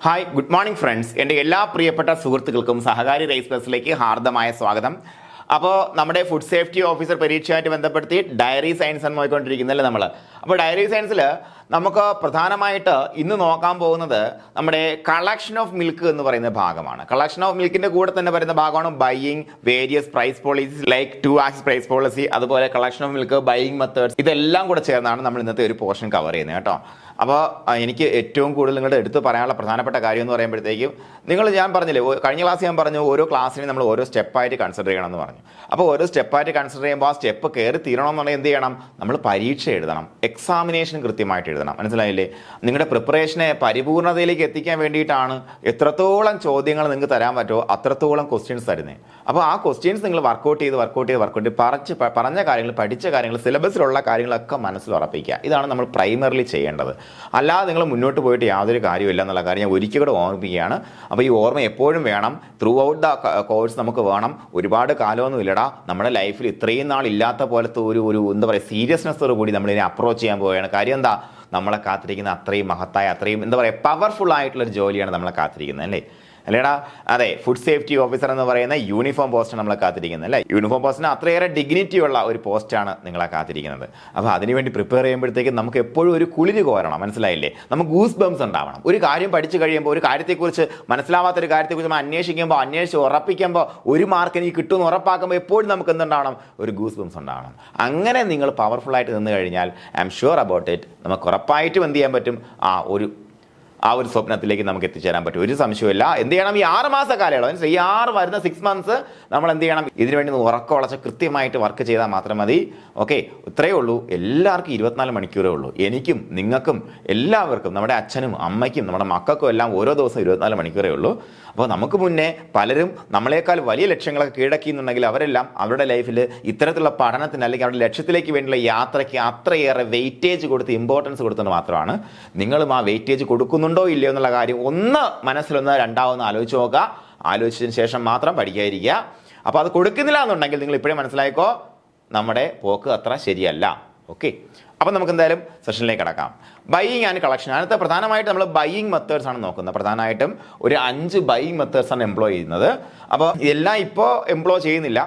Hi, good morning friends. എൻ്റെ എല്ലാ പ്രിയപ്പെട്ട സുഹൃത്തുക്കൾക്കും സഹകാരി റൈസ് പ്ലസിലേക്ക് ഹാർദമായ സ്വാഗതം. അപ്പോൾ നമ്മുടെ ഫുഡ് സേഫ്റ്റി ഓഫീസർ പരീക്ഷയായിട്ട് ബന്ധപ്പെടുത്തി ഡയറി സയൻസ് എന്ന് നോക്കിക്കൊണ്ടിരിക്കുന്നല്ലേ നമ്മൾ. അപ്പോൾ ഡയറി സയൻസിൽ നമുക്ക് പ്രധാനമായിട്ട് ഇന്ന് നോക്കാൻ പോകുന്നത് നമ്മുടെ കളക്ഷൻ ഓഫ് മിൽക്ക് എന്ന് പറയുന്ന ഭാഗമാണ്. കളക്ഷൻ ഓഫ് മിൽക്കിൻ്റെ കൂടെ തന്നെ വരുന്ന ഭാഗമാണ് buying various price policies like 2 axis price policy, അതുപോലെ collection of milk, buying methods. ഇതെല്ലാം കൂടെ ചേർന്നാണ് നമ്മൾ ഇന്നത്തെ ഒരു പോർഷൻ കവർ ചെയ്യുന്നത് കേട്ടോ. അപ്പോൾ എനിക്ക് ഏറ്റവും കൂടുതൽ നിങ്ങളുടെ എടുത്ത് പറയാനുള്ള പ്രധാനപ്പെട്ട കാര്യം എന്ന് പറയുമ്പോഴത്തേക്കും ഞാൻ പറഞ്ഞില്ലേ, കഴിഞ്ഞ ക്ലാസ് ഞാൻ പറഞ്ഞു ഓരോ ക്ലാസ്സിനും നമ്മൾ ഓരോ സ്റ്റെപ്പായിട്ട് കൺസിഡർ ചെയ്യണമെന്ന് പറഞ്ഞു. അപ്പോൾ ഓരോ സ്റ്റെപ്പായിട്ട് കൺസിഡർ ചെയ്യുമ്പോൾ ആ സ്റ്റെപ്പ് കയറി തീരണമെന്നുണ്ടെങ്കിൽ എന്ത് ചെയ്യണം? നമ്മൾ പരീക്ഷ എഴുതണം, എക്സാമിനേഷൻ കൃത്യമായിട്ട് എഴുതണം. മനസ്സിലായില്ലേ? നിങ്ങളുടെ പ്രിപ്പറേഷനെ പരിപൂർണതയിലേക്ക് എത്തിക്കാൻ വേണ്ടിയിട്ടാണ് എത്രത്തോളം ചോദ്യങ്ങൾ നിങ്ങൾക്ക് തരാൻ പറ്റുമോ അത്രത്തോളം ക്വസ്റ്റ്യൻസ് തരുന്നത്. അപ്പോൾ ആ ക്വസ്റ്റ്യൻസ് നിങ്ങൾ വർക്കൗട്ട് ചെയ്ത് പറഞ്ഞ കാര്യങ്ങൾ, പഠിച്ച കാര്യങ്ങൾ, സിലബസിലുള്ള കാര്യങ്ങളൊക്കെ മനസ്സിൽ ഉറപ്പിക്കുക. ഇതാണ് നമ്മൾ പ്രൈമറിലി ചെയ്യേണ്ടത്. അല്ലാതെ നിങ്ങൾ മുന്നോട്ട് പോയിട്ട് യാതൊരു കാര്യമില്ല എന്നുള്ള കാര്യം ഞാൻ ഒരിക്കൽ കൂടെ ഓർമ്മിക്കുകയാണ്. അപ്പോൾ ഈ ഓർമ്മ എപ്പോഴും വേണം. ത്രൂ ഔട്ട് ദ കോഴ്സ് നമുക്ക് വേണം. ഒരുപാട് കാലമൊന്നും ഇല്ലടാ, നമ്മുടെ ലൈഫിൽ ഇത്രയും നാൾ ഇല്ലാത്ത പോലത്തെ ഒരു എന്താ പറയുക സീരിയസ്നെസ്സോട് കൂടി നമ്മളിതിനെ അപ്രോച്ച് ചെയ്യാൻ പോവുകയാണ്. കാര്യം എന്താ? നമ്മളെ കാത്തിരിക്കുന്ന അത്രയും മഹത്തായ, അത്രയും എന്താ പറയുക പവർഫുൾ ആയിട്ടുള്ളൊരു ജോലിയാണ് നമ്മളെ കാത്തിരിക്കുന്നത് അല്ലേ? അല്ലേടാ? അതെ, ഫുഡ് സേഫ്റ്റി ഓഫീസർ എന്ന് പറയുന്ന യൂണിഫോം പോസ്റ്റ് നമ്മളെ കാത്തിരിക്കുന്നത് അല്ലേ? യൂണിഫോം പോസ്റ്റിന് അത്രയേറെ ഡിഗ്നിറ്റി ഉള്ള ഒരു പോസ്റ്റാണ് നിങ്ങളെ കാത്തിരിക്കുന്നത്. അപ്പോൾ അതിനുവേണ്ടി പ്രിപ്പയർ ചെയ്യുമ്പോഴത്തേക്കും നമുക്ക് എപ്പോഴും ഒരു കുളിര് കോരണം. മനസ്സിലായില്ലേ? നമുക്ക് ഗൂസ് ബംസ് ഉണ്ടാവണം. ഒരു കാര്യം പഠിച്ചു കഴിയുമ്പോൾ, ഒരു കാര്യത്തെക്കുറിച്ച് മനസ്സിലാവാത്തൊരു കാര്യത്തെക്കുറിച്ച് നമ്മൾ അന്വേഷിച്ച് ഉറപ്പിക്കുമ്പോൾ, ഒരു മാർക്ക് എനിക്ക് കിട്ടുമെന്ന് ഉറപ്പാക്കുമ്പോൾ എപ്പോഴും നമുക്ക് എന്തുണ്ടാവണം? ഒരു ഗൂസ് ബംസ് ഉണ്ടാവണം. അങ്ങനെ നിങ്ങൾ പവർഫുൾ ആയിട്ട് നിന്ന് കഴിഞ്ഞാൽ I am sure about it, നമുക്ക് ഉറപ്പായിട്ടും എന്ത് ചെയ്യാൻ പറ്റും? ആ ഒരു സ്വപ്നത്തിലേക്ക് നമുക്ക് എത്തിച്ചേരാൻ പറ്റും. ഒരു സംശയമില്ല. എന്ത് ചെയ്യണം? ഈ 6 മാസ കാലയളവ്, ഈ 6 വരുന്ന 6 months നമ്മൾ എന്ത് ചെയ്യണം? ഇതിനുവേണ്ടി ഉറക്കമുളച്ച് കൃത്യമായിട്ട് വർക്ക് ചെയ്താൽ മാത്രം മതി. ഓക്കെ, ഇത്രയേ ഉള്ളൂ. എല്ലാവർക്കും 24 മണിക്കൂറേ ഉള്ളൂ. എനിക്കും നിങ്ങൾക്കും എല്ലാവർക്കും, നമ്മുടെ അച്ഛനും അമ്മയ്ക്കും നമ്മുടെ മക്കൾക്കും എല്ലാം ഓരോ ദിവസം 24 മണിക്കൂറേ ഉള്ളൂ. അപ്പോൾ നമുക്ക് മുന്നേ പലരും നമ്മളെക്കാൾ വലിയ ലക്ഷ്യങ്ങളൊക്കെ കീഴടക്കിയെന്നുണ്ടെങ്കിൽ അവരെല്ലാം അവരുടെ ലൈഫിൽ ഇത്തരത്തിലുള്ള പഠനത്തിന് അല്ലെങ്കിൽ അവരുടെ ലക്ഷ്യത്തിലേക്ക് വേണ്ടിയുള്ള യാത്രയ്ക്ക് അത്രയേറെ വെയിറ്റേജ് കൊടുത്ത് ഇമ്പോർട്ടൻസ് കൊടുത്തുകൊണ്ട് മാത്രമാണ്. നിങ്ങളും ആ വെയിറ്റേജ് കൊടുക്കുന്നുണ്ടോ ഇല്ലയോ എന്നുള്ള കാര്യം ഒന്ന് മനസ്സിലൊന്ന് രണ്ടാവൊന്ന് ആലോചിച്ച് നോക്കുക. ആലോചിച്ചതിന് ശേഷം മാത്രം പഠിക്കാതിരിക്കുക. അപ്പോൾ അത് കൊടുക്കുന്നില്ല എന്നുണ്ടെങ്കിൽ നിങ്ങൾ ഇപ്പോഴേ മനസ്സിലാക്കോ, നമ്മുടെ പോക്ക് അത്ര ശരിയല്ല. ഓക്കെ, അപ്പം നമുക്ക് എന്തായാലും സെഷനിലേക്ക് കടക്കാം. Buying and collection. അതിനകത്ത് പ്രധാനമായിട്ട് നമ്മൾ ബൈയിങ് മെത്തേഡ്സ് ആണ് നോക്കുന്നത്. പ്രധാനമായിട്ടും ഒരു 5 ബൈയിങ് മെത്തേഡ്സ് ആണ് എംപ്ലോയ് ചെയ്യുന്നത്. അപ്പോൾ ഇതെല്ലാം ഇപ്പോൾ എംപ്ലോയ് ചെയ്യുന്നില്ല.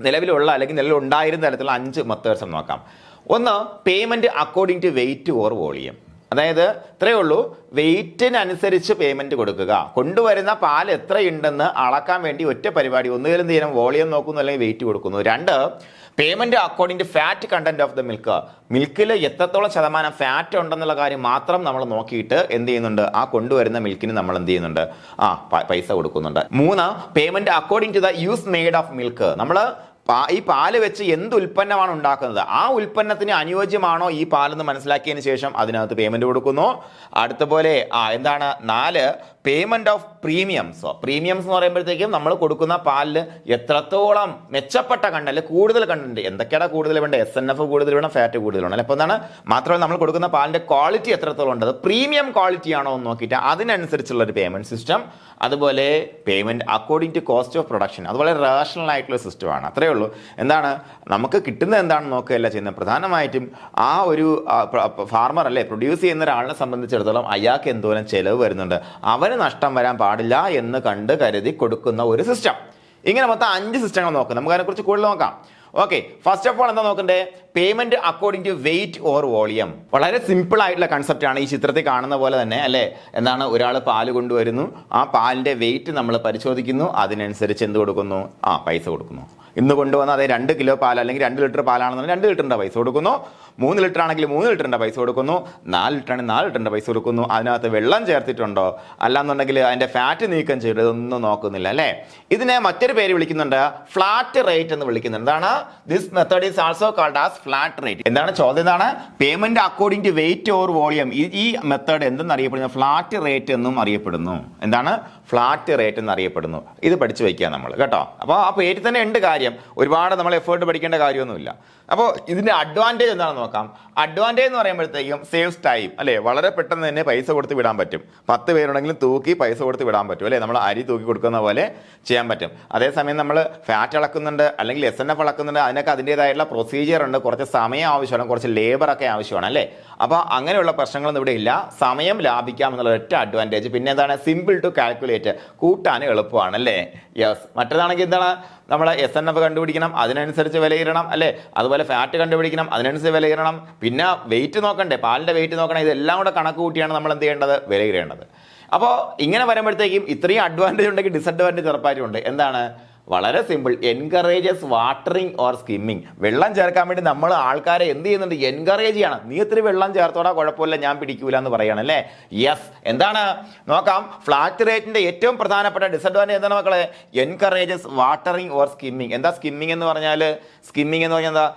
നിലവിലുള്ള അല്ലെങ്കിൽ നിലവിലുണ്ടായിരുന്ന തരത്തിലുള്ള 5 മെത്തേഡ്സ് ആണ് നോക്കാം. ഒന്ന്, payment according to weight or volume. അതായത് ഇത്രയേ ഉള്ളൂ, വെയിറ്റിനനുസരിച്ച് പേയ്മെൻറ്റ് കൊടുക്കുക. കൊണ്ടുവരുന്ന പാൽ എത്രയുണ്ടെന്ന് അളക്കാൻ വേണ്ടി ഒറ്റ പരിപാടി. ഒന്നുകിലും തീരം വോളിയം നോക്കുന്നു അല്ലെങ്കിൽ വെയിറ്റ് കൊടുക്കുന്നു. 2, payment according to fat content of the milk. മിൽക്കിൽ എത്രത്തോളം ശതമാനം ഫാറ്റ് ഉണ്ടെന്നുള്ള കാര്യം മാത്രം നമ്മൾ നോക്കിയിട്ട് എന്ത് ചെയ്യുന്നുണ്ട്? ആ കൊണ്ടുവരുന്ന മിൽക്കിന് നമ്മൾ എന്ത് ചെയ്യുന്നുണ്ട്? പൈസ കൊടുക്കുന്നുണ്ട്. 3, payment according to the use made of milk. നമ്മൾ ഈ പാല് വെച്ച് എന്ത് ഉൽപ്പന്നമാണ് ഉണ്ടാക്കുന്നത്, ആ ഉൽപ്പന്നത്തിന് അനുയോജ്യമാണോ ഈ പാലെന്ന് മനസ്സിലാക്കിയതിന് ശേഷം അതിനകത്ത് പേയ്മെൻറ്റ് കൊടുക്കുന്നു. അടുത്ത പോലെ എന്താണ്? 4, പേയ്മെൻറ്റ് ഓഫ് പ്രീമിയംസ്. പ്രീമിയംസ് എന്ന് പറയുമ്പോഴത്തേക്കും നമ്മൾ കൊടുക്കുന്ന പാലിൽ എത്രത്തോളം മെച്ചപ്പെട്ട കണ്ടന്റ്, കൂടുതൽ കണ്ടന്റ്, എന്തൊക്കെയാണ് കൂടുതൽ വേണ്ടത്? SNF കൂടുതൽ വേണം, ഫാറ്റ് കൂടുതൽ വേണം അല്ലെ? അപ്പോൾ എന്താണ്? മാത്രമല്ല നമ്മൾ കൊടുക്കുന്ന പാലിൻ്റെ ക്വാളിറ്റി എത്രത്തോളം ഉണ്ട്, പ്രീമിയം ക്വാളിറ്റി ആണോ എന്ന് നോക്കിയിട്ട് അതിനനുസരിച്ചുള്ള ഒരു പേയ്മെൻറ്റ് സിസ്റ്റം. അതുപോലെ payment according to cost of production. അതുപോലെ റേഷണൽ ആയിട്ടുള്ള സിസ്റ്റമാണ്. അത്രയേ ഉള്ളൂ. എന്താണ് നമുക്ക് കിട്ടുന്നത് എന്താണെന്ന് നോക്കുകയല്ല ചെയ്യുന്നത്. പ്രധാനമായിട്ടും ആ ഒരു ഫാർമർ അല്ലേ, പ്രൊഡ്യൂസ് ചെയ്യുന്ന ഒരാളിനെ സംബന്ധിച്ചിടത്തോളം അയാൾക്ക് എന്തോരം ചിലവ് വരുന്നുണ്ട്, അവന് നഷ്ടം വരാൻ പാടില്ല എന്ന് കരുതി കൊടുക്കുന്ന ഒരു സിസ്റ്റം. ഇങ്ങനെ മൊത്തം 5 സിസ്റ്റങ്ങൾ നോക്കാം. നമുക്ക് അതിനെക്കുറിച്ച് കൂടുതൽ നോക്കാം. ഓക്കെ, ഫസ്റ്റ് ഓഫ് ഓൾ എന്താ നോക്കണ്ടേ? Payment according to weight or volume. വളരെ സിമ്പിൾ ആയിട്ടുള്ള കൺസെപ്റ്റ് ആണ്. ഈ ചിത്രത്തിൽ കാണുന്ന പോലെ തന്നെ അല്ലേ? എന്താണ്? ഒരാൾ പാല് കൊണ്ടുവരുന്നു, ആ പാലിന്റെ വെയിറ്റ് നമ്മൾ പരിശോധിക്കുന്നു, അതിനനുസരിച്ച് എന്ത് കൊടുക്കുന്നു? പൈസ കൊടുക്കുന്നു. ഇന്ന് കൊണ്ടുവന്ന അതേ 2 കിലോ പാൽ അല്ലെങ്കിൽ 2 ലിറ്റർ പാലാണെന്നുണ്ടെങ്കിൽ 2 ലിറ്ററിൻ്റെ പൈസ കൊടുക്കുന്നു. 3 ലിറ്റർ ആണെങ്കിൽ 3 ലിറ്ററിൻ്റെ പൈസ കൊടുക്കുന്നു. 4 ലിറ്റർ ആണെങ്കിൽ 4 ലിറ്ററിൻ്റെ പൈസ കൊടുക്കുന്നു. അതിനകത്ത് വെള്ളം ചേർത്തിട്ടുണ്ടോ അല്ലാന്നുണ്ടെങ്കിൽ അതിൻ്റെ ഫാറ്റ് നീക്കം ചെയ്തതൊന്നും നോക്കുന്നില്ല അല്ലേ? ഇതിനെ മറ്റൊരു പേര് വിളിക്കുന്നുണ്ട്, ഫ്ലാറ്റ് റേറ്റ് എന്ന് വിളിക്കുന്നുണ്ട്. എന്താണ്? This method is also called as flat rate. എന്താണ് ചോദ്യം? എന്താണ്? Payment according to weight or volume. ഈ മെത്തേഡ് എന്തെന്ന് അറിയപ്പെടുന്നു? ഫ്ലാറ്റ് റേറ്റ് എന്നും അറിയപ്പെടുന്നു. എന്താണ്? ഫ്ലാറ്റ് റേറ്റ് എന്ന് അറിയപ്പെടുന്നു. ഇത് പഠിച്ചു വയ്ക്കുക നമ്മൾ കേട്ടോ. അപ്പോൾ ആ പേരിൽ തന്നെ ഉണ്ട് കാര്യം. കാര്യം ഒരുപാട് നമ്മൾ എഫേർട്ട് പഠിക്കേണ്ട കാര്യമൊന്നുമില്ല. അപ്പോൾ ഇതിന്റെ അഡ്വാൻറ്റേജ് എന്താണെന്ന് നോക്കാം. അഡ്വാൻറ്റേജ് എന്ന് പറയുമ്പോഴത്തേക്കും സേവ്സ് ടൈം അല്ലേ, വളരെ പെട്ടെന്ന് തന്നെ പൈസ കൊടുത്ത് വിടാൻ പറ്റും. 10 പേരുണ്ടെങ്കിലും തൂക്കി പൈസ കൊടുത്ത് വിടാൻ പറ്റും അല്ലേ, നമ്മൾ അരി തൂക്കി കൊടുക്കുന്ന പോലെ ചെയ്യാൻ പറ്റും. അതേസമയം നമ്മൾ ഫാറ്റ് അളക്കുന്നുണ്ട് അല്ലെങ്കിൽ SNF അളക്കുന്നുണ്ട്, അതിനൊക്കെ അതിൻ്റെതായിട്ടുള്ള പ്രൊസീജിയർ ഉണ്ട്, കുറച്ച് സമയം ആവശ്യമാണ്, കുറച്ച് ലേബറൊക്കെ ആവശ്യമാണ് അല്ലേ. അപ്പോൾ അങ്ങനെയുള്ള പ്രശ്നങ്ങളൊന്നും ഇവിടെ ഇല്ല, സമയം ലാഭിക്കാം എന്നുള്ള ഒറ്റ അഡ്വാൻറ്റേജ്. പിന്നെ എന്താണ്, സിമ്പിൾ ടു കാൽക്കുലേറ്റ്, കൂട്ടാൻ എളുപ്പമാണ് അല്ലേ. യെസ്, മറ്റേതാണെങ്കിൽ എന്താണ്, നമ്മൾ SNF കണ്ടുപിടിക്കണം, അതിനനുസരിച്ച് വിലയിടണം അല്ലേ, അതുപോലെ ഫാറ്റ് കണ്ടുപിടിക്കണം, അതിനനുസരിച്ച് വിലയിടണം, പിന്നെ വെയിറ്റ് നോക്കണ്ടേ, പാലിൻ്റെ വെയിറ്റ് നോക്കണം, ഇതെല്ലാം കൂടെ കണക്ക് കൂട്ടിയാണ് നമ്മൾ എന്ത് ചെയ്യേണ്ടത്, വിലയിടേണ്ടത്. അപ്പോൾ ഇങ്ങനെ വരുമ്പോഴത്തേക്കും ഇത്രയും അഡ്വാൻറ്റേജ് ഉണ്ടെങ്കിൽ ഡിസഡ്വാൻറ്റേജ് ഉറപ്പായിട്ടും ഉണ്ട്. എന്താണ്, വളരെ simple, encourages watering or skimming. വെള്ളം ചേർക്കാൻ വേണ്ടി നമ്മൾ ആൾക്കാരെ എന്ത് ചെയ്യുന്നുണ്ട്, എൻകറേജ് ചെയ്യണം. നീ ഇത്തിരി വെള്ളം ചേർത്തോടാ, കുഴപ്പമില്ല, ഞാൻ പിടിക്കൂല എന്ന് പറയണം അല്ലേ. യെസ്, എന്താണ് നോക്കാം, ഫ്ലാറ്റ് റേറ്റിന്റെ ഏറ്റവും പ്രധാനപ്പെട്ട ഡിസഡ്വാൻറ്റേജ് എന്താണ് മക്കളെ, എൻകറേജസ് വാട്ടറിങ് ഓർ സ്കിമ്മിങ്. എന്താ സ്കിമ്മിങ് എന്ന് പറഞ്ഞാൽ, സ്കിമ്മിങ് എന്ന് പറഞ്ഞാൽ എന്താ,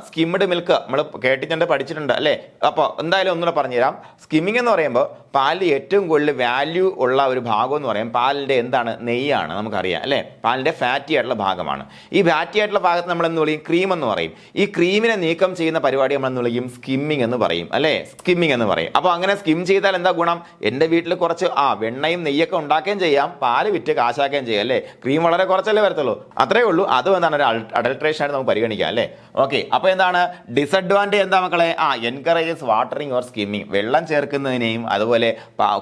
സ്കിംഡ് മിൽക്ക് നമ്മൾ കേട്ടിട്ടുണ്ട്, പഠിച്ചിട്ടുണ്ട് അല്ലേ. അപ്പോൾ എന്തായാലും ഒന്നുകൂടെ പറഞ്ഞുതരാം. സ്കിമ്മിങ് എന്ന് പറയുമ്പോൾ പാലിൽ ഏറ്റവും കൂടുതൽ വാല്യൂ ഉള്ള ഒരു ഭാഗം എന്ന് പറയും പാലിൻ്റെ എന്താണ്, നെയ്യാണ്, നമുക്കറിയാം അല്ലേ. പാലിൻ്റെ ഫാറ്റി ആയിട്ടുള്ള ഭാഗമാണ്. ഈ ഫാറ്റി ആയിട്ടുള്ള ഭാഗത്ത് നമ്മൾ എന്ന് വിളിക്കും ക്രീം എന്ന് പറയും. ഈ ക്രീമിനെ നീക്കം ചെയ്യുന്ന പരിപാടി നമ്മൾ എന്ന് വിളിക്കും സ്കിമ്മിങ് എന്ന് പറയും അല്ലേ, സ്കിമ്മിങ് എന്ന് പറയും. അപ്പോൾ അങ്ങനെ സ്കിം ചെയ്താൽ എന്താ ഗുണം, എൻ്റെ വീട്ടിൽ കുറച്ച് വെണ്ണയും നെയ്യൊക്കെ ഉണ്ടാക്കുകയും ചെയ്യാം, പാല് വിറ്റ് കാശാക്കുകയും ചെയ്യാം അല്ലേ. ക്രീം വളരെ കുറച്ചല്ലേ വരത്തുള്ളൂ, അത്രേ ഉള്ളൂ. അതും എന്താണ്, ഒരു അഡൾട്രേഷൻ ആയിട്ട് നമുക്ക് പരിഗണിക്കാം അല്ലേ. ഓക്കെ, അപ്പോൾ എന്താണ് ഡിസഡ്വാൻറ്റേജ് എന്താ മക്കളെ, എൻകറേജസ് വാട്ടറിങ് ഓർ സ്കിമ്മിങ്. വെള്ളം ചേർക്കുന്നതിനെയും അതുപോലെ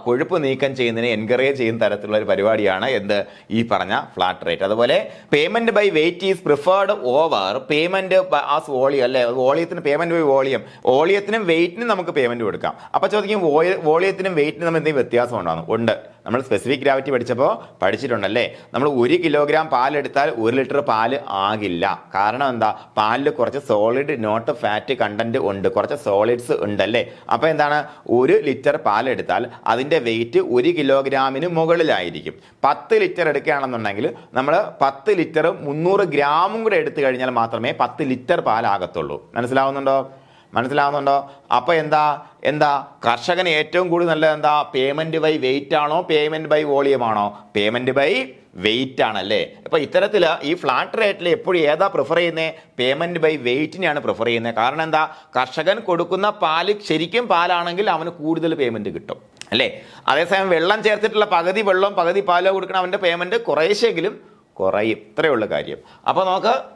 കൊഴുപ്പ് നീക്കം ചെയ്യുന്നതിനെ എൻകറേജ് ചെയ്യുന്ന തരത്തിലുള്ള ഒരു പരിപാടിയാണ് എന്ത്, ഈ പറഞ്ഞ ഫ്ലാറ്റ് റേറ്റ്. അതുപോലെ payment by weight is preferred over payment as volume അല്ലേ. വോളിയത്തിന് പേയ്മെന്റ് ബൈ വോളിയത്തിനും വെയിറ്റിനും നമുക്ക് പേയ്മെന്റ് കൊടുക്കാം. അപ്പോൾ ചോദിക്കും വോളിയത്തിനും വെയിറ്റിനും നമ്മൾ എന്തെങ്കിലും വ്യത്യാസം ഉണ്ടാകും. ഉണ്ട്, നമ്മൾ സ്പെസിഫിക് ഗ്രാവിറ്റി പഠിച്ചപ്പോൾ പഠിച്ചിട്ടുണ്ടല്ലേ. നമ്മൾ 1 കിലോഗ്രാം പാലെടുത്താൽ 1 ലിറ്റർ പാല് ആകില്ല. കാരണം എന്താ, പാലിൽ കുറച്ച് സോളിഡ് നോട്ട് ഫാറ്റ് കണ്ടന്റ് ഉണ്ട്, കുറച്ച് സോളിഡ്സ് ഉണ്ടല്ലേ. അപ്പോൾ എന്താണ്, 1 ലിറ്റർ പാലെടുത്താൽ അതിൻ്റെ വെയിറ്റ് 1 കിലോഗ്രാമിന് മുകളിലായിരിക്കും. 10 ലിറ്റർ എടുക്കുകയാണെന്നുണ്ടെങ്കിൽ നമ്മൾ 10 ലിറ്റർ 300 ഗ്രാമും കൂടെ എടുത്തു കഴിഞ്ഞാൽ മാത്രമേ 10 ലിറ്റർ പാലാകത്തുള്ളൂ. മനസ്സിലാവുന്നുണ്ടോ? അപ്പോൾ എന്താ കർഷകന് ഏറ്റവും കൂടുതൽ നല്ലത് എന്താ, പേയ്മെന്റ് ബൈ വെയിറ്റ് ആണോ പേയ്മെന്റ് ബൈ വോളിയം ആണോ? പേയ്മെന്റ് ബൈ വെയിറ്റ് ആണല്ലേ. അപ്പോൾ ഇത്തരത്തിൽ ഈ ഫ്ലാറ്റ് റേറ്റിൽ എപ്പോഴും ഏതാ പ്രിഫർ ചെയ്യുന്നത്, പേയ്മെന്റ് ബൈ വെയിറ്റിനെയാണ് പ്രിഫർ ചെയ്യുന്നത്. കാരണം എന്താ, കർഷകൻ കൊടുക്കുന്ന പാല് ശരിക്കും പാലാണെങ്കിൽ അവന് കൂടുതൽ പേയ്മെന്റ് കിട്ടും അല്ലേ. അതേസമയം വെള്ളം ചേർത്തിട്ടുള്ള പകുതി വെള്ളവും പകുതി പാലോ കൊടുക്കണം, അവൻ്റെ പേയ്മെന്റ് കുറേശ്ശെങ്കിലും കുറയും. ഇത്രയേ ഉള്ളൂ കാര്യം. അപ്പോൾ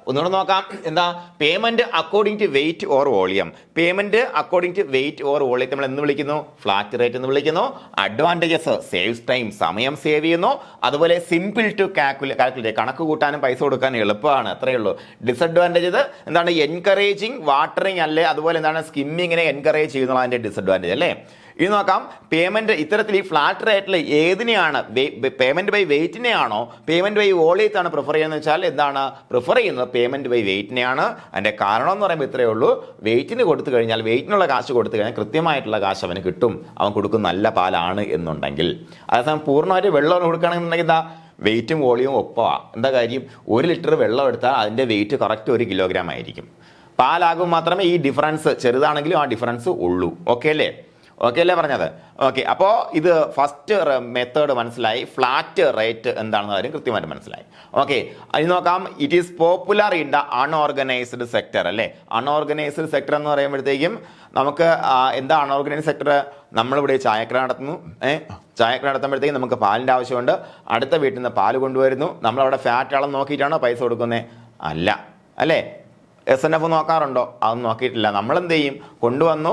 ഒന്നുകൂടെ നോക്കാം. എന്താ, payment according to weight or volume. Payment according to weight or volume നമ്മൾ എന്ന് വിളിക്കുന്നു, ഫ്ലാറ്റ് റേറ്റ് എന്ന് വിളിക്കുന്നു. അഡ്വാൻറ്റേജസ്, സേവ്സ് ടൈം, സമയം സേവ് ചെയ്യുന്നു. അതുപോലെ സിമ്പിൾ ടു കാൽക്കുലേറ്റ്, കണക്ക് കൂട്ടാനും പൈസ കൊടുക്കാനും എളുപ്പമാണ്. അത്രയേ ഉള്ളൂ. ഡിസഡ്വാൻറ്റേജ് എന്താണ്, എൻകറേജിങ് വാട്ടറിങ് അല്ലേ, അതുപോലെ എന്താണ് സ്കിമ്മിങ്ങിനെ എൻകറേജ് ചെയ്യുന്നുള്ള അതിൻ്റെ ഡിസഡ്വാൻറ്റേജ് അല്ലേ. ഇത് നോക്കാം, പേയ്മെന്റ് ഇത്തരത്തിൽ ഈ ഫ്ലാറ്റ് റേറ്റിൽ ഏതിനെയാണ്, പേയ്മെന്റ് ബൈ വെയിറ്റിനെയാണോ പേയ്മെന്റ് ബൈ വോളിയത്താണ് പ്രിഫർ ചെയ്യുന്നത് വെച്ചാൽ എന്താണ്, പ്രിഫർ ചെയ്യുന്നത് പേയ്മെന്റ് ബൈ വെയിറ്റിനെയാണ്. അതിന്റെ കാരണം എന്ന് പറയുമ്പോൾ ഇത്രയേ ഉള്ളൂ, വെയിറ്റിന് കൊടുത്തു കഴിഞ്ഞാൽ, വെയിറ്റിനുള്ള കാശ് കൊടുത്തു കഴിഞ്ഞാൽ കൃത്യമായിട്ടുള്ള കാശ് അവന് കിട്ടും, അവൻ കൊടുക്കുന്ന നല്ല പാലാണ് എന്നുണ്ടെങ്കിൽ. അതേസമയം പൂർണ്ണമായിട്ട് വെള്ളം കൊടുക്കുകയാണെന്നുണ്ടെങ്കിൽ എന്താ, വെയിറ്റും വോളിയവും ഒപ്പമാണ്. എന്താ കാര്യം, 1 ലിറ്റർ വെള്ളം എടുത്താൽ അതിൻ്റെ വെയിറ്റ് കറക്റ്റ് 1 കിലോഗ്രാം ആയിരിക്കും. പാലാകുമ്പോൾ മാത്രമേ ഈ ഡിഫറൻസ്, ചെറുതാണെങ്കിലും ആ ഡിഫറൻസ് ഉള്ളൂ. ഓക്കെ അല്ലേ പറഞ്ഞത്. ഓക്കെ, അപ്പോൾ ഇത് ഫസ്റ്റ് മെത്തേഡ് മനസ്സിലായി. ഫ്ലാറ്റ് റേറ്റ് എന്താണെന്ന് കാര്യം കൃത്യമായിട്ട് മനസ്സിലായി. ഓക്കെ, അതിന് നോക്കാം. It is popular in the unorganised sector അല്ലേ. അൺഓർഗനൈസ്ഡ് സെക്ടർ എന്ന് പറയുമ്പോഴത്തേക്കും നമുക്ക് എന്താ അൺഓർഗനൈസ്ഡ് സെക്ടർ, നമ്മളിവിടെ ചായക്കട നടത്തുന്നു. ചായക്കട നടത്തുമ്പോഴത്തേക്കും നമുക്ക് പാലിൻ്റെ ആവശ്യമുണ്ട്. അടുത്ത വീട്ടിൽ നിന്ന് പാല് കൊണ്ടുവരുന്നു. നമ്മളവിടെ ഫാറ്റ് അളന്ന് നോക്കിയിട്ടാണോ പൈസ കൊടുക്കുന്നത്? അല്ലേ. SNF നോക്കാറുണ്ടോ? അതൊന്നും നോക്കിയിട്ടില്ല. നമ്മളെന്ത് ചെയ്യും,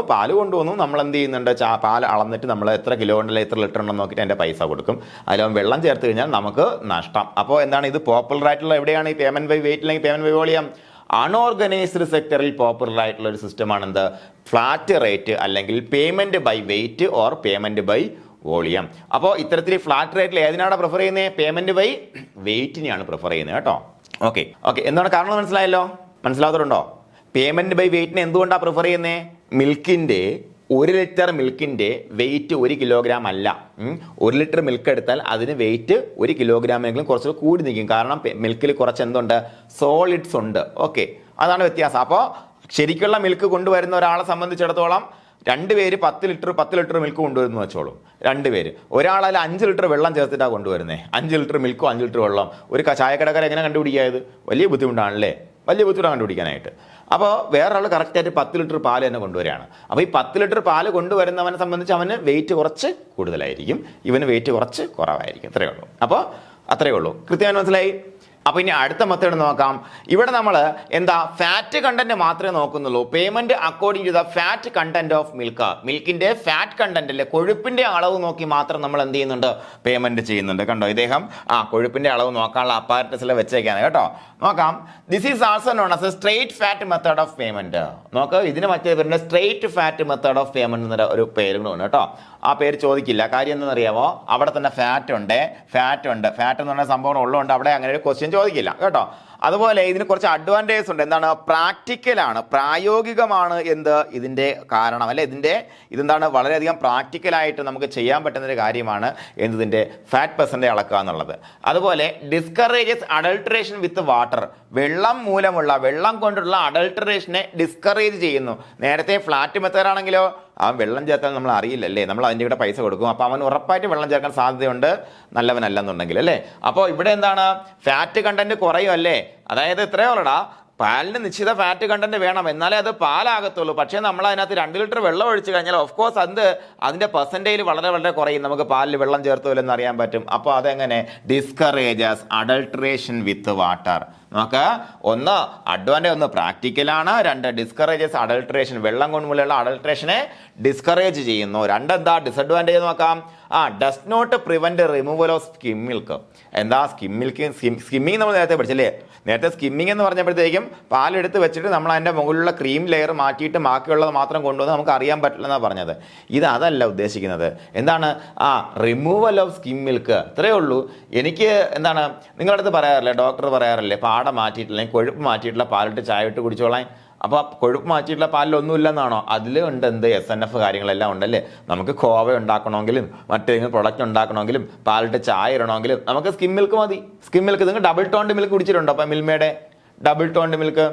പാല് കൊണ്ടുവന്നു, നമ്മൾ എന്ത് ചെയ്യുന്നുണ്ട്, പാല് അളന്നിട്ട് നമ്മൾ എത്ര കിലോ ഉണ്ടല്ലോ, എത്ര ലിറ്റർ ഉണ്ടെന്ന് നോക്കിയിട്ട് അതിൻ്റെ പൈസ കൊടുക്കും. അതിൽ വെള്ളം ചേർത്ത് കഴിഞ്ഞാൽ നമുക്ക് നഷ്ടം. അപ്പോൾ എന്താണ്, ഇത് പോപ്പുലർ ആയിട്ടുള്ള എവിടെയാണ് ഈ പേയ്മെന്റ് ബൈ വെയിറ്റ് അല്ലെങ്കിൽ പേയ്മെന്റ് ബൈ വോളിയം? അൺഓർഗനൈസ്ഡ് സെക്ടറിൽ പോപ്പുലർ ആയിട്ടുള്ള ഒരു സിസ്റ്റമാണ് എന്ത്, ഫ്ലാറ്റ് റേറ്റ് അല്ലെങ്കിൽ payment by weight or payment by volume. അപ്പോൾ ഇത്തരത്തിൽ ഫ്ലാറ്റ് റേറ്റിൽ ഏതിനാണ് പ്രിഫർ ചെയ്യുന്നത്, പേയ്മെന്റ് ബൈ വെയിറ്റിനെയാണ് പ്രിഫർ ചെയ്യുന്നത് കേട്ടോ. ഓക്കെ, എന്താണ് കാരണം മനസ്സിലാവുന്നുണ്ടോ? പേയ്മെന്റ് ബൈ വെയിറ്റിനെ എന്തുകൊണ്ടാണ് പ്രിഫർ ചെയ്യുന്നത്? മിൽക്കിൻ്റെ 1 ലിറ്റർ മിൽക്കിൻ്റെ വെയിറ്റ് 1 കിലോഗ്രാം അല്ല. 1 ലിറ്റർ മിൽക്ക് എടുത്താൽ അതിന് വെയിറ്റ് 1 കിലോഗ്രാമെങ്കിലും കുറച്ച് കൂടി നിൽക്കും. കാരണം മിൽക്കിൽ കുറച്ച് എന്തുണ്ട്, സോളിഡ്സ് ഉണ്ട്. ഓക്കെ, അതാണ് വ്യത്യാസം. അപ്പോൾ ശരിക്കുള്ള മിൽക്ക് കൊണ്ടുവരുന്ന ഒരാളെ സംബന്ധിച്ചിടത്തോളം രണ്ടുപേര് 10 ലിറ്റർ മിൽക്ക് കൊണ്ടുവരുന്നു വെച്ചോളൂ. രണ്ടുപേര് ഒരാളതിൽ 5 ലിറ്റർ വെള്ളം ചേർത്തിട്ടാണ് കൊണ്ടുവരുന്നത്. 5 ലിറ്റർ മിൽക്കും 5 ലിറ്റർ വെള്ളം ഒരു ചായക്കടക്കാരെ എങ്ങനെ കണ്ടുപിടിക്കാത്? വലിയ ബുദ്ധിമുട്ടാണല്ലേ, വലിയ ബുദ്ധിമുട്ടാണ് കണ്ടുപിടിക്കാനായിട്ട്. അപ്പോൾ വേറൊരാൾ കറക്റ്റായിട്ട് 10 ലിറ്റർ പാല് തന്നെ കൊണ്ടുവരികയാണ്. അപ്പോൾ ഈ 10 ലിറ്റർ പാല് കൊണ്ടുവരുന്നവനെ സംബന്ധിച്ച് അവന് വെയിറ്റ് കുറച്ച് കൂടുതലായിരിക്കും, ഇവന് വെയിറ്റ് കുറച്ച് കുറവായിരിക്കും. അത്രയേ ഉള്ളൂ. അപ്പോൾ അത്രയേ ഉള്ളൂ. കൃത്യമായി മനസ്സിലായി? അപ്പോൾ ഇനി അടുത്ത മെത്തേഡ് നോക്കാം. ഇവിടെ നമ്മൾ എന്താ ഫാറ്റ് കണ്ടന്റ് മാത്രമേ നോക്കുന്നുള്ളൂ. Payment according to the fat content of milk. മിൽക്കിന്റെ ഫാറ്റ് കണ്ടന്റ് അല്ലെ, കൊഴുപ്പിന്റെ അളവ് നോക്കി മാത്രം നമ്മൾ എന്ത് ചെയ്യുന്നുണ്ട്? പേയ്മെന്റ് ചെയ്യുന്നുണ്ട്. കണ്ടോ, ഇദ്ദേഹം കൊഴുപ്പിന്റെ അളവ് നോക്കാനുള്ള അപ്പാരറ്റസിൽ വെച്ചേക്കാണ് കേട്ടോ. നോക്കാം. This is also known as A straight fat method of payment. നോക്ക്, ഇതിന് മറ്റേ പേരുണ്ട് straight fat method of payment എന്നൊരു ഒരു പേരും കൂടെ ഉണ്ട് കേട്ടോ. ആ പേര് ചോദിക്കില്ല. കാര്യം എന്താണെന്നറിയാമോ? അവിടെ തന്നെ ഫാറ്റ് ഉണ്ട്. ഫാറ്റ് എന്ന് പറഞ്ഞ സംഭവം ഉള്ളതുകൊണ്ട് അവിടെ അങ്ങനെ ഒരു ക്വസ്റ്റ്യൻ ചോദിക്കില്ല കേട്ടോ. അതുപോലെ ഇതിന് കുറച്ച് അഡ്വാൻറ്റേജ് ഉണ്ട്. എന്താണ്? പ്രാക്ടിക്കലാണ്, പ്രായോഗികമാണ്. ഇതിൻ്റെ കാരണം അല്ലെ, ഇതെന്താണ് വളരെയധികം പ്രാക്ടിക്കലായിട്ട് നമുക്ക് ചെയ്യാൻ പറ്റുന്നൊരു കാര്യമാണ് ഇതിൻ്റെ ഫാറ്റ് പെർസെൻറ്റേജ് അളക്കുക എന്നുള്ളത്. അതുപോലെ ഡിസ്കറേജസ് അഡൾട്രേഷൻ വിത്ത് വാട്ടർ. വെള്ളം കൊണ്ടുള്ള അഡൾട്രേഷനെ ഡിസ്കറേജ് ചെയ്യുന്നു. നേരത്തെ ഫ്ലാറ്റ് മെത്തേഡ് ആണെങ്കിലോ വെള്ളം ചേർത്താൽ നമ്മൾ അറിയില്ലല്ലേ, നമ്മൾ അതിൻ്റെ കൂടെ പൈസ കൊടുക്കും. അപ്പോൾ അവൻ ഉറപ്പായിട്ട് വെള്ളം ചേർക്കാൻ സാധ്യതയുണ്ട്, നല്ലവനല്ലെന്നുണ്ടെങ്കിൽ അല്ലേ. അപ്പോൾ ഇവിടെ എന്താണ്? ഫാറ്റ് കണ്ടന്റ് കുറയുമല്ലേ. അതായത് ഇത്രയേ ഉള്ളടാ, പാലിന് നിശ്ചിത ഫാറ്റ് കണ്ടന്റ് വേണം, എന്നാലേ അത് പാലാകത്തുള്ളൂ. പക്ഷേ നമ്മൾ അതിനകത്ത് 2 ലിറ്റർ വെള്ളം ഒഴിച്ച് കഴിഞ്ഞാൽ ഓഫ് കോഴ്സ് അതിൻ്റെ പെർസെൻറ്റേജ് വളരെ കുറയും. നമുക്ക് പാലിൽ വെള്ളം ചേർത്തുമില്ലെന്ന് അറിയാൻ പറ്റും. അപ്പോൾ അതെങ്ങനെ? Discourages adulteration with water. നമുക്ക് ഒന്ന് അഡ്വാൻറ്റേജ്, ഒന്ന് പ്രാക്ടിക്കലാണ്. 2 ഡിസ്കറേജസ് അഡൾട്രേഷൻ, വെള്ളം കൊണ്ടുള്ള അഡൾട്രേഷനെ ഡിസ്കറേജ് ചെയ്യുന്നു. 2 എന്താ ഡിസഡ്വാൻറ്റേജ് നോക്കാം. Does not prevent removal of skim milk. എന്താ സ്കിമ്മിങ് നമ്മൾ നേരത്തെ പഠിച്ചല്ലേ. നേരത്തെ സ്കിമ്മിങ് എന്ന് പറഞ്ഞപ്പോഴത്തേക്കും പാലെടുത്ത് വെച്ചിട്ട് നമ്മൾ അതിൻ്റെ മുകളിലുള്ള ക്രീം ലെയർ മാറ്റിയിട്ട് ബാക്കിയുള്ളത് മാത്രം കൊണ്ടുവന്ന് നമുക്ക് അറിയാൻ പറ്റില്ലെന്നാണ് പറഞ്ഞത്. അതല്ല ഉദ്ദേശിക്കുന്നത്. എന്താണ്? Removal of skim milk. ഇത്രയേ ഉള്ളൂ. എനിക്ക് എന്താണ് നിങ്ങളുടെ അടുത്ത് പറയാറില്ലേ, ഡോക്ടർ പറയാറില്ലേ, പാട മാറ്റിയിട്ടില്ലെങ്കിൽ കൊഴുപ്പ് മാറ്റിയിട്ടുള്ള പാലിട്ട് ചായ ഇട്ട് കുടിച്ചോളാൻ. അപ്പോൾ കൊഴുപ്പ് മാറ്റിയിട്ടുള്ള പാലിലൊന്നുമില്ലെന്നാണോ? അതിലുണ്ട് SNF കാര്യങ്ങളെല്ലാം ഉണ്ടല്ലേ. നമുക്ക് കോവ ഉണ്ടാക്കണമെങ്കിലും മറ്റേതെങ്കിലും പ്രൊഡക്റ്റ് ഉണ്ടാക്കണമെങ്കിലും പാലിട്ട് ചായ ഇടണമെങ്കിലും നമുക്ക് സ്കിം മിൽക്ക് മതി. സ്കിം മിൽക്ക് നിങ്ങൾ ഡബിൾ ടോൺഡ് മിൽക്ക് കുടിച്ചിട്ടുണ്ടോ? അപ്പം മിൽമയുടെ double toned milk,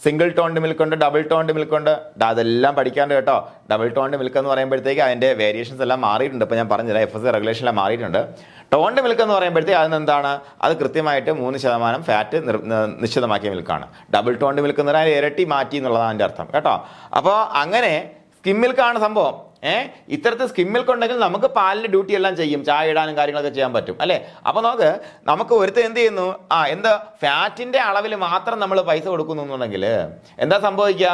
single toned milk ഉണ്ട്, ഡബിൾ ടോൺഡ് മിൽക്ക് ഉണ്ട്. അതെല്ലാം പഠിക്കാണ്ട് കേട്ടോ. ഡബിൾ ടോൺഡ് മിൽക്ക് എന്ന് പറയുമ്പോഴത്തേക്ക് അതിൻ്റെ വേരിയേഷൻസ് എല്ലാം മാറിയിട്ടുണ്ട്. ഇപ്പോൾ ഞാൻ പറഞ്ഞില്ല, FSC റെഗുലേഷനെല്ലാം മാറിയിട്ടുണ്ട്. ടോൺഡ് മിൽക്ക് എന്ന് പറയുമ്പോഴത്തേക്ക് അതിനെന്താണ്? അത് കൃത്യമായിട്ട് 3% ഫാറ്റ് നിശ്ചിതമാക്കിയ മിൽക്കാണ്. ഡബിൾ ടോൺഡ് മിൽക്ക് എന്ന് പറഞ്ഞാൽ ഇരട്ടി മാറ്റി എന്നുള്ളതാണ് അതിൻ്റെ അർത്ഥം കേട്ടോ. അപ്പോൾ അങ്ങനെ സ്കിം മിൽക്കാണ് സംഭവം. ഇത്തരത്തിൽ സ്കിം മിൽക്ക് ഉണ്ടെങ്കിൽ നമുക്ക് പാലിൻ്റെ ഡ്യൂട്ടി എല്ലാം ചെയ്യും, ചായ ഇടാനും കാര്യങ്ങളൊക്കെ ചെയ്യാൻ പറ്റും അല്ലേ. അപ്പോൾ നമുക്ക് ഒരുത്തൻ എന്ത് ചെയ്യുന്നു? ഫാറ്റിൻ്റെ അളവിൽ മാത്രം നമ്മൾ പൈസ കൊടുക്കുന്നു എന്നുണ്ടെങ്കിൽ എന്താ സംഭവിക്കുക?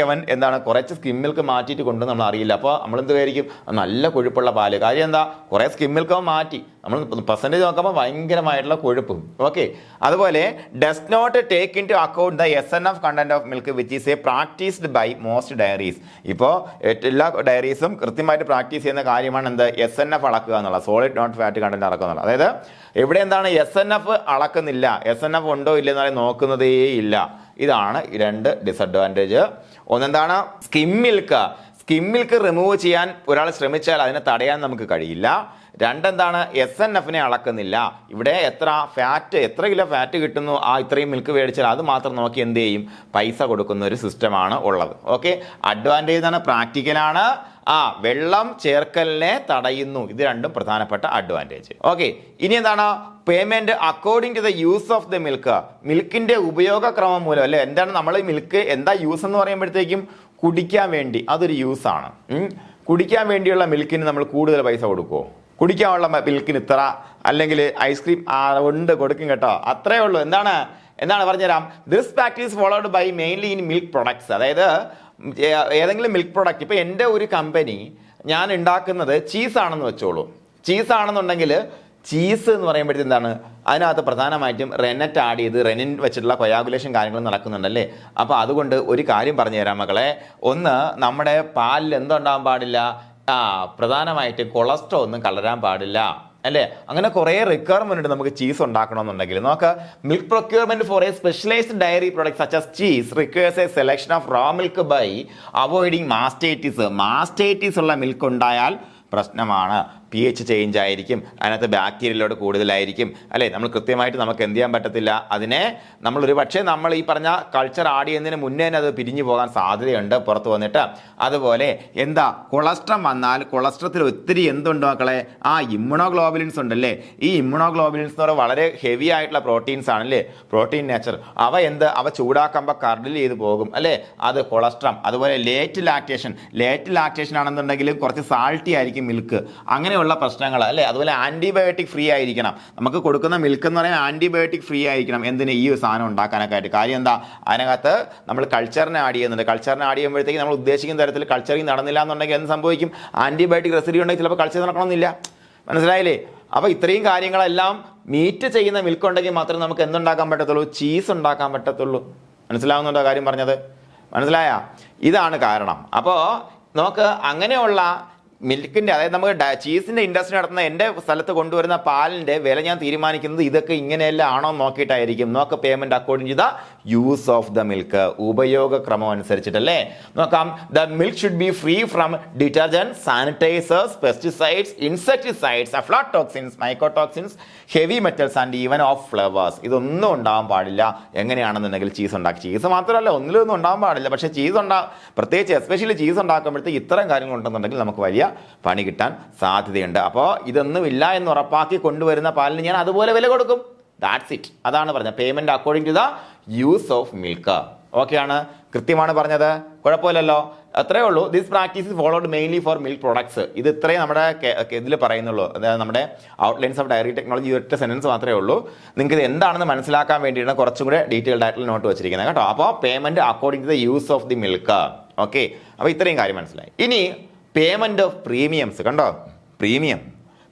അവൻ എന്താണ് കുറച്ച് സ്കിം മിൽക്ക് മാറ്റിയിട്ട് കൊണ്ട് നമ്മൾ അറിയില്ല. അപ്പോൾ നമ്മളെന്ത് വിചാരിക്കും? നല്ല കൊഴുപ്പുള്ള പാല്. കാര്യം എന്താ? കുറേ സ്കിം മിൽക്ക് മാറ്റി നമ്മൾ പെർസെൻറ്റേജ് നോക്കുമ്പോൾ ഭയങ്കരമായിട്ടുള്ള കൊഴുപ്പും. ഓക്കെ. അതുപോലെ does not take into account the SNF content of milk which is practised by most dairies. ഇപ്പോൾ എല്ലാ ഡയറീസും കൃത്യമായിട്ട് പ്രാക്ടീസ് ചെയ്യുന്ന കാര്യമാണ് SNF അളക്കുക എന്നുള്ളത്, സോളിഡ് നോട്ട് ഫാറ്റ് കണ്ടന്റ് അളക്കുക എന്നുള്ളത്. അതായത് എവിടെ എന്താണ് SNF അളക്കുന്നില്ല, SNF ഉണ്ടോ ഇല്ലെന്ന് നോക്കുന്നതേ ഇല്ല. ഇതാണ് 2 ഡിസഡ്വാൻറ്റേജ്. ഒന്നെന്താണ്? സ്കിം മിൽക്ക് റിമൂവ് ചെയ്യാൻ ഒരാൾ ശ്രമിച്ചാൽ അതിനെ തടയാൻ നമുക്ക് കഴിയില്ല. 2 എന്താണ്? SNFനെ അളക്കുന്നില്ല. ഇവിടെ എത്ര കിലോ ഫാറ്റ് കിട്ടുന്നു, ഇത്രയും മിൽക്ക് മേടിച്ചാൽ അത് മാത്രം നോക്കി എന്ത് ചെയ്യും? പൈസ കൊടുക്കുന്ന ഒരു സിസ്റ്റമാണ് ഉള്ളത്. ഓക്കെ. അഡ്വാൻറ്റേജ് ആണ്, പ്രാക്ടിക്കലാണ്. വെള്ളം ചേർക്കലിനെ തടയുന്നു. ഇത് 2 പ്രധാനപ്പെട്ട അഡ്വാൻറ്റേജ്. ഓക്കെ. ഇനി എന്താണ്? Payment according to the use of the milk. മിൽക്കിന്റെ ഉപയോഗക്രമം മൂലം അല്ലെ. എന്താണ് നമ്മൾ മിൽക്ക് എന്താ യൂസ് എന്ന് പറയുമ്പോഴത്തേക്കും കുടിക്കാൻ വേണ്ടി, അതൊരു യൂസാണ്. കുടിക്കാൻ വേണ്ടിയുള്ള മിൽക്കിന് നമ്മൾ കൂടുതൽ പൈസ കൊടുക്കുമോ? കുടിക്കാനുള്ള മിൽക്കിന് ഇത്ര, അല്ലെങ്കിൽ ഐസ്ക്രീം ഉണ്ട് കൊടുക്കും കേട്ടോ. അത്രേ ഉള്ളൂ. എന്താണ് പറഞ്ഞുതരാം. This practice followed by mainly in milk products. അതായത് ഏതെങ്കിലും മിൽക്ക് പ്രൊഡക്റ്റ്, ഇപ്പോൾ എൻ്റെ ഒരു കമ്പനി ഞാൻ ഉണ്ടാക്കുന്നത് ചീസാണെന്ന് വെച്ചോളൂ. ചീസാണെന്നുണ്ടെങ്കിൽ ചീസ് എന്ന് പറയുമ്പോഴത്തേക്ക് എന്താണ്? അതിനകത്ത് പ്രധാനമായിട്ടും റെനറ്റ് ആഡ് ചെയ്ത് റെനിൻ വെച്ചിട്ടുള്ള കൊയാഗുലേഷൻ കാര്യങ്ങൾ നടക്കുന്നുണ്ടല്ലേ. അപ്പോൾ അതുകൊണ്ട് ഒരു കാര്യം പറഞ്ഞു തരാം മക്കളെ. ഒന്ന്, നമ്മുടെ പാലിൽ എന്തുണ്ടാകാൻ പാടില്ല? പ്രധാനമായിട്ടും കൊളസ്ട്രോൾ ഒന്നും കലരാൻ പാടില്ല അല്ലേ. അങ്ങനെ കുറേ റിക്വയർമെന്റ് ഉണ്ട് നമുക്ക് ചീസ് ഉണ്ടാക്കണമെന്നുണ്ടെങ്കിൽ. നോക്ക്, milk procurement for a specialised dairy product such as cheese requires a selection of raw milk by avoiding mastitis. Mastitis ഉള്ള മിൽക്ക് ഉണ്ടായാൽ പ്രശ്നമാണ്. pH ചേഞ്ച് ആയിരിക്കും, അതിനകത്ത് ബാക്ടീരിയ ലോഡ് കൂടുതലായിരിക്കും അല്ലേ. നമ്മൾ കൃത്യമായിട്ട് നമുക്ക് എന്ത് ചെയ്യാൻ പറ്റത്തില്ല, അതിനെ നമ്മളൊരു പക്ഷേ നമ്മൾ ഈ പറഞ്ഞ കൾച്ചർ ആഡ് ചെയ്യുന്നതിന് മുന്നേ തന്നെ അത് പിരിഞ്ഞു പോകാൻ സാധ്യതയുണ്ട് പുറത്ത് വന്നിട്ട്. അതുപോലെ എന്താ കൊളസ്ട്രം വന്നാൽ കൊളസ്ട്രത്തിൽ ഒത്തിരി എന്തുണ്ട് മക്കളെ, ഇമ്മ്യൂണോഗ്ലോബുലിൻസ് ഉണ്ടല്ലേ. ഈ ഇമ്മ്യൂണോഗ്ലോബുലിൻസ് എന്ന് പറയുന്നത് വളരെ ഹെവി ആയിട്ടുള്ള പ്രോട്ടീൻസ് ആണല്ലേ, പ്രോട്ടീൻ നേച്ചർ. അവ ചൂടാക്കുമ്പോൾ കർഡിൽ ചെയ്ത് പോകും അല്ലേ, അത് കൊളസ്ട്രം. അതുപോലെ ലേറ്റ് ലാക്ടേഷൻ ആണെന്നുണ്ടെങ്കിൽ കുറച്ച് സാൾട്ടി ആയിരിക്കും മിൽക്ക്, അങ്ങനെയുള്ള പ്രശ്നങ്ങൾ അല്ലേ. അതുപോലെ ആൻറ്റിബയോട്ടിക് ഫ്രീ ആയിരിക്കണം, നമുക്ക് കൊടുക്കുന്ന മിൽക്ക് എന്ന് പറയുന്നത് ആൻറ്റിബയോട്ടിക് ഫ്രീ ആയിരിക്കണം. എന്തിന്, ഈ ഒരു സാധനം ഉണ്ടാക്കാനൊക്കെ ആയിട്ട്. കാര്യം എന്താ, അതിനകത്ത് നമ്മൾ കൾച്ചറിനെ ആഡ് ചെയ്യുന്നുണ്ട്. കൾച്ചറിനെ ആഡ് ചെയ്യുമ്പോഴത്തേക്ക് നമ്മൾ ഉദ്ദേശിക്കുന്ന തരത്തിൽ കൾച്ചറിങ് നടന്നില്ല എന്നുണ്ടെങ്കിൽ എന്ത് സംഭവിക്കും, ആൻറ്റിബയോട്ടിക് റെസിഡ്യൂ ഉണ്ടെങ്കിൽ ചിലപ്പോൾ കൾച്ചർ നടക്കണമെന്നില്ല. മനസ്സിലായില്ലേ. അപ്പോൾ ഇത്രയും കാര്യങ്ങളെല്ലാം മീറ്റ് ചെയ്യുന്ന മിൽക്ക് ഉണ്ടെങ്കിൽ മാത്രമേ നമുക്ക് എന്തുണ്ടാക്കാൻ പറ്റത്തുള്ളൂ, ചീസ് ഉണ്ടാക്കാൻ പറ്റത്തുള്ളൂ. മനസ്സിലാവുന്നുണ്ടോ കാര്യം പറഞ്ഞത്, മനസ്സിലായ? ഇതാണ് കാരണം. അപ്പോൾ നമുക്ക് അങ്ങനെയുള്ള മിൽക്കിൻ്റെ, അതായത് നമുക്ക് ചീസിൻ്റെ ഇൻഡസ്ട്രി നടത്തുന്ന എൻ്റെ സ്ഥലത്ത് കൊണ്ടുവരുന്ന പാലിൻ്റെ വില ഞാൻ തീരുമാനിക്കുന്നത് ഇതൊക്കെ ഇങ്ങനെയെല്ലാം ആണോ നോക്കിയിട്ടായിരിക്കും. നോക്ക് payment according to the use of the milk, ഉപയോഗക്രമം അനുസരിച്ചിട്ടല്ലേ. നോക്കാം, the milk should be free from detergent, sanitisers, pesticides, insecticides, aflatoxins, mycotoxins, heavy metals and even off flavours. ഇതൊന്നും ഉണ്ടാകാൻ പാടില്ല. എങ്ങനെയാണെന്നുണ്ടെങ്കിൽ ചീസ് ഉണ്ടാക്കി, ചീസ് മാത്രമല്ല ഒന്നിലൊന്നും ഉണ്ടാകാൻ പാടില്ല. പക്ഷേ പ്രത്യേകിച്ച് എസ്പെഷ്യലി ചീസ് ഉണ്ടാക്കുമ്പോഴത്തേക്ക് ഇത്തരം കാര്യങ്ങൾ ഉണ്ടെന്നുണ്ടെങ്കിൽ നമുക്ക് വലിയ പണി കിട്ടാൻ സാധ്യതയുണ്ട്. അപ്പോൾ ഇതൊന്നും ഇല്ല എന്ന് ഉറപ്പാക്കി കൊണ്ടുവരുന്ന പാലിന് ഞാൻ അതുപോലെ വില കൊടുക്കും. That's it. അതാണ് പറഞ്ഞത്, payment according to the use of milk. ഓക്കെയാണ്, കൃത്യമാണ് പറഞ്ഞത്, കുഴപ്പമില്ലല്ലോ. അത്രേ ഉള്ളൂ. This practice is followed mainly for milk products. ഇത് ഇത്രയും നമ്മുടെ ഇതിൽ പറയുന്നുള്ളൂ. അതായത് നമ്മുടെ ഔട്ട്ലൈൻസ് ഓഫ് ഡയറി ടെക്നോളജി ഒറ്റ സെൻറ്റൻസ് മാത്രമേ ഉള്ളൂ. നിങ്ങൾക്ക് ഇത് എന്താണെന്ന് മനസ്സിലാക്കാൻ വേണ്ടിയിട്ടാണ് കുറച്ചും കൂടെ ഡീറ്റെയിൽഡ് ആയിട്ടുള്ള നോട്ട് വെച്ചിരിക്കുന്നത് കേട്ടോ. അപ്പോൾ payment according to the use of the milk. Okay, അപ്പോൾ ഇത്രയും കാര്യം മനസ്സിലായി. ഇനി പേയ്മെന്റ് ഓഫ് പ്രീമിയംസ്. കണ്ടോ,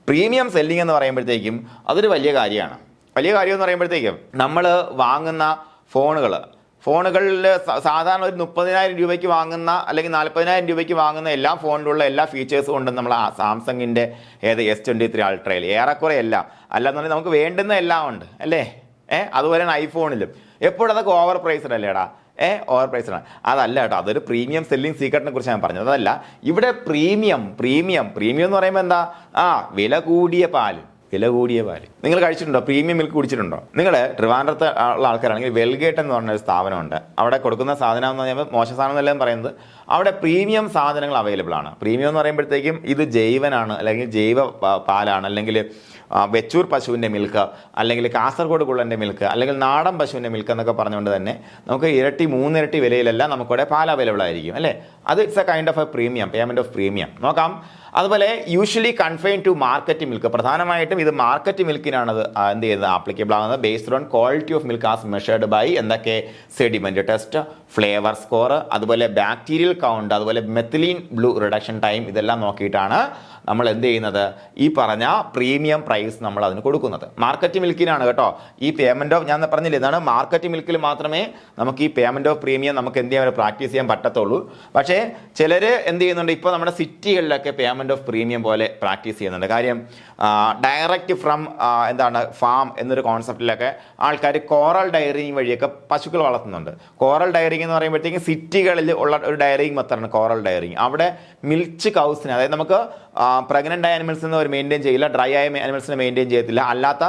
പ്രീമിയം സെല്ലിംഗ് എന്ന് പറയുമ്പോഴത്തേക്കും അതൊരു വലിയ കാര്യമാണ്. വലിയ കാര്യം എന്ന് പറയുമ്പോഴത്തേക്കും നമ്മൾ വാങ്ങുന്ന ഫോണുകളിൽ സാധാരണ ഒരു 30,000 രൂപയ്ക്ക് വാങ്ങുന്ന അല്ലെങ്കിൽ 40,000 രൂപയ്ക്ക് വാങ്ങുന്ന എല്ലാ ഫോണിലുള്ള എല്ലാ ഫീച്ചേഴ്സും ഉണ്ട് നമ്മൾ സാംസങ്ങിൻ്റെ S23 അൾട്രയിൽ, ഏറെക്കുറെ എല്ലാം. അല്ലാന്നുണ്ടെങ്കിൽ നമുക്ക് വേണ്ടുന്ന എല്ലാം ഉണ്ട് അല്ലേ. അതുപോലെ തന്നെ ഐഫോണിലും എപ്പോഴും അതൊക്കെ ഓവർ പ്രൈസ്ഡ് അല്ലേടാ, ഓവർ പ്രൈസ്ഡ് ആണ്. അതല്ല കേട്ടോ, അതൊരു പ്രീമിയം സെല്ലിംഗ് സീക്രട്ടിനെ കുറിച്ച് ഞാൻ പറഞ്ഞത്. അതല്ല, ഇവിടെ പ്രീമിയം എന്ന് പറയുമ്പോൾ എന്താ, വില കൂടിയ പാല്. നിങ്ങൾ കഴിച്ചിട്ടുണ്ടോ? പ്രീമിയം മിൽക്ക് കുടിച്ചിട്ടുണ്ടോ? നിങ്ങൾ ട്രിവാൻഡ്രത്ത് ഉള്ള ആൾക്കാരാണെങ്കിൽ വെൽഗേറ്റ് എന്ന് പറഞ്ഞൊരു സ്ഥാപനമുണ്ട്. അവിടെ കൊടുക്കുന്ന സാധനം എന്ന് പറയുമ്പോൾ മോശം സാധനം എന്നെല്ലാം പറയുന്നത്, അവിടെ പ്രീമിയം സാധനങ്ങൾ അവൈലബിൾ ആണ്. പ്രീമിയം എന്ന് പറയുമ്പോഴത്തേക്കും ഇത് ജൈവനാണ്, അല്ലെങ്കിൽ ജൈവ പാലാണ്, അല്ലെങ്കിൽ വെച്ചൂർ പശുവിൻ്റെ മിൽക്ക്, അല്ലെങ്കിൽ കാസർഗോഡ് കുള്ളൻ്റെ മിൽക്ക്, അല്ലെങ്കിൽ നാടൻ പശുവിൻ്റെ മിൽക്ക് എന്നൊക്കെ പറഞ്ഞുകൊണ്ട് തന്നെ നമുക്ക് 2-3 ഇരട്ടി വിലയിലെല്ലാം നമുക്കിവിടെ പാൽ അവൈലബിൾ ആയിരിക്കും അല്ലേ. അത് it's a kind of a premium, payment of premium. നോക്കാം. അതുപോലെ usually confine to market milk. പ്രധാനമായിട്ടും ഇത് മാർക്കറ്റ് മിൽക്കിനാണ് അത് എന്ത് ചെയ്യുന്നത്, ആപ്ലിക്കബിൾ ആകുന്നത്. Based on quality of milk as measured by എന്തൊക്കെ, സെഡിമെന്റ് ടെസ്റ്റ്, ഫ്ലേവർ സ്കോർ, അതുപോലെ ബാക്ടീരിയൽ കൗണ്ട്, അതുപോലെ മെത്തിലീൻ ബ്ലൂ റിഡക്ഷൻ ടൈം, ഇതെല്ലാം നോക്കിയിട്ടാണ് നമ്മൾ എന്ത് ചെയ്യുന്നത്, ഈ പറഞ്ഞ പ്രീമിയം പ്രൈസ് നമ്മൾ അതിന് കൊടുക്കുന്നത്. മാർക്കറ്റ് മിൽക്കിനാണ് കേട്ടോ ഈ പേയ്മെന്റ് ഓഫ്, ഞാൻ പറഞ്ഞില്ല, ഇതാണ് മാർക്കറ്റ് മിൽക്കിൽ മാത്രമേ നമുക്ക് ഈ പേയ്മെന്റ് ഓഫ് പ്രീമിയം നമുക്ക് എന്ത് ചെയ്യാൻ പ്രാക്ടീസ് ചെയ്യാൻ പറ്റത്തുള്ളൂ. പക്ഷേ ചിലർ എന്ത് ചെയ്യുന്നുണ്ട്, ഇപ്പോൾ നമ്മുടെ സിറ്റികളിലൊക്കെ പേയ്മെന്റ് ഓഫ് പ്രീമിയം പോലെ പ്രാക്ടീസ് ചെയ്യുന്നുണ്ട്. കാര്യം ഡയറക്റ്റ് ഫ്രം ഫാം എന്നൊരു കോൺസെപ്റ്റിലൊക്കെ ആൾക്കാർ കോറൽ ഡയറിങ് വഴിയൊക്കെ പശുക്കൾ വളർത്തുന്നുണ്ട്. കോറൽ ഡയറിങ് എന്ന് പറയുമ്പോഴത്തേക്കും സിറ്റികളിൽ ഉള്ള ഒരു ഡയറിങ് മെത്തേഡാണ് കോറൽ ഡയറിങ്. അവിടെ മിൽച്ച് കൗസിന്, അതായത് നമുക്ക് പ്രഗ്നൻ്റ് ആയ അനിമൽസിനെ അവർ മെയിൻറ്റെയിൻ ചെയ്യില്ല, ഡ്രൈ ആയ അനിമൽസിനെ മെയിൻറ്റെയിൻ ചെയ്യത്തില്ല. അല്ലാത്ത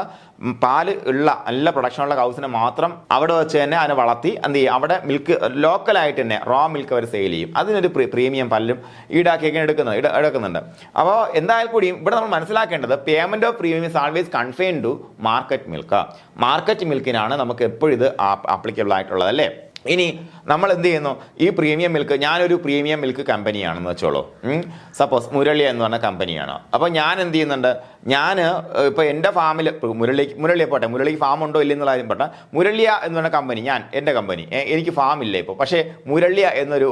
പാല് ഉള്ള നല്ല പ്രൊഡക്ഷനുള്ള കൗസിനെ മാത്രം അവിടെ വെച്ച് തന്നെ അതിനെ വളർത്തി എന്ത് ചെയ്യും, അവിടെ മിൽക്ക് ലോക്കലായിട്ട് തന്നെ റോ മിൽക്ക് അവർ സെയിൽ ചെയ്യും. അതിനൊരു പ്രീമിയം പല്ലും ഈടാക്കിയൊക്കെ എടുക്കുന്നുണ്ട്. അപ്പോൾ എന്തായാലും കൂടിയും ഇവിടെ നമ്മൾ മനസ്സിലാക്കേണ്ടത് payment of premium is always confine to market milk. Market മിൽക്കിനാണ് നമുക്ക് എപ്പോഴും ഇത് ആപ്ലിക്കബിൾ ആയിട്ടുള്ളത് അല്ലേ. ഇനി നമ്മൾ എന്ത് ചെയ്യുന്നു, ഈ പ്രീമിയം മിൽക്ക്, ഞാനൊരു പ്രീമിയം മിൽക്ക് കമ്പനിയാണെന്ന് വെച്ചോളൂ. സപ്പോസ് മുരളി എന്ന് പറഞ്ഞ കമ്പനിയാണ്. അപ്പോൾ ഞാൻ എന്ത് ചെയ്യുന്നുണ്ട്, ഞാൻ ഇപ്പോൾ എൻ്റെ ഫാമിൽ മുരളിയെ പോട്ടെ, മുരളിക്ക് ഫാം ഉണ്ടോ ഇല്ലെന്നുള്ള കാര്യം പോട്ടെ, മുരളിയ എന്ന് പറഞ്ഞ കമ്പനി, എൻ്റെ കമ്പനി, എനിക്ക് ഫാം ഇല്ല ഇപ്പോൾ. പക്ഷേ മുരളിയ എന്നൊരു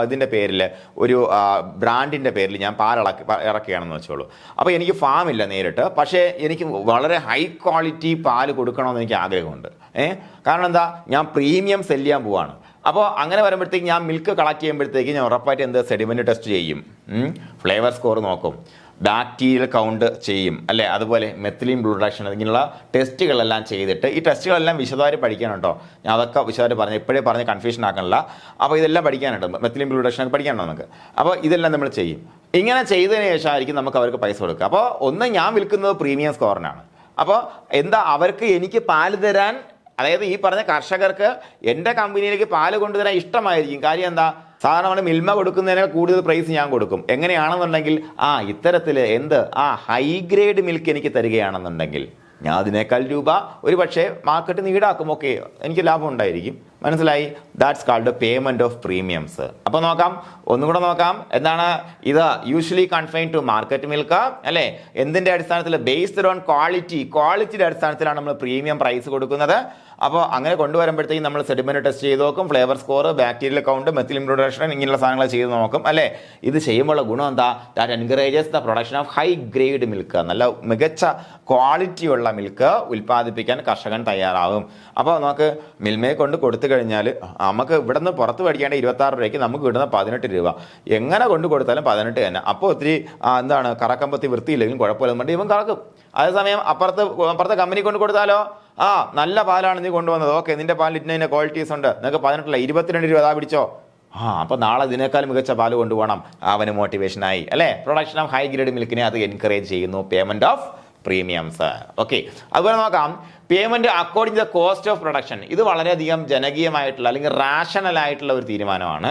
ഇതിൻ്റെ പേരിൽ, ഒരു ബ്രാൻഡിൻ്റെ പേരിൽ ഞാൻ ഇറക്കുകയാണെന്ന് വെച്ചോളൂ. അപ്പോൾ എനിക്ക് ഫാം ഇല്ല നേരിട്ട്, പക്ഷേ എനിക്ക് വളരെ ഹൈ ക്വാളിറ്റി പാല് കൊടുക്കണമെന്ന് എനിക്ക് ആഗ്രഹമുണ്ട്. കാരണം എന്താ, ഞാൻ പ്രീമിയം സെല് ചെയ്യാൻ പോവാണ്. അപ്പോൾ അങ്ങനെ വരുമ്പോഴത്തേക്ക് ഞാൻ മിൽക്ക് കളക്ട് ചെയ്യുമ്പോഴത്തേക്ക് ഞാൻ ഉറപ്പായിട്ട് സെഡിമെന്റ് ടെസ്റ്റ് ചെയ്യും, ഫ്ലേവർ സ്കോർ നോക്കും. ബാക്ടീരിയൽ കൗണ്ട് ചെയ്യും അല്ലേ, അതുപോലെ മെത്തിലിൻ ബ്ലൂ റിഡക്ഷൻ ഇങ്ങനെയുള്ള ടെസ്റ്റുകളെല്ലാം ചെയ്തിട്ട് ഈ ടെസ്റ്റുകളെല്ലാം വിശദമായിട്ട് പഠിക്കാനുണ്ടോ, ഞാൻ അതൊക്കെ വിശദമായിട്ട് പറഞ്ഞു, ഇപ്പോഴേ പറഞ്ഞ് കൺഫ്യൂഷൻ ആക്കണില്ല. അപ്പോൾ ഇതെല്ലാം പഠിക്കാനുണ്ട്, മെത്തിലിൻ ബ്ലൂ റിഡക്ഷൻ ഒക്കെ പഠിക്കാനുണ്ടോ നമുക്ക്. അപ്പോൾ ഇതെല്ലാം നമ്മൾ ചെയ്യും. ഇങ്ങനെ ചെയ്തതിന് ശേഷമായിരിക്കും നമുക്ക് അവർക്ക് പൈസ കൊടുക്കുക. അപ്പോൾ ഒന്ന് ഞാൻ വിൽക്കുന്നത് പ്രീമിയം സ്കോറിനാണ്. അപ്പോൾ എന്താ അവർക്ക് എനിക്ക് പാല് തരാൻ, അതായത് ഈ പറഞ്ഞ കർഷകർക്ക് എൻ്റെ കമ്പനിയിലേക്ക് പാല് കൊണ്ടുതരാൻ ഇഷ്ടമായിരിക്കും. കാര്യം എന്താ, സാധാരണ നമ്മൾ മിൽമ കൊടുക്കുന്നതിനേക്കാൾ കൂടുതൽ പ്രൈസ് ഞാൻ കൊടുക്കും. എങ്ങനെയാണെന്നുണ്ടെങ്കിൽ ഇത്തരത്തിൽ ഹൈ ഗ്രേഡ് മിൽക്ക് എനിക്ക് തരികയാണെന്നുണ്ടെങ്കിൽ ഞാൻ അതിനേക്കാൾ രൂപ ഒരു പക്ഷേ മാർക്കറ്റ് ഈടാക്കും. ഓക്കെ, എനിക്ക് ലാഭം ഉണ്ടായിരിക്കും. മനസ്സിലായി? That's called payment of premiums. അപ്പോൾ നോക്കാം, ഒന്നുകൂടെ നോക്കാം. എന്താണ് ഇത്? Usually confine to market milk അല്ലേ. എന്തിന്റെ അടിസ്ഥാനത്തിൽ? ബേസ്ഡ് ഓൺ ക്വാളിറ്റിയുടെ അടിസ്ഥാനത്തിലാണ് നമ്മൾ പ്രീമിയം പ്രൈസ് കൊടുക്കുന്നത്. അപ്പോൾ അങ്ങനെ കൊണ്ടുവരുമ്പോഴത്തേക്കും നമ്മൾ സെഡിമെന്റ് ടെസ്റ്റ് ചെയ്ത് നോക്കും, flavour score, bacterial count, methylene production, ഇങ്ങനെയുള്ള സാധനങ്ങൾ ചെയ്ത് നോക്കും അല്ലേ. ഇത് ചെയ്യുമ്പോഴുള്ള ഗുണം എന്താ? That encourages the production of high grade milk. നല്ല മികച്ച ക്വാളിറ്റിയുള്ള മിൽക്ക് ഉൽപ്പാദിപ്പിക്കാൻ കർഷകൻ തയ്യാറാവും. അപ്പോൾ നമുക്ക് മിൽമയെ കൊണ്ട് കൊടുത്തു കഴിഞ്ഞാൽ നമുക്ക് ഇവിടെ നിന്ന് പുറത്ത് മേടിക്കേണ്ട 26 രൂപയ്ക്ക് നമുക്ക് കിട്ടുന്ന 18 രൂപ. എങ്ങനെ കൊണ്ട് കൊടുത്താലും 18 തന്നെ. അപ്പോൾ ഒത്തിരി കറക്കമ്പത്തി വൃത്തിയില്ലെങ്കിലും കുഴപ്പമില്ല, ഇവൻ കറക്കും. അതേസമയം അപ്പുറത്തെ കമ്പനി കൊണ്ട് കൊടുത്താലോ, നല്ല പാലാണ് നീ കൊണ്ടുവന്നത്, ഓക്കെ നിന്റെ പാലിന് ഇന്ന ക്വാളിറ്റീസ് ഉണ്ട്, നിങ്ങൾക്ക് 18 22 രൂപ പിടിച്ചോ, അപ്പോൾ നാളെ ഇതിനേക്കാൾ മികച്ച പാല് കൊണ്ടുപോകണം, അവന് മോട്ടിവേഷനായി അല്ലേ. പ്രൊഡക്ഷൻ ഓഫ് ഹൈ ഗ്രേഡ് മിൽക്കിനെ അത് എൻകറേജ് ചെയ്യുന്നു. Payment of premiums. ഓക്കെ, അതുപോലെ നോക്കാം payment according to the cost of production. ഇത് വളരെയധികം ജനകീയമായിട്ടുള്ള അല്ലെങ്കിൽ റാഷണൽ ആയിട്ടുള്ള ഒരു തീരുമാനമാണ്.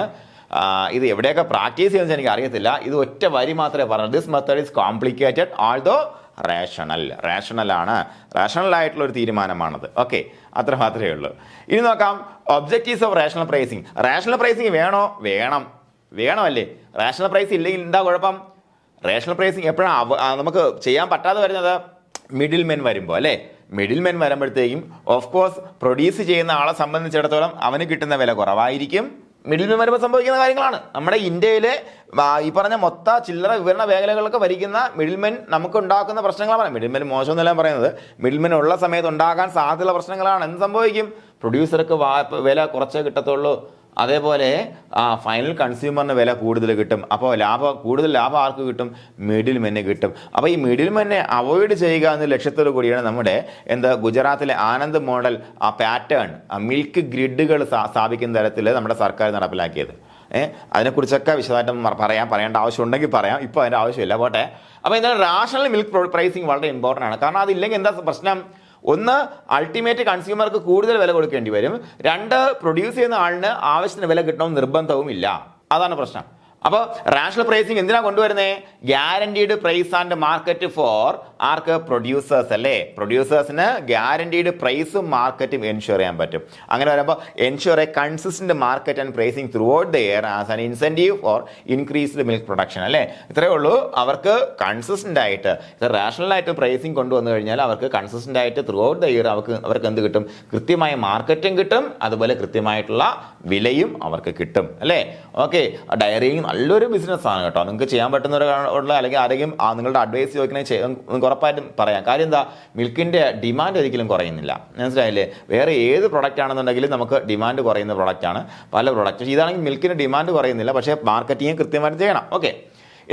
ഇത് എവിടെയൊക്കെ പ്രാക്ടീസ് ചെയ്യുന്നത് എനിക്ക് അറിയത്തില്ല. ഇത് ഒറ്റ വരി മാത്രമേ പറഞ്ഞു. This method is complicated ആൾദോ rational ആയിട്ടുള്ള ഒരു തീരുമാനമാണത്. ഓക്കെ, അത്ര മാത്രമേ ഉള്ളൂ. ഇനി നോക്കാം objectives of rational pricing. Rational pricing വേണമല്ലേ. റേഷണൽ പ്രൈസ് ഇല്ലെങ്കിൽ എന്താ കുഴപ്പം? റേഷണൽ പ്രൈസിങ് എപ്പോഴാണ് നമുക്ക് ചെയ്യാൻ പറ്റാതെ വരുന്നത്? മിഡിൽ മെൻ വരുമ്പോൾ അല്ലേ. മിഡിൽ മെൻ വരുമ്പോഴത്തേക്കും ഓഫ് കോഴ്സ് പ്രൊഡ്യൂസ് ചെയ്യുന്ന ആളെ സംബന്ധിച്ചിടത്തോളം അവന് കിട്ടുന്ന വില കുറവായിരിക്കും. മിഡിൽ മെൻ വരുമ്പോൾ സംഭവിക്കുന്ന കാര്യങ്ങളാണ്. നമ്മുടെ ഇന്ത്യയിലെ ഈ പറഞ്ഞ മൊത്ത ചില്ലറ വിവരണ മേഖലകളൊക്കെ ഭരിക്കുന്ന മിഡിൽ മെൻ നമുക്ക് ഉണ്ടാക്കുന്ന പ്രശ്നങ്ങളാണ്. മിഡിൽ മെൻ മോശമെന്നല്ല പറയുന്നത്, മിഡിൽ മെൻ ഉള്ള സമയത്ത് ഉണ്ടാകാൻ സാധ്യതയുള്ള പ്രശ്നങ്ങളാണ്. എന്ത് സംഭവിക്കും? പ്രൊഡ്യൂസർക്ക് വില കുറച്ചേ കിട്ടത്തുള്ളൂ, അതേപോലെ ഫൈനൽ കൺസ്യൂമറിന് വില കൂടുതൽ കിട്ടും. അപ്പോൾ കൂടുതൽ ലാഭം ആർക്ക് കിട്ടും? മിഡിൽ മെന്ന് കിട്ടും. അപ്പോൾ ഈ മിഡിൽ മെന്നെ അവോയ്ഡ് ചെയ്യുക എന്ന ലക്ഷ്യത്തോടു കൂടിയാണ് നമ്മുടെ ഗുജറാത്തിലെ ആനന്ദ് മോഡൽ പാറ്റേൺ മിൽക്ക് ഗ്രിഡുകൾ സ്ഥാപിക്കുന്ന തരത്തിൽ നമ്മുടെ സർക്കാർ നടപ്പിലാക്കിയത്. അതിനെക്കുറിച്ചൊക്കെ വിശദമായിട്ട് പറയേണ്ട ആവശ്യമുണ്ടെങ്കിൽ പറയാം, ഇപ്പോൾ അതിൻ്റെ ആവശ്യമില്ല, പോട്ടെ. അപ്പോൾ എന്താണ് റാഷണൽ മിൽക്ക് പ്രൈസിങ് വളരെ ഇമ്പോർട്ടൻ്റ് ആണ്. കാരണം അതില്ലെങ്കിൽ എന്താ പ്രശ്നം? ഒന്ന്, അൾട്ടിമേറ്റ് കൺസ്യൂമർക്ക് കൂടുതൽ വില കൊടുക്കേണ്ടി വരും. രണ്ട്, പ്രൊഡ്യൂസ് ചെയ്യുന്ന ആളിന് ആവശ്യത്തിന് വില കിട്ടണമെന്ന് നിർബന്ധവും ഇല്ല. അതാണ് പ്രശ്നം. അപ്പോൾ റാഷണൽ പ്രൈസിങ് എന്തിനാ കൊണ്ടുവരുന്നത്? Guaranteed price and market for ആർക്ക്? പ്രൊഡ്യൂസേഴ്സ് അല്ലേ. പ്രൊഡ്യൂസേഴ്സിന് ഗ്യാരണ്ടീഡ് പ്രൈസും മാർക്കറ്റും എൻഷുർ ചെയ്യാൻ പറ്റും. അങ്ങനെ വരുമ്പോൾ ensure a consistent market and pricing throughout the year as an incentive for increased milk production അല്ലേ. ഇത്രയേ ഉള്ളൂ. അവർക്ക് കൺസിസ്റ്റന്റ് ആയിട്ട് റാഷണൽ ആയിട്ട് പ്രൈസിങ് കൊണ്ടുവന്നു കഴിഞ്ഞാൽ അവർക്ക് കൺസിസ്റ്റന്റ് ആയിട്ട് ത്രൂ ഔട്ട് ദ ഇയർ അവർക്ക് എന്ത് കിട്ടും? കൃത്യമായ മാർക്കറ്റും കിട്ടും, അതുപോലെ കൃത്യമായിട്ടുള്ള വിലയും അവർക്ക് കിട്ടും അല്ലേ. ഓക്കെ, ഡയറിയും നല്ലൊരു ബിസിനസ്സാണ് കേട്ടോ. നിങ്ങൾക്ക് ചെയ്യാൻ പറ്റുന്നവരുള്ള അല്ലെങ്കിൽ ആരെങ്കിലും നിങ്ങളുടെ അഡ്വൈസ് ചോദിക്കണമെങ്കിൽ ഉറപ്പായിട്ടും പറയാം. കാര്യം എന്താ? മിൽക്കിൻ്റെ ഡിമാൻഡ് ഒരിക്കലും കുറയുന്നില്ല. മനസ്സിലായില്ലേ? വേറെ ഏത് പ്രൊഡക്റ്റ് ആണെന്നുണ്ടെങ്കിലും നമുക്ക് ഡിമാൻഡ് കുറയുന്ന പ്രൊഡക്റ്റാണ് പല പ്രൊഡക്റ്റ്. ഇതാണെങ്കിൽ മിൽക്കിന് ഡിമാൻഡ് കുറയുന്നില്ല, പക്ഷേ മാർക്കറ്റിംഗ് കൃത്യമായിട്ട് ചെയ്യണം. ഓക്കെ,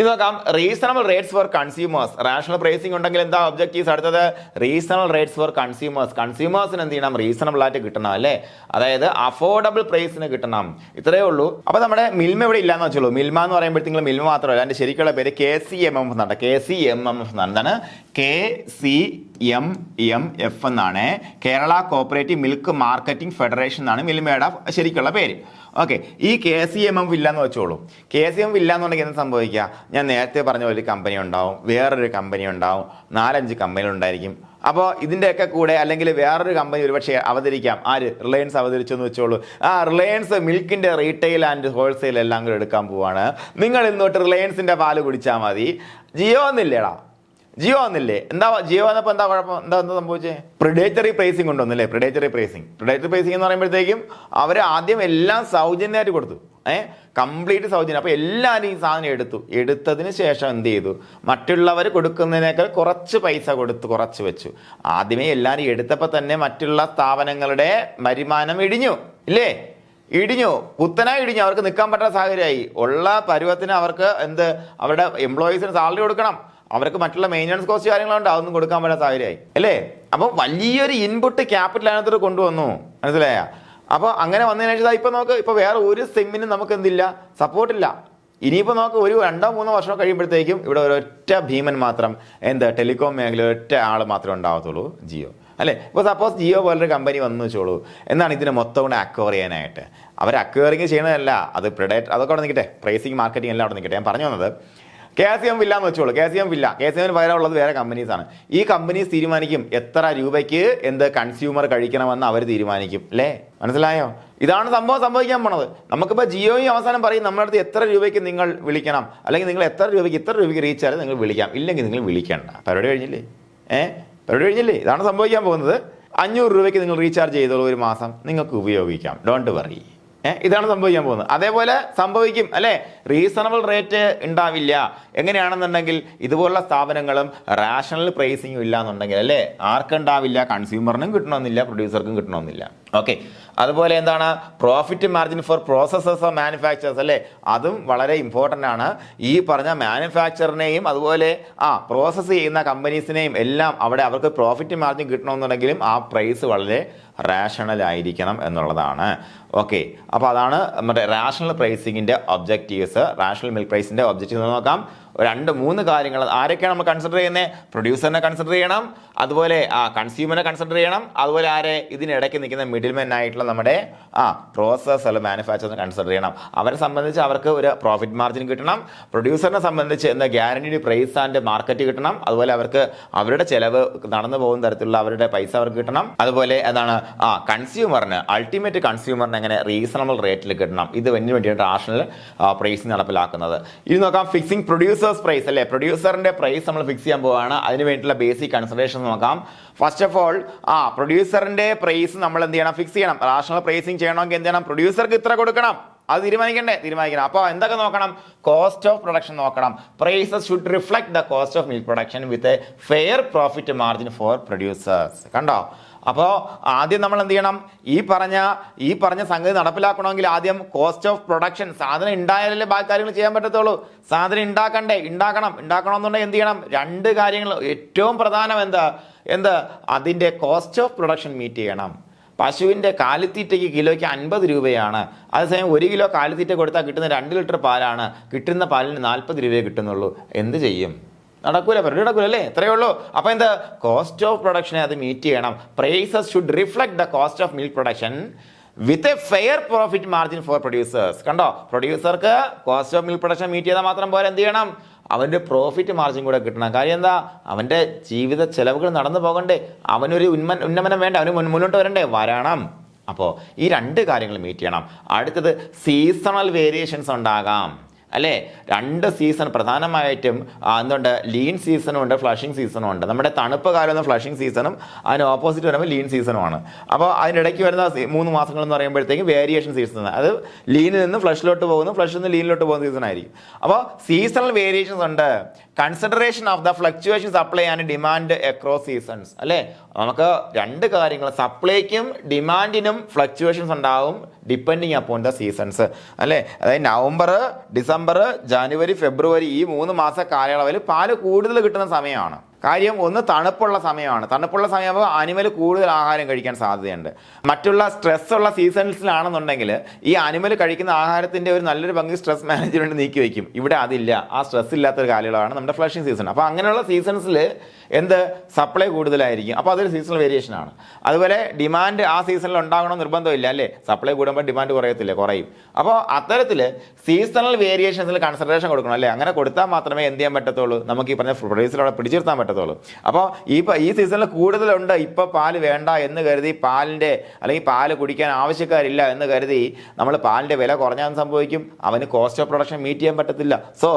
ഇത് നോക്കാം. Reasonable rates for consumers. Rational pricing ഉണ്ടെങ്കിൽ എന്താ ഒബ്ജക്റ്റീവ്സ്? അടുത്തത് റീസണബിൾ റേറ്റ്സ് ഫോർ കൺസ്യൂമേഴ്സ്. കൺസ്യൂമേഴ്സിന് എന്ത് ചെയ്യണം? റീസണബിൾ ആയിട്ട് കിട്ടണം അല്ലേ. അതായത് അഫോർഡബിൾ പ്രൈസിന് കിട്ടണം. ഇത്രയേ ഉള്ളൂ. അപ്പോൾ നമ്മുടെ മിൽമ ഇവിടെ ഇല്ലാന്ന് വെച്ചോളൂ. മിൽമ എന്ന് പറയുമ്പോഴത്തേക്കും മിൽമ മാത്രമല്ല, അതിൻ്റെ ശരിക്കുള്ള പേര് KCMMF എന്നാണ്. KCMMF എന്താണ്? KCMMF എന്നാണ്. Kerala cooperative milk marketing federation എന്നാണ് മിൽമയുടെ ശരിക്കുള്ള പേര്. ഓക്കെ, ഈ KCMMF ഇല്ലാന്ന് വെച്ചോളൂ. KCMMF ഇല്ലാന്നുണ്ടെങ്കിൽ എന്ത് സംഭവിക്കുക? ഞാൻ നേരത്തെ പറഞ്ഞ ഒരു കമ്പനി ഉണ്ടാവും, വേറൊരു കമ്പനി ഉണ്ടാവും, 4-5 കമ്പനികൾ ഉണ്ടായിരിക്കും. അപ്പോൾ ഇതിൻ്റെയൊക്കെ കൂടെ അല്ലെങ്കിൽ വേറൊരു കമ്പനി ഒരുപക്ഷെ അവതരിക്കാം. ആര്? റിലയൻസ് അവതരിച്ചു എന്ന് വെച്ചോളൂ. റിലയൻസ് മിൽക്കിൻ്റെ റീറ്റെയിൽ ആൻഡ് ഹോൾസെയിൽ എല്ലാം കൂടെ എടുക്കാൻ പോവാണ്. നിങ്ങൾ ഇന്നോട്ട് റിലയൻസിൻ്റെ പാല് കുടിച്ചാൽ മതി. ജിയോ ഒന്നില്ലേടാ, ജിയോ വന്നില്ലേ? ജിയോ വന്നപ്പോൾ എന്താ കുഴപ്പം? എന്താ സംഭവിച്ചത്? പ്രിഡേറ്ററി പ്രൈസിങ് കൊണ്ടുവന്നില്ലേ. പ്രിഡേറ്ററി പ്രൈസിങ് എന്ന് പറയുമ്പോഴത്തേക്കും അവർ ആദ്യം എല്ലാം സൗജന്യമായിട്ട് കൊടുത്തു. കംപ്ലീറ്റ് സൗജന്യം. അപ്പോൾ എല്ലാവരും ഈ സാധനം എടുത്തതിന് ശേഷം എന്ത് ചെയ്തു? മറ്റുള്ളവർ കൊടുക്കുന്നതിനേക്കാൾ കുറച്ച് പൈസ കൊടുത്ത് കുറച്ച് വെച്ചു. ആദ്യമേ എല്ലാവരും എടുത്തപ്പോൾ തന്നെ മറ്റുള്ള സ്ഥാപനങ്ങളുടെ വരുമാനം ഇടിഞ്ഞു ഇല്ലേ? കുത്തനായി ഇടിഞ്ഞു. അവർക്ക് നിൽക്കാൻ പറ്റാത്ത സാഹചര്യമായി. ഉള്ള പരുവത്തിന് അവർക്ക് അവരുടെ എംപ്ലോയീസിന് സാലറി കൊടുക്കണം. അവർക്ക് മറ്റുള്ള മെയിൻ്റനൻസ് കോസ്റ്റ് കാര്യങ്ങളുണ്ട്, അതൊന്നും കൊടുക്കാൻ പറ്റാത്ത സാഹചര്യമായി അല്ലേ. അപ്പോൾ വലിയൊരു ഇൻപുട്ട് ക്യാപിറ്റൽ അതിനകത്തോട്ട് കൊണ്ടുവന്നു, മനസ്സിലായ. അപ്പോൾ അങ്ങനെ വന്നതിന് ശേഷം ഇപ്പോൾ നോക്ക്, ഇപ്പോൾ വേറെ ഒരു സിമ്മിനും നമുക്ക് എന്തില്ല, സപ്പോർട്ടില്ല. ഇനിയിപ്പോൾ നോക്ക് ഒരു 2-3 വർഷം കഴിയുമ്പോഴത്തേക്കും ഇവിടെ ഒരൊറ്റ ഭീമൻ മാത്രം, ടെലികോം മേഖല ഒറ്റ ആൾ മാത്രമേ ഉണ്ടാവത്തുള്ളൂ, ജിയോ അല്ലേ. ഇപ്പോൾ സപ്പോസ് ജിയോ പോലൊരു കമ്പനി വന്നു വെച്ചോളൂ, എന്നാണ് ഇതിനെ മൊത്തം കൊണ്ട് അക്വയർ ചെയ്യാനായിട്ട്. അവർ അക്വയറിങ് ചെയ്യണതല്ല, അത് പ്രിഡേറ്റ് അതൊക്കെ അവിടെ നിൽക്കട്ടെ, പ്രൈസിങ് മാർക്കറ്റിംഗ് എല്ലാം അവിടെ നിൽക്കട്ടെ. ഞാൻ പറഞ്ഞു വന്നത് KCM വില്ല എന്ന് വെച്ചോളൂ. KCM പകരമുള്ളത് വേറെ കമ്പനീസാണ്. ഈ കമ്പനീസ് തീരുമാനിക്കും എത്ര രൂപയ്ക്ക് കൺസ്യൂമർ കഴിക്കണമെന്ന് അവർ തീരുമാനിക്കും അല്ലേ, മനസ്സിലായോ. ഇതാണ് സംഭവിക്കാൻ പോണത്. നമുക്കിപ്പോൾ ജിയോയും അവസാനം പറയും നമ്മുടെ അടുത്ത് എത്ര രൂപയ്ക്ക് നിങ്ങൾ വിളിക്കണം, അല്ലെങ്കിൽ നിങ്ങൾ ഇത്ര രൂപയ്ക്ക് റീച്ച് ആയാലും നിങ്ങൾ വിളിക്കാം, ഇല്ലെങ്കിൽ നിങ്ങൾ വിളിക്കേണ്ട. പരിപാടി കഴിഞ്ഞില്ലേ, ഇതാണ് സംഭവിക്കാൻ പോകുന്നത്. 500 രൂപയ്ക്ക് നിങ്ങൾ റീചാർജ് ചെയ്തോളൂ, ഒരു മാസം നിങ്ങൾക്ക് ഉപയോഗിക്കാം, ഡോണ്ട് വറി. ഇതാണ് സംഭവിക്കാൻ പോകുന്നത്. അതേപോലെ സംഭവിക്കും അല്ലേ, റീസണബിൾ റേറ്റ് ഉണ്ടാവില്ല. എങ്ങനെയാണെന്നുണ്ടെങ്കിൽ ഇതുപോലുള്ള സ്ഥാപനങ്ങളും റാഷണൽ പ്രൈസിങ്ങും ഇല്ല എന്നുണ്ടെങ്കിൽ അല്ലേ, ആർക്കുണ്ടാവില്ല, കൺസ്യൂമറിനും കിട്ടണമെന്നില്ല, പ്രൊഡ്യൂസർക്കും കിട്ടണമെന്നില്ല. ഓക്കെ, അതുപോലെ എന്താണ് profit margin for processors of manufacturers അല്ലേ, അതും വളരെ ഇമ്പോർട്ടൻ്റ് ആണ്. ഈ പറഞ്ഞ മാനുഫാക്ചറിനെയും അതുപോലെ പ്രോസസ്സ് ചെയ്യുന്ന കമ്പനീസിനെയും എല്ലാം അവിടെ അവർക്ക് പ്രോഫിറ്റ് മാർജിൻ കിട്ടണമെന്നുണ്ടെങ്കിലും ആ പ്രൈസ് വളരെ റാഷണൽ ആയിരിക്കണം എന്നുള്ളതാണ്. ഓക്കെ, അപ്പോൾ അതാണ് നമ്മുടെ റാഷണൽ പ്രൈസിങ്ങിൻ്റെ ഒബ്ജക്റ്റീവ്സ്. റാഷണൽ മിൽക്ക് പ്രൈസിൻ്റെ ഒബ്ജക്റ്റീവ് നോക്കാം. 2-3 കാര്യങ്ങൾ ആരൊക്കെയാണ് നമ്മൾ കൺസിഡർ ചെയ്യുന്നത്? പ്രൊഡ്യൂസറിനെ കൺസിഡർ ചെയ്യണം, അതുപോലെ കൺസ്യൂമറിനെ കൺസിഡർ ചെയ്യണം, അതുപോലെ ഇതിനിടയ്ക്ക് നിൽക്കുന്ന മിഡിൽമെൻ ആയിട്ടുള്ള നമ്മുടെ പ്രോസസ് അല്ല മാനുഫാക്ചറിനെ കൺസിഡർ ചെയ്യണം. അവരെ സംബന്ധിച്ച് അവർക്ക് ഒരു പ്രോഫിറ്റ് മാർജിൻ കിട്ടണം. പ്രൊഡ്യൂസറിനെ സംബന്ധിച്ച് ഗ്യാരണ്ടീഡ് പ്രൈസ് ആൻഡ് മാർക്കറ്റ് കിട്ടണം. അതുപോലെ അവർക്ക് അവരുടെ ചെലവ് നടന്നു പോകുന്ന തരത്തിലുള്ള അവരുടെ പൈസ അവർക്ക് കിട്ടണം. അതുപോലെ കൺസ്യൂമറിന് അൾട്ടിമേറ്റ് കൺസ്യൂമറിന് എങ്ങനെ റീസണബിൾ റേറ്റിൽ കിട്ടണം. ഇത് വേണ്ടിയിട്ട് റാഷണൽ പ്രൈസിങ് നടപ്പിലാക്കുന്നത്. ഇത് നോക്കാം, ഫിക്സിംഗ് പ്രൊഡ്യൂസേഴ്സ് പ്രൈസ് അല്ലേ, പ്രൊഡ്യൂസറിന്റെ പ്രൈസ് നമ്മൾ ഫിക്സ് ചെയ്യാൻ പോവുകയാണ്. അതിന് വേണ്ടിയിട്ടുള്ള ബേസിക് കൺസിഡറേഷൻ നോക്കാം. ഫസ്റ്റ് ഓഫ് ഓൾ പ്രൊഡ്യൂസറിന്റെ പ്രൈസ് നമ്മൾ എന്ത് ചെയ്യണം, ഫിക്സ് ചെയ്യണം. റാഷണൽ പ്രൈസിങ് ചെയ്യണമെങ്കിൽ എന്ത് ചെയ്യണം, പ്രൊഡ്യൂസർക്ക് ഇത്ര കൊടുക്കണം, അത് തീരുമാനിക്കണം. അപ്പോൾ എന്തൊക്കെ നോക്കണം, കോസ്റ്റ് ഓഫ് പ്രൊഡക്ഷൻ നോക്കണം. Prices should reflect the cost of milk production with a fair profit margin for producers. കണ്ടോ, അപ്പോൾ ആദ്യം നമ്മൾ എന്ത് ചെയ്യണം, ഈ പറഞ്ഞ സംഗതി നടപ്പിലാക്കണമെങ്കിൽ ആദ്യം കോസ്റ്റ് ഓഫ് പ്രൊഡക്ഷൻ, സാധനം ഉണ്ടായാലല്ലേ ബാക്കി കാര്യങ്ങൾ ചെയ്യാൻ പറ്റത്തുള്ളൂ. സാധനം ഉണ്ടാക്കണമെന്നുണ്ടെങ്കിൽ എന്ത് ചെയ്യണം, 2 കാര്യങ്ങൾ. ഏറ്റവും പ്രധാനം അതിൻ്റെ കോസ്റ്റ് ഓഫ് പ്രൊഡക്ഷൻ മീറ്റ് ചെയ്യണം. പശുവിൻ്റെ കാലിത്തീറ്റയ്ക്ക് കിലോയ്ക്ക് 50 രൂപയാണ്. അതേസമയം 1 കിലോ കാലിത്തീറ്റ കൊടുത്താൽ കിട്ടുന്ന 2 ലിറ്റർ പാലാണ്, കിട്ടുന്ന പാലിന് 40 രൂപയെ കിട്ടുന്നുള്ളൂ. എന്ത് ചെയ്യും? നടക്കൂല അല്ലേ, എത്രയേ ഉള്ളൂ. അപ്പോൾ കോസ്റ്റ് ഓഫ് പ്രൊഡക്ഷനെ അത് മീറ്റ് ചെയ്യണം. Prices should reflect the cost of milk production with a fair profit margin for producers. കണ്ടോ, പ്രൊഡ്യൂസർക്ക് cost of milk production meet ചെയ്താൽ മാത്രം പോലെ എന്ത് ചെയ്യണം, അവൻ്റെ പ്രോഫിറ്റ് മാർജിൻ കൂടെ കിട്ടണം. കാര്യം അവൻ്റെ ജീവിത ചെലവുകൾ നടന്നു പോകണ്ടേ, അവനൊരു ഉന്നമനം വേണ്ട, അവന് മുന്നോട്ട് വരണം. അപ്പോൾ ഈ 2 കാര്യങ്ങൾ മീറ്റ് ചെയ്യണം. അടുത്തത് സീസണൽ വേരിയേഷൻസ് ഉണ്ടാകാം അല്ലേ. 2 സീസൺ പ്രധാനമായിട്ടും ലീൻ സീസണും ഉണ്ട്, ഫ്ലഷിംഗ് സീസണും ഉണ്ട്. നമ്മുടെ തണുപ്പ് കാലം ഫ്ലഷിംഗ് സീസണും അതിന് ഓപ്പോസിറ്റ് വരുമ്പോൾ ലീൻ സീസണുമാണ്. അപ്പോൾ അതിനിടയ്ക്ക് വരുന്ന 3 മാസങ്ങൾ എന്ന് പറയുമ്പോഴത്തേക്കും വേരിയേഷൻ സീസൺ, അത് ലീനിൽ നിന്ന് ഫ്ലഷിലോട്ട് പോകുന്നു, ഫ്ലഷിൽ നിന്ന് ലീനിലോട്ട് പോകുന്ന സീസൺ ആയിരിക്കും. അപ്പോൾ സീസണൽ വേരിയേഷൻസ് ഉണ്ട്. Consideration of the fluctuation supply and demand across seasons അല്ലേ. നമുക്ക് 2 കാര്യങ്ങൾ, സപ്ലൈക്കും ഡിമാൻഡിനും ഫ്ലക്ച്വേഷൻസ് ഉണ്ടാവും ഡിപ്പെൻഡിങ് അപ്പോൺ ദ സീസൺസ് അല്ലേ. അതായത് നവംബർ, ഡിസംബർ, ജനുവരി, ഫെബ്രുവരി ഈ 3 മാസ കാലയളവിൽ പാല് കൂടുതൽ കിട്ടുന്ന സമയമാണ്. കാര്യം ഒന്ന് തണുപ്പുള്ള സമയമാകുമ്പോൾ അനിമൽ കൂടുതൽ ആഹാരം കഴിക്കാൻ സാധ്യതയുണ്ട്. മറ്റുള്ള സ്ട്രെസ് ഉള്ള സീസൺസിലാണെന്നുണ്ടെങ്കിൽ ഈ അനിമൽ കഴിക്കുന്ന ആഹാരത്തിൻ്റെ ഒരു നല്ലൊരു പങ്ക് സ്ട്രെസ് മാനേജ്മെൻറ്റ് നീക്കി വയ്ക്കും. ഇവിടെ അതില്ല, ആ സ്ട്രെസ് ഇല്ലാത്തൊരു കാലയളവാണ് നമ്മുടെ ഫ്ലഷിംഗ് സീസൺ. അപ്പോൾ അങ്ങനെയുള്ള സീസൺസിൽ സപ്ലൈ കൂടുതലായിരിക്കും. അപ്പോൾ അതൊരു സീസണൽ വേരിയേഷനാണ്. അതുപോലെ ഡിമാൻഡ് ആ സീസണിൽ ഉണ്ടാകണമെന്ന് നിർബന്ധമില്ല അല്ലേ, സപ്ലൈ കൂടുമ്പോൾ ഡിമാൻഡ് കുറയും. അപ്പോൾ അത്തരത്തിൽ സീസണൽ വേരിയേഷൻസിൽ കൺസിഡറേഷൻ കൊടുക്കണം അല്ലേ. അങ്ങനെ കൊടുത്താൽ മാത്രമേ എന്ത് ചെയ്യാൻ പറ്റത്തുള്ളൂ, നമുക്ക് ഈ പറഞ്ഞ പ്രൊഡ്യൂസറോടെ പിടിച്ചിരുത്താൻ പറ്റത്തുള്ളൂ. അപ്പോൾ ഈ സീസണിൽ കൂടുതലുണ്ട്, ഇപ്പോൾ പാല് വേണ്ട എന്ന് കരുതി അല്ലെങ്കിൽ പാല് കുടിക്കാൻ ആവശ്യക്കാരില്ല എന്ന് കരുതി നമ്മൾ പാലിൻ്റെ വില കുറഞ്ഞാൽ സംഭവിക്കും, അവന് കോസ്റ്റ് ഓഫ് പ്രൊഡക്ഷൻ മീറ്റ് ചെയ്യാൻ പറ്റത്തില്ല. സോ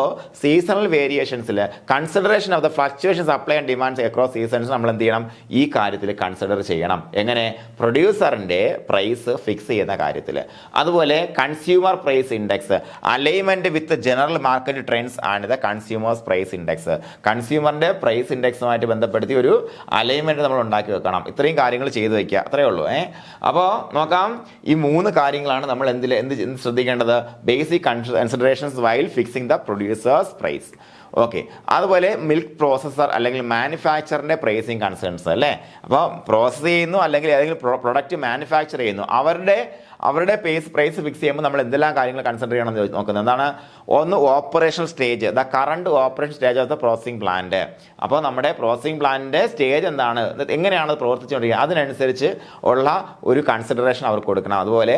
സീസണൽ വേരിയേഷൻസിൽ consideration of the fluctuation supply and demands across seasons നമ്മൾ എന്ത് ചെയ്യണം, ഈ കാര്യത്തിൽ കൺസിഡർ ചെയ്യണം. എങ്ങനെ? പ്രൊഡ്യൂസറിൻ്റെ പ്രൈസ് ഫിക്സ് ചെയ്യുന്ന കാര്യത്തിൽ. അതുപോലെ consumer price index, alignment with general market trends and the consumers price index. കൺസ്യൂമറിൻ്റെ പ്രൈസ് ഇൻഡെക്സുമായിട്ട് ബന്ധപ്പെടുത്തി ഒരു അലൈൻമെൻറ്റ് നമ്മൾ ഉണ്ടാക്കി വെക്കണം. ഇത്രയും കാര്യങ്ങൾ ചെയ്തു വയ്ക്കുക, അത്രയേ ഉള്ളൂ. അപ്പോൾ നോക്കാം, ഈ 3 കാര്യങ്ങളാണ് നമ്മൾ എന്ത് ശ്രദ്ധിക്കേണ്ടത്. Basic considerations while fixing the producers price. Okay, അതുപോലെ മിൽക്ക് പ്രോസസ്സർ അല്ലെങ്കിൽ മാനുഫാക്ചറിൻ്റെ പ്രൈസിങ് കൺസേൺസ് അല്ലേ. അപ്പോൾ പ്രോസസ്സ് ചെയ്യുന്നു അല്ലെങ്കിൽ ഏതെങ്കിലും പ്രൊഡക്റ്റ് മാനുഫാക്ചർ ചെയ്യുന്നു, അവരുടെ പ്രൈസ് ഫിക്സ് ചെയ്യുമ്പോൾ നമ്മൾ എന്തെല്ലാം കാര്യങ്ങൾ കൺസിഡർ ചെയ്യണം എന്ന് നോക്കുന്നത്. എന്താണ്? ഒന്ന്, operational stage, the current operation stage of the processing plant. അപ്പോൾ നമ്മുടെ പ്രോസസ്സിംഗ് പ്ലാന്റിൻ്റെ സ്റ്റേജ് എന്താണ്, എങ്ങനെയാണ് പ്രവർത്തിച്ചുകൊണ്ടിരിക്കുന്നത്, അതിനനുസരിച്ച് ഉള്ള ഒരു കൺസിഡറേഷൻ അവർക്ക് കൊടുക്കണം. അതുപോലെ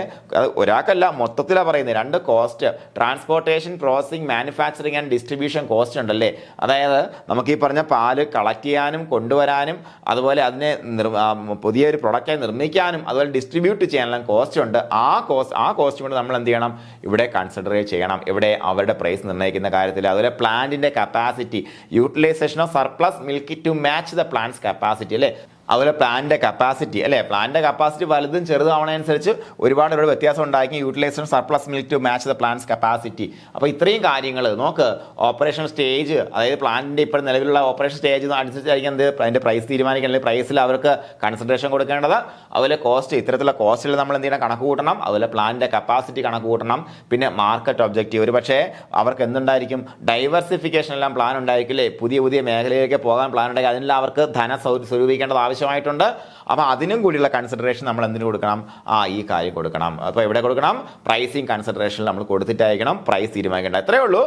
ഒരാൾക്കല്ല, മൊത്തത്തിലാണ് പറയുന്നത്. 2 cost, transportation, processing, manufacturing and distribution cost ഉണ്ടല്ലേ. അതായത് നമുക്ക് ഈ പറഞ്ഞ പാല് കളക്ട് ചെയ്യാനും കൊണ്ടുവരാനും അതുപോലെ അതിനെ പുതിയൊരു പ്രൊഡക്റ്റായി നിർമ്മിക്കാനും അതുപോലെ ഡിസ്ട്രിബ്യൂട്ട് ചെയ്യാനുള്ള കോസ്റ്റ് ഉണ്ട്. ആ കോസ്റ്റ് കൊണ്ട് നമ്മൾ എന്ത് ചെയ്യണം, ഇവിടെ കൺസിഡർ ചെയ്യണം. ഇവിടെ അവരുടെ പ്രൈസ് നിർണ്ണയിക്കുന്ന കാര്യത്തിൽ. അതുപോലെ പ്ലാന്റിന്റെ capacity, utilisation of surplus milk to match the plants capacity അല്ലേ. അതുപോലെ പ്ലാന്റിന്റെ കപ്പാസിറ്റി അല്ലേ, പ്ലാന്റിന്റെ കപ്പാസിറ്റി വലുതും ചെറുതാവണതനുസരിച്ച് ഒരുപാട് വ്യത്യാസം ഉണ്ടാക്കി. Utilisation surplus milk to match the plants capacity. അപ്പോൾ ഇത്രയും കാര്യങ്ങൾ നോക്ക്. ഓപ്പറേഷൻ സ്റ്റേജ്, അതായത് പ്ലാന്റിന്റെ ഇപ്പോൾ നിലവിലുള്ള ഓപ്പറേഷൻ സ്റ്റേജ് അനുസരിച്ചായിരിക്കും അതിന്റെ പ്രൈസ് തീരുമാനിക്കാൻ, അല്ലെങ്കിൽ പ്രൈസിൽ അവർക്ക് കൺസിഡറേഷൻ കൊടുക്കേണ്ടത്. അതുപോലെ കോസ്റ്റ്, ഇത്തരത്തിലുള്ള കോസ്റ്റിൽ നമ്മൾ എന്ത് ചെയ്യണം, കണക്ക് കൂട്ടണം. അതുപോലെ പ്ലാന്റിന്റെ കപ്പാസിറ്റി കണക്ക് കൂട്ടണം. പിന്നെ മാർക്കറ്റ് ഒബ്ജക്റ്റീവ്, ഒരു പക്ഷേ അവർക്ക് എന്തുണ്ടായിരിക്കും, ഡൈവേഴ്സിഫിക്കേഷൻ എല്ലാം പ്ലാൻ ഉണ്ടായിരിക്കില്ലേ. പുതിയ മേഖലയിലേക്ക് പോകാൻ പ്ലാൻ ഉണ്ടായി, അതിനെല്ലാം അവർക്ക് സ്വരൂപിക്കേണ്ടത് ആവശ്യമായിട്ടുണ്ട്. അപ്പോൾ അതിനും കൂടിയുള്ള കൺസിഡറേഷൻ നമ്മൾ എന്തിനു കൊടുക്കണം, ഈ കാര്യം കൊടുക്കണം. അപ്പോൾ എവിടെ കൊടുക്കണം, പ്രൈസിങ് കൺസിഡറേഷൻ നമ്മൾ കൊടുത്തിട്ടായിരിക്കണം പ്രൈസ് തീരുമാനിക്കേണ്ടത്. അത്രയേ ഉള്ളൂ.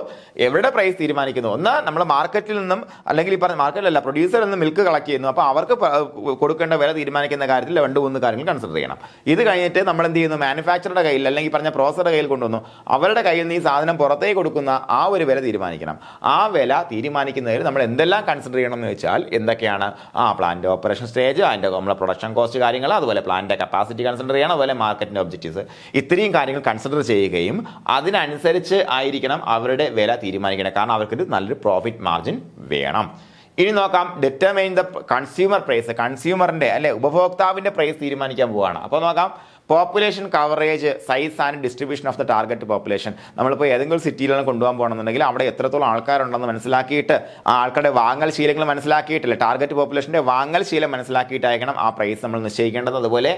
എവിടെ പ്രൈസ് തീരുമാനിക്കുന്നു, ഒന്ന് നമ്മൾ മാർക്കറ്റിൽ നിന്നും, അല്ലെങ്കിൽ ഈ പറഞ്ഞ മാർക്കറ്റിലല്ല, പ്രൊഡ്യൂസറിൽ നിന്ന് മിൽക്ക് കളക്ട് ചെയ്യുന്നു. അപ്പോൾ അവർക്ക് കൊടുക്കേണ്ട വില തീരുമാനിക്കുന്ന കാര്യത്തിൽ 2-3 കാര്യങ്ങൾ കൺസിഡർ ചെയ്യണം. ഇത് കഴിഞ്ഞിട്ട് നമ്മൾ എന്ത് ചെയ്യുന്നു, മാനുഫാക്ചറുടെ കയ്യിൽ അല്ലെങ്കിൽ പറഞ്ഞ പ്രോസസറുടെ കയ്യിൽ കൊണ്ടുവന്നു, അവരുടെ കയ്യിൽ നിന്ന് ഈ സാധനം പുറത്തേക്ക് കൊടുക്കുന്ന ആ ഒരു വില തീരുമാനിക്കണം. ആ വില തീരുമാനിക്കുന്നതിൽ നമ്മൾ എന്തെല്ലാം കൺസിഡർ ചെയ്യണം എന്ന് വെച്ചാൽ എന്തൊക്കെയാണ്, പ്ലാന്റ് ഓപ്പറേഷൻ സ്റ്റേജ്, അതിൻ്റെ നമ്മളെ പ്രൊഡക്ഷൻ കോസ്റ്റ് കാര്യങ്ങൾ, അതുപോലെ പ്ലാന്റിന്റെ കപ്പാസിറ്റി കൺസിഡർ ചെയ്യണം, അതുപോലെ മാർക്കറ്റിന്റെ ഒബ്ജക്റ്റീവ്സ്. ഇത്രയും കാര്യങ്ങൾ കൺസിഡർ ചെയ്യുകയും അതിനനുസരിച്ച് ആയിരിക്കണം അവരുടെ വില തീരുമാനിക്കണം. കാരണം അവർക്കൊരു നല്ലൊരു പ്രോഫിറ്റ് മാർജിൻ വേണം. ഇനി നോക്കാം, ഡിറ്റർമൈൻ ദ കൺസ്യൂമർ പ്രൈസ്. കൺസ്യൂമറിന്റെ അല്ലെ, ഉപഭോക്താവിന്റെ പ്രൈസ് തീരുമാനിക്കാൻ പോവുകയാണ്. അപ്പോൾ നോക്കാം, population coverage, size and distribution of the target population. നമ്മളിപ്പോൾ ഏതെങ്കിലും സിറ്റിയിലാണ് കൊണ്ടുപോകാൻ പോകണമെന്നുണ്ടെങ്കിൽ അവിടെ എത്രത്തോളം ആൾക്കാരുണ്ടെന്ന് മനസ്സിലാക്കിയിട്ട്, ആ ആൾക്കാരുടെ വാങ്ങൽ ശീലങ്ങൾ മനസ്സിലാക്കിയിട്ടില്ല, ടാർഗറ്റ് പോപ്പുലേഷൻ്റെ വാങ്ങൽ ശീലം മനസ്സിലാക്കിയിട്ടായിരിക്കണം ആ പ്രൈസ് നമ്മൾ നിശ്ചയിക്കേണ്ടത്. അതുപോലെ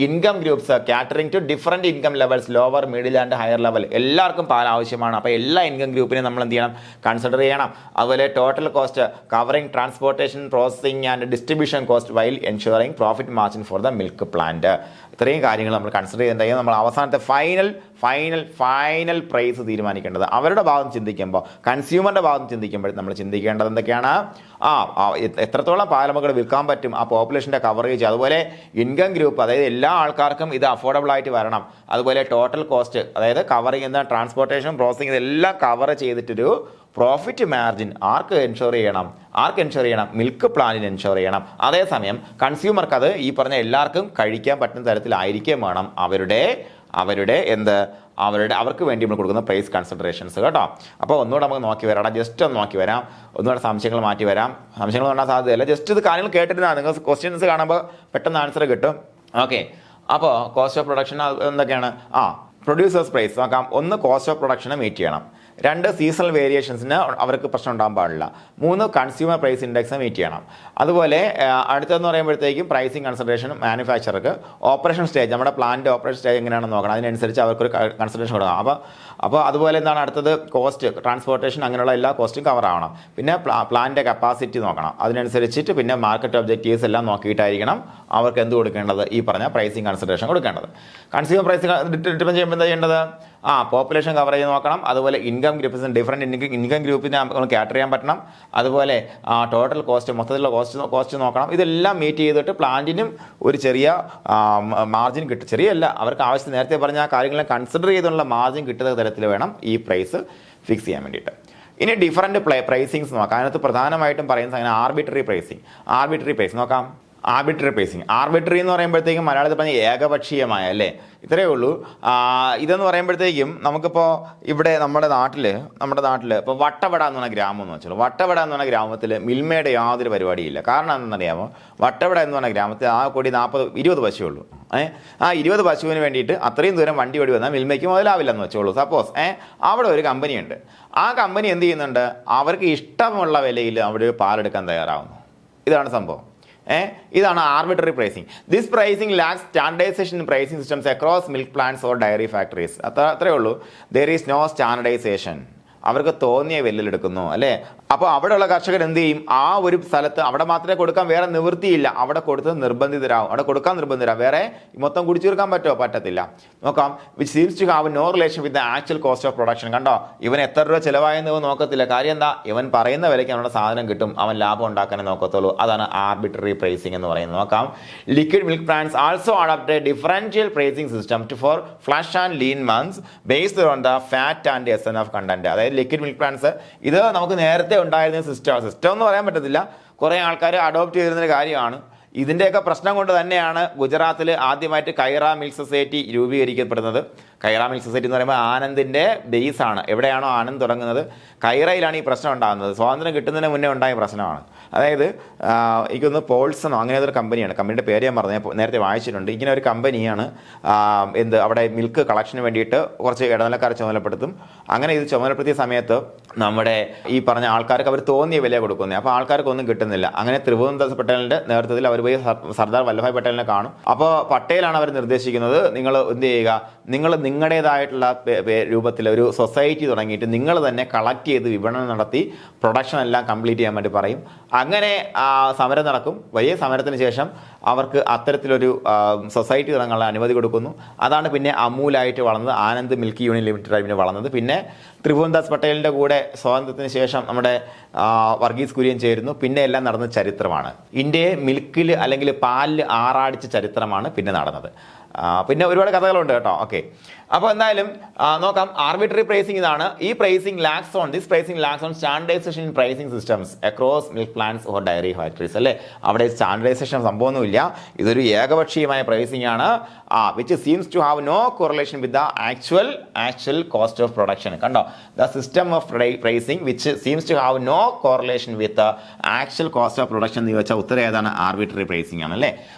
income groups, catering to different income levels, lower, middle and higher level, എല്ലാവർക്കും പാൽ ആവശ്യമാണ്. അപ്പോൾ എല്ലാ ഇൻകം ഗ്രൂപ്പിനെയും നമ്മൾ എന്ത് ചെയ്യണം, കൺസിഡർ ചെയ്യണം. അതുപോലെ total cost, covering transportation, processing and distribution cost while ensuring profit margin for the milk plant. ഇത്രയും കാര്യങ്ങൾ നമ്മൾ കൺസിഡർ ചെയ്യുന്നുണ്ടെങ്കിൽ നമ്മൾ അവസാനത്തെ ഫൈനൽ പ്രൈസ് തീരുമാനിക്കേണ്ടത്. അവരുടെ ഭാഗം ചിന്തിക്കുമ്പോൾ, കൺസ്യൂമറിൻ്റെ ഭാഗം ചിന്തിക്കുമ്പോൾ നമ്മൾ ചിന്തിക്കേണ്ടത് എന്തൊക്കെയാണ്, എത്രത്തോളം പാലമകൾ വിൽക്കാൻ പറ്റും, ആ പോപ്പുലേഷൻ്റെ കവറേജ്, അതുപോലെ ഇൻകം ഗ്രൂപ്പ്, അതായത് എല്ലാ ആൾക്കാർക്കും ഇത് അഫോർഡബിൾ ആയിട്ട് വരണം. അതുപോലെ ടോട്ടൽ കോസ്റ്റ്, അതായത് കവറിങ് എന്ന ട്രാൻസ്പോർട്ടേഷൻ, പ്രോസസ്സിംഗ്, ഇതെല്ലാം കവർ ചെയ്തിട്ടൊരു പ്രോഫിറ്റ് മാർജിൻ ആർക്ക് എൻഷുർ ചെയ്യണം, മിൽക്ക് പ്ലാന്റിന് എൻഷുർ ചെയ്യണം. അതേസമയം കൺസ്യൂമർക്ക് അത് ഈ പറഞ്ഞ എല്ലാവർക്കും കഴിക്കാൻ പറ്റുന്ന തരത്തിലായിരിക്കും വേണം അവർക്ക് വേണ്ടി നമ്മൾ കൊടുക്കുന്ന പ്രൈസ് കൺസിഡറേഷൻസ് കേട്ടോ. അപ്പോൾ ഒന്നുകൂടെ നമുക്ക് നോക്കി വരാം, ജസ്റ്റ് ഒന്ന് നോക്കി വരാം, ഒന്നുകൂടെ സംശയങ്ങൾ മാറ്റി വരാം. സംശയങ്ങൾ വരാൻ സാധ്യതയില്ല, ജസ്റ്റ് ഇത് കാര്യങ്ങൾ കേട്ടിരുന്നാൽ നിങ്ങൾക്ക് ക്വസ്റ്റ്യൻസ് കാണുമ്പോൾ പെട്ടെന്ന് ആൻസർ കിട്ടും. ഓക്കെ, അപ്പോൾ കോസ്റ്റ് ഓഫ് പ്രൊഡക്ഷൻ എന്തൊക്കെയാണ്, പ്രൊഡ്യൂസേഴ്സ് പ്രൈസ് നോക്കാം. ഒന്ന്, കോസ്റ്റ് ഓഫ് പ്രൊഡക്ഷനെ മീറ്റ് ചെയ്യണം. 2, സീസണൽ വേരിയേഷൻസിന് അവർക്ക് പ്രശ്നം ഉണ്ടാകാൻ പാടില്ല. 3, കൺസ്യൂമർ പ്രൈസ് ഇൻഡെക്സ് മീറ്റ് ചെയ്യണം. അതുപോലെ അടുത്തെന്ന് പറയുമ്പോഴത്തേക്കും പ്രൈസിങ് കൺസിഡറേഷൻ, മാനുഫാക്ചർക്ക് ഓപ്പറേഷൻ സ്റ്റേജ്, നമ്മുടെ പ്ലാന്റ് ഓപ്പറേഷൻ സ്റ്റേജ് എങ്ങനെയാണെന്ന് നോക്കണം, അതിനനുസരിച്ച് അവർക്കൊരു കൺസിഡറേഷൻ കൊടുക്കണം. അപ്പോൾ അതുപോലെ എന്താണ് അടുത്തത്, കോസ്റ്റ്, ട്രാൻസ്പോർട്ടേഷൻ, അങ്ങനെയുള്ള എല്ലാ കോസ്റ്റും കവർ ആവണം. പിന്നെ പ്ലാന്റിൻ്റെ കപ്പാസിറ്റി നോക്കണം, അതിനനുസരിച്ചിട്ട് പിന്നെ മാർക്കറ്റ് ഒബ്ജക്റ്റീവ്സ് എല്ലാം നോക്കിയിട്ടായിരിക്കണം അവർക്ക് എന്ത് കൊടുക്കേണ്ടത്, ഈ പറഞ്ഞ പ്രൈസിങ് കൺസിഡറേഷൻ കൊടുക്കേണ്ടത്. കൺസ്യൂമർ പ്രൈസിങ് ഡിറ്റർമൈൻ ചെയ്യുമ്പോൾ എന്താ ചെയ്യേണ്ടത്, പോപ്പുലേഷൻ കവറേജ് നോക്കണം. അതുപോലെ ഇൻകം ഗ്രൂപ്പ്സ്, ഡിഫറൻറ്റ് ഇൻകം ഗ്രൂപ്പിനെ നമുക്ക് ക്യാറ്റർ ചെയ്യാൻ പറ്റണം. അതുപോലെ ടോട്ടൽ കോസ്റ്റ്, മൊത്തത്തിലുള്ള കോസ്റ്റ് നോക്കണം. ഇതെല്ലാം മീറ്റ് ചെയ്തിട്ട് പ്ലാന്റിനും ഒരു ചെറിയ മാർജിൻ കിട്ടും, ചെറിയല്ല, അവർക്ക് ആവശ്യം നേരത്തെ പറഞ്ഞ ആ കാര്യങ്ങളെ കൺസിഡർ ചെയ്തുള്ള മാർജിൻ കിട്ടുന്ന തരത്തിൽ വേണം ഈ പ്രൈസ് ഫിക്സ് ചെയ്യാൻ വേണ്ടിയിട്ട്. ഇനി ഡിഫറൻറ്റ് പ്രൈസിങ്സ് നോക്കാം. അതിനകത്ത് പ്രധാനമായിട്ടും പറയുന്നത് അങ്ങനെ ആർബിട്രറി പ്രൈസ് നോക്കാം. ആർബിട്രറി എന്ന് പറയുമ്പോഴത്തേക്കും മലയാളത്തിൽ പറഞ്ഞ ഏകപക്ഷീയമായ അല്ലേ, ഇത്രയേ ഉള്ളൂ. ഇതെന്ന് പറയുമ്പോഴത്തേക്കും നമുക്കിപ്പോൾ ഇവിടെ നമ്മുടെ നാട്ടിൽ ഇപ്പോൾ വട്ടവട എന്ന് പറഞ്ഞ ഗ്രാമം എന്ന് വെച്ചാൽ, വട്ടവട എന്ന് പറഞ്ഞ ഗ്രാമത്തിൽ മിൽമയുടെ യാതൊരു പരിപാടിയില്ല. കാരണം എന്താണെന്നറിയാമോ, വട്ടവട എന്ന് പറഞ്ഞ ഗ്രാമത്തിൽ ആ കൂടി 20 പശുവുള്ളൂ. ആ 20 പശുവിന് വേണ്ടിയിട്ട് അത്രയും ദൂരം വണ്ടി ഓടി വന്നാൽ മിൽമയ്ക്ക് മുതലാവില്ലെന്ന് വെച്ചോളൂ. സപ്പോസ് അവിടെ ഒരു കമ്പനിയുണ്ട്. ആ കമ്പനി എന്ത് ചെയ്യുന്നുണ്ട്, അവർക്ക് ഇഷ്ടമുള്ള വിലയിൽ അവിടെ പാലെടുക്കാൻ തയ്യാറാവുന്നു. ഇതാണ് സംഭവം. ഇതാണ് arbitrary pricing. This pricing lacks standardisation pricing systems across milk plants or dairy factories. അത്രേ ഉള്ളൂ. There is no standardisation. അവർക്ക് തോന്നിയ വിലയിലെടുക്കുന്നു അല്ലേ. അപ്പോൾ അവിടെയുള്ള കർഷകർ എന്ത് ചെയ്യും? ആ ഒരു സ്ഥലത്ത് അവിടെ മാത്രമേ കൊടുക്കാൻ, വേറെ നിവൃത്തിയില്ല. അവിടെ കൊടുത്ത് നിർബന്ധിതരാകും. അവിടെ കൊടുക്കാൻ നിർബന്ധിതരാകും. വേറെ മൊത്തം കുടിച്ചു തീർക്കാൻ പറ്റുമോ? പറ്റത്തില്ല. നോക്കാം. Which seems to have no relation with the actual cost of production. കണ്ടോ, ഇവൻ എത്ര രൂപ ചിലവായെന്ന് നോക്കത്തില്ല. കാര്യം എന്താ? ഇവൻ പറയുന്ന വിലയ്ക്ക് അവരുടെ സാധനം കിട്ടും. അവൻ ലാഭം ഉണ്ടാക്കാനേ നോക്കത്തുള്ളൂ. അതാണ് ആർബിട്രറി പ്രൈസിംഗ് എന്ന് പറയുന്നത്. നോക്കാം. Liquid milk plants also adopt A differential pricing system for flush and lean months based on the fat and SNF content. അതായത് ലിക്വിഡ് മിൽക്ക് പ്ലാന്റ്സ് ഇത് നമുക്ക് നേരത്തെ ഉണ്ടായിരുന്ന സിസ്റ്റം എന്ന് പറയാൻ പറ്റത്തില്ല. കുറേ ആൾക്കാർ അഡോപ്റ്റ് ചെയ്തിരുന്നൊരു കാര്യമാണ്. ഇതിൻ്റെയൊക്കെ പ്രശ്നം കൊണ്ട് തന്നെയാണ് ഗുജറാത്തിൽ ആദ്യമായിട്ട് കൈറ മിൽക്ക് സൊസൈറ്റി രൂപീകരിക്കപ്പെടുന്നത്. കൈറ മിൽക്ക് സൊസൈറ്റി എന്ന് പറയുമ്പോൾ ആനന്ദിൻ്റെ ബേസാണ്. എവിടെയാണോ ആനന്ദ് തുടങ്ങുന്നത്, കൈറയിലാണ് ഈ പ്രശ്നം ഉണ്ടാകുന്നത്. സ്വാതന്ത്ര്യം കിട്ടുന്നതിന് മുന്നേ ഉണ്ടായ പ്രശ്നമാണ്. അതായത് എനിക്കൊന്ന് പോൾസണോ അങ്ങനെ ഒരു കമ്പനിയാണ്. കമ്പനിയുടെ പേര് ഞാൻ പറഞ്ഞു, നേരത്തെ വായിച്ചിട്ടുണ്ട്. ഇങ്ങനെ ഒരു കമ്പനിയാണ് അവിടെ മിൽക്ക് കളക്ഷന് വേണ്ടിയിട്ട് കുറച്ച് ഇടനിലക്കാരെ ചുമതലപ്പെടുത്തും. അങ്ങനെ ഇത് ചുമതലപ്പെടുത്തിയ സമയത്ത് നമ്മുടെ ഈ പറഞ്ഞ ആൾക്കാർക്ക് അവർ തോന്നിയ വില കൊടുക്കുന്നത്. അപ്പോൾ ആൾക്കാർക്കൊന്നും കിട്ടുന്നില്ല. അങ്ങനെ ത്രിഭുവനദാസ് പട്ടേലിൻ്റെ നേതൃത്വത്തിൽ അവർ പോയി സർദാർ വല്ലഭായ് പട്ടേലിനെ കാണും. അപ്പോൾ പട്ടേലാണ് അവർ നിർദ്ദേശിക്കുന്നത്, നിങ്ങൾ എന്ത് ചെയ്യുക, നിങ്ങൾ നിങ്ങളുടേതായിട്ടുള്ള രൂപത്തിൽ ഒരു സൊസൈറ്റി തുടങ്ങിയിട്ട് നിങ്ങൾ തന്നെ കളക്ട് ചെയ്ത് വിപണനം നടത്തി പ്രൊഡക്ഷൻ എല്ലാം കംപ്ലീറ്റ് ചെയ്യാൻ വേണ്ടി പറയും. അങ്ങനെ സമരം നടക്കും. വലിയ സമരത്തിന് ശേഷം അവർക്ക് അത്തരത്തിലൊരു സൊസൈറ്റി തുടങ്ങാനുള്ള അനുമതി കൊടുക്കുന്നു. അതാണ് പിന്നെ അമൂലായിട്ട് വളർന്നത്. ആനന്ദ് മിൽക്ക് യൂണിയൻ ലിമിറ്റഡ് പിന്നെ വളർന്നത്. പിന്നെ ത്രിഭുവൻദാസ് പട്ടേലിൻ്റെ കൂടെ സ്വാതന്ത്ര്യത്തിന് ശേഷം നമ്മുടെ വർഗീസ് കുര്യൻ ചേരുന്നു. പിന്നെ എല്ലാം നടന്ന ചരിത്രമാണ്. ഇന്ത്യയെ മിൽക്കിൽ അല്ലെങ്കിൽ പാലിൽ ആറാടിച്ച ചരിത്രമാണ് പിന്നെ നടന്നത്. പിന്നെ ഒരുപാട് കഥകളുണ്ട് കേട്ടോ. ഓക്കെ, അപ്പോൾ എന്തായാലും നോക്കാം. ആർബിട്രറി പ്രൈസിംഗ് ഇതാണ്. ഈ pricing lacks on standardisation in pricing systems across milk plants or dairy factories അല്ലേ. അവിടെ സ്റ്റാൻഡർഡൈസേഷൻ സംഭവമൊന്നുമില്ല. ഇതൊരു ഏകപക്ഷീയമായ പ്രൈസിംഗ് ആണ്. Which seems to have no correlation with the actual cost of production. കണ്ടോ, the system of pricing which seems to have no correlation with actual cost of production എന്ന് ചോദിച്ചാൽ ഉത്തരം ഏതാണ്? ആർബിട്രറി പ്രൈസിംഗ് ആണ് അല്ലേ.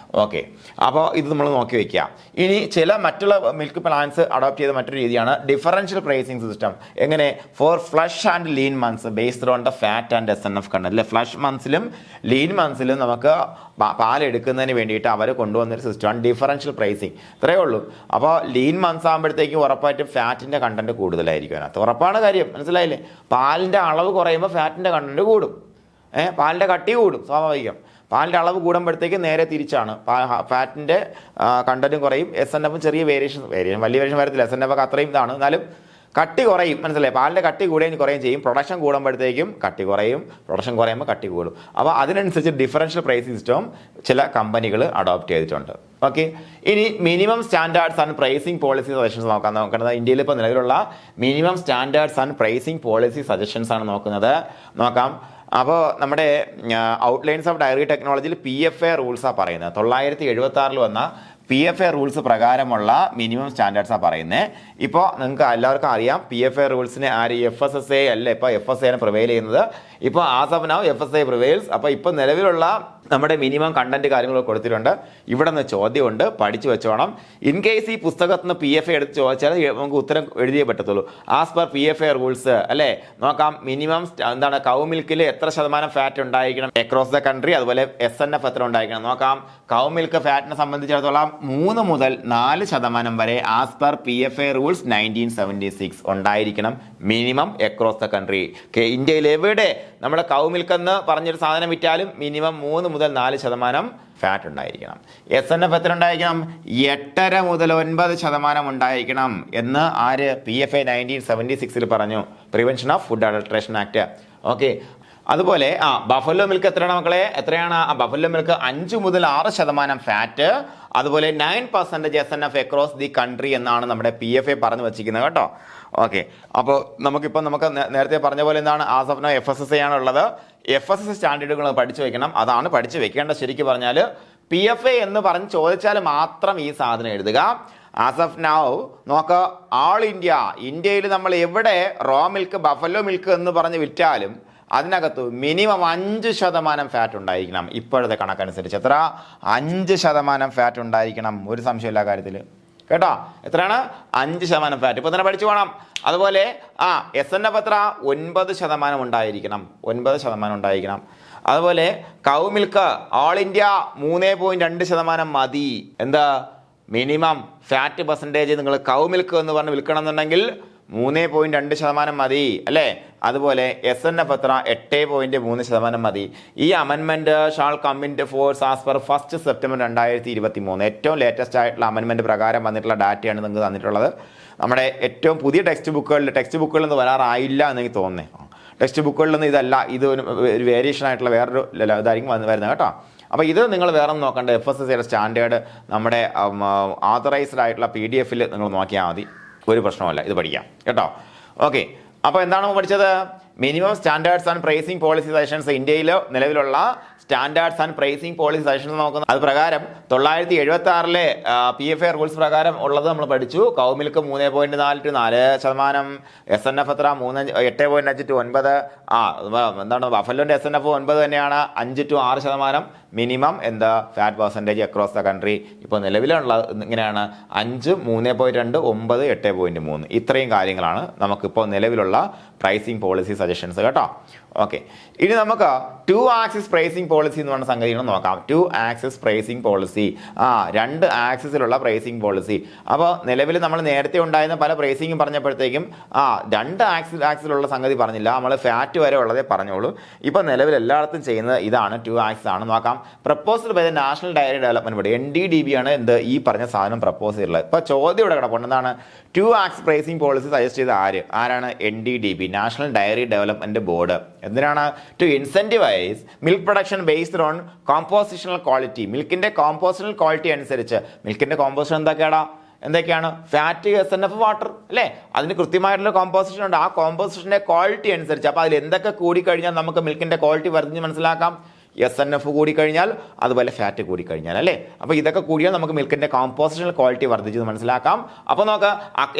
ഓക്കെ, അപ്പോൾ ഇത് നമ്മൾ നോക്കി വയ്ക്കുക. ഇനി ചില മറ്റുള്ള മിൽക്ക് പ്ലാന്റ്സ് അഡോപ്റ്റ് ചെയ്ത മറ്റൊരു രീതിയാണ് ഡിഫറൻഷ്യൽ പ്രൈസിംഗ് സിസ്റ്റം. എങ്ങനെ? For flush and lean months based on the fat and SNF content അല്ലേ. ഫ്ലഷ് മന്ത്സിലും ലീൻ മന്ത്സിലും നമുക്ക് പാലെടുക്കുന്നതിന് വേണ്ടിയിട്ട് അവർ കൊണ്ടുവന്നൊരു സിസ്റ്റമാണ് ഡിഫറൻഷ്യൽ പ്രൈസിങ്. ഇത്രയേ ഉള്ളൂ. അപ്പോൾ ലീൻ മന്ത്സ് ആകുമ്പോഴത്തേക്കും ഉറപ്പായിട്ടും ഫാറ്റിൻ്റെ കണ്ടന്റ് കൂടുതലായിരിക്കും അതിനകത്ത്. ഉറപ്പാണ് കാര്യം, മനസ്സിലായില്ലേ? പാലിൻ്റെ അളവ് കുറയുമ്പോൾ ഫാറ്റിൻ്റെ കണ്ടന്റ് കൂടും. പാലിൻ്റെ കട്ടി കൂടും, സ്വാഭാവികം. പാലിൻ്റെ അളവ് കൂടുമ്പോഴത്തേക്ക് നേരെ തിരിച്ചാണ്. ഫാറ്റിൻ്റെ കണ്ടന്റും കുറയും, SNF ചെറിയ വേരിയേഷൻ വലിയ വേരിയേഷൻ വരത്തില്ല. SNF ഒക്കെ അത്രയും ഇതാണ്, എന്നാലും കട്ടി കുറയും. മനസ്സിലായി? പാലിൻ്റെ കട്ടി കൂടുകയും കുറയും ചെയ്യും. പ്രൊഡക്ഷൻ കൂടുമ്പോഴത്തേക്കും കട്ടി കുറയും, പ്രൊഡക്ഷൻ കുറയുമ്പോൾ കട്ടി കൂടും. അപ്പോൾ അതിനനുസരിച്ച് ഡിഫറൻഷ്യൽ പ്രൈസിംഗ് സിസ്റ്റം ചില കമ്പനികൾ അഡോപ്റ്റ് ചെയ്തിട്ടുണ്ട്. ഓക്കെ, ഇനി minimum standards and pricing policy suggestions നോക്കുന്നത്. ഇന്ത്യയിൽ ഇപ്പോൾ നിലവിലുള്ള minimum standards and pricing policy suggestions ആണ് നോക്കാം. അപ്പോൾ നമ്മുടെ ഔട്ട്ലൈൻസ് ഓഫ് ഡയറി ടെക്നോളജിയിൽ PFA റൂൾസാണ് പറയുന്നത്. 976 വന്ന PFA റൂൾസ് പ്രകാരമുള്ള മിനിമം സ്റ്റാൻഡേർഡ്സാണ് പറയുന്നത്. ഇപ്പോൾ നിങ്ങൾക്ക് എല്ലാവർക്കും അറിയാം PFA റൂൾസിനെ FSSAI അല്ല, ഇപ്പോൾ FSSAI പ്രിവെയിൽ ചെയ്യുന്നത്. ഇപ്പോൾ as of now FSSAI prevails. അപ്പോൾ ഇപ്പോൾ നിലവിലുള്ള നമ്മുടെ മിനിമം കണ്ടന്റ് കാര്യങ്ങൾ കൊടുത്തിട്ടുണ്ട്. ഇവിടെ നിന്ന് ചോദ്യമുണ്ട്, പഠിച്ചു വെച്ചോണം. ഇൻ കേസ് ഈ പുസ്തകത്തിൽ നിന്ന് PFA എടുത്ത് ചോദിച്ചാൽ നമുക്ക് ഉത്തരം എഴുതിയേ പറ്റത്തുള്ളൂ. ആസ് പെർ PFA റൂൾസ് അല്ലേ. നോക്കാം. മിനിമം എന്താണ്? കൗ മിൽക്കിൽ എത്ര ശതമാനം ഫാറ്റ് ഉണ്ടായിരിക്കണം അക്രോസ് ദ കൺട്രി, അതുപോലെ SNF എത്ര ഉണ്ടായിരിക്കണം നോക്കാം. കൗ മിൽക്ക് ഫാറ്റിനെ സംബന്ധിച്ചിടത്തോളം 3 മുതൽ 4% വരെ ആസ് പെർ PFA റൂൾസ് 1976 ഉണ്ടായിരിക്കണം മിനിമം അക്രോസ് ദ കൺട്രി. ഇന്ത്യയിൽ എവിടെ നമ്മുടെ കൗ മിൽക്ക് എന്ന് പറഞ്ഞൊരു സാധനം വിറ്റാലും മിനിമം 3 മുതൽ 4% ഫാറ്റ് ഉണ്ടായിരിക്കണം. SNF എത്ര ഉണ്ടായിരിക്കണം? 8.5 മുതൽ 9% ഉണ്ടായിരിക്കണം എന്ന് ആര്? PFA 1976 പറഞ്ഞു, prevention of food adulteration act. Okay, അതുപോലെ ബഫല്ലോ മിൽക്ക് എത്രയാണ് മക്കളെ? എത്രയാണ്? ബഫല്ലോ മിൽക്ക് 5 മുതൽ 6% ഫാറ്റ്, അതുപോലെ 9% SNF അക്രോസ് ദി കൺട്രി എന്നാണ് നമ്മുടെ PFA പറഞ്ഞു വച്ചിരിക്കുന്നത് കേട്ടോ. ഓക്കെ, അപ്പോൾ നമുക്ക് നേരത്തെ പറഞ്ഞ പോലെ എന്താണ്? ആസ് ഓഫ് നൗ FSSAI ആണുള്ളത്. FSSAI സ്റ്റാൻഡേർഡുകൾ പഠിച്ചു വെക്കണം. അതാണ് പഠിച്ചു വെക്കേണ്ട. ശരിക്കും പറഞ്ഞാൽ PFA എന്ന് പറഞ്ഞ് ചോദിച്ചാൽ മാത്രം ഈ സാധനം എഴുതുക. ആസ് ഓഫ് നൗ നോക്കുക, ആൾ ഇന്ത്യയിൽ നമ്മൾ എവിടെ റോ മിൽക്ക് ബഫല്ലോ മിൽക്ക് എന്ന് പറഞ്ഞ് വിറ്റാലും അതിനകത്ത് മിനിമം 5% ഫാറ്റ് ഉണ്ടായിരിക്കണം. ഇപ്പോഴത്തെ കണക്കനുസരിച്ച് എത്ര? 5% ഫാറ്റ് ഉണ്ടായിരിക്കണം. ഒരു സംശയമില്ല കാര്യത്തിൽ കേട്ടോ. എത്രയാണ്? 5% ഫാറ്റ്. ഇപ്പോൾ തന്നെ പഠിച്ചു പോകണം. അതുപോലെ SNF എത്ര? 9% ഉണ്ടായിരിക്കണം. 9% ഉണ്ടായിരിക്കണം. അതുപോലെ കൗ മിൽക്ക് ഓൾ ഇന്ത്യ 3.2% മതി. എന്താ മിനിമം ഫാറ്റ് പെർസെൻറ്റേജ് നിങ്ങൾ കൗ മിൽക്ക് എന്ന് പറഞ്ഞ് വിൽക്കണം എന്നുണ്ടെങ്കിൽ 3.2% മതി അല്ലേ. അതുപോലെ SNF എത്ര? 8.3% മതി. ഈ amendment shall come into force as per 1 September 2023. ഏറ്റവും ലേറ്റസ്റ്റ് ആയിട്ടുള്ള അമെൻമെൻറ്റ് പ്രകാരം വന്നിട്ടുള്ള ഡാറ്റയാണ് നിങ്ങൾക്ക് തന്നിട്ടുള്ളത്. നമ്മുടെ ഏറ്റവും പുതിയ ടെക്സ്റ്റ് ബുക്കുകളിൽ നിന്ന് വരാറായില്ല എന്നെനിക്ക് തോന്നുന്നേ. ടെക്സ്റ്റ് ബുക്കുകളിലൊന്നും ഇതല്ല, ഇത് ഒരു വേരിയേഷൻ ആയിട്ടുള്ള വേറൊരു ഇതായിരിക്കും വരുന്നത് കേട്ടോ. അപ്പോൾ ഇത് നിങ്ങൾ വേറെ ഒന്നും നോക്കണ്ട. FSSAയുടെ സ്റ്റാൻഡേർഡ് നമ്മുടെ ആതറൈസ്ഡ് ആയിട്ടുള്ള PDF നിങ്ങൾ നോക്കിയാൽ മതി, ഒരു പ്രശ്നമല്ല, ഇത് പഠിക്കാം കേട്ടോ. ഓക്കെ, അപ്പോൾ എന്താണ് നമ്മൾ പഠിച്ചത്? Minimum standards and pricing policy suggestions. ഇന്ത്യയിൽ നിലവിലുള്ള standards and pricing policy suggestions നോക്കുന്നത്. അത് പ്രകാരം 976 PFA റൂൾസ് പ്രകാരം ഉള്ളത് നമ്മൾ പഠിച്ചു. കൗ മിൽക്ക് 3.4 to 4%, SNF എത്ര? 8.5 to 9. എന്താണ് ബഫലോന്റെ SNF 9 തന്നെയാണ്. 5 to 6% മിനിമം എന്താ fat percentage across the country. ഇപ്പോൾ നിലവിലുള്ള ഇങ്ങനെയാണ് 5, 3.2, 9, 8.3. ഇത്രയും കാര്യങ്ങളാണ് നമുക്കിപ്പോൾ നിലവിലുള്ള പ്രൈസിംഗ് പോളിസി സജഷൻസ് കേട്ടോ. ഓക്കെ, ഇനി നമുക്ക് 2 ആക്സിസ് പ്രൈസിംഗ് പോളിസി എന്ന് പറഞ്ഞ സംഗതികൾ നോക്കാം. 2 ആക്സിസ് പ്രൈസിംഗ് പോളിസി. 2 ആക്സിസിലുള്ള പ്രൈസിംഗ് പോളിസി. അപ്പോൾ നിലവിൽ നമ്മൾ നേരത്തെ ഉണ്ടായിരുന്ന പല പ്രൈസിംഗും പറഞ്ഞപ്പോഴത്തേക്കും 2 ആക്സിലുള്ള സംഗതി പറഞ്ഞില്ല, നമ്മൾ ഫാറ്റ് വരെ ഉള്ളതേ പറഞ്ഞോളൂ. ഇപ്പോൾ നിലവിൽ എല്ലായിടത്തും ചെയ്യുന്നത് ഇതാണ്, 2 ആക്സിസ് ആണ്. നോക്കാം. Proposal by the National Dairy Development Board, NDDB ആണ് എന്ത് ഈ പറഞ്ഞ സാധനം പ്രപ്പോസ് ചെയ്തിട്ടുള്ളത്. ഇപ്പോൾ ചോദ്യം ഇവിടെ കിടപ്പുണ്ട്. എന്താണ് 2 ആക്സിസ് പ്രൈസിംഗ് പോളിസി സജസ്റ്റ് ചെയ്ത ആരാണ്? NDDB, National Dairy Development Board. എന്തിനാണ്? To incentivise milk production based on compositional quality. മിൽക്കിന്റെ കോമ്പോസിഷണൽ ക്വാളിറ്റി അനുസരിച്ച്. മിൽക്കിന്റെ കോമ്പോസിഷൻ എന്തൊക്കെയാണ്? ഫാറ്റ്, SNF, വാട്ടർ അല്ലേ. അതിന് കൃത്യമായിട്ടുള്ള കോമ്പോസിഷൻ ഉണ്ട്. ആ കോമ്പോസിഷന്റെ ക്വാളിറ്റി അനുസരിച്ച്. അപ്പോൾ അതിൽ എന്തൊക്കെ കൂടിക്കഴിഞ്ഞാൽ നമുക്ക് മിൽക്കിന്റെ ക്വാളിറ്റി വർദ്ധിച്ച് മനസ്സിലാക്കാം? SNF കൂടിക്കഴിഞ്ഞാൽ, അതുപോലെ ഫാറ്റ് കൂടിക്കഴിഞ്ഞാൽ അല്ലേ. അപ്പോൾ ഇതൊക്കെ കൂടിയാൽ നമുക്ക് മിൽക്കിന്റെ കോമ്പോസിഷണൽ ക്വാളിറ്റി വർദ്ധിച്ചത് മനസ്സിലാക്കാം. അപ്പോൾ നോക്കാം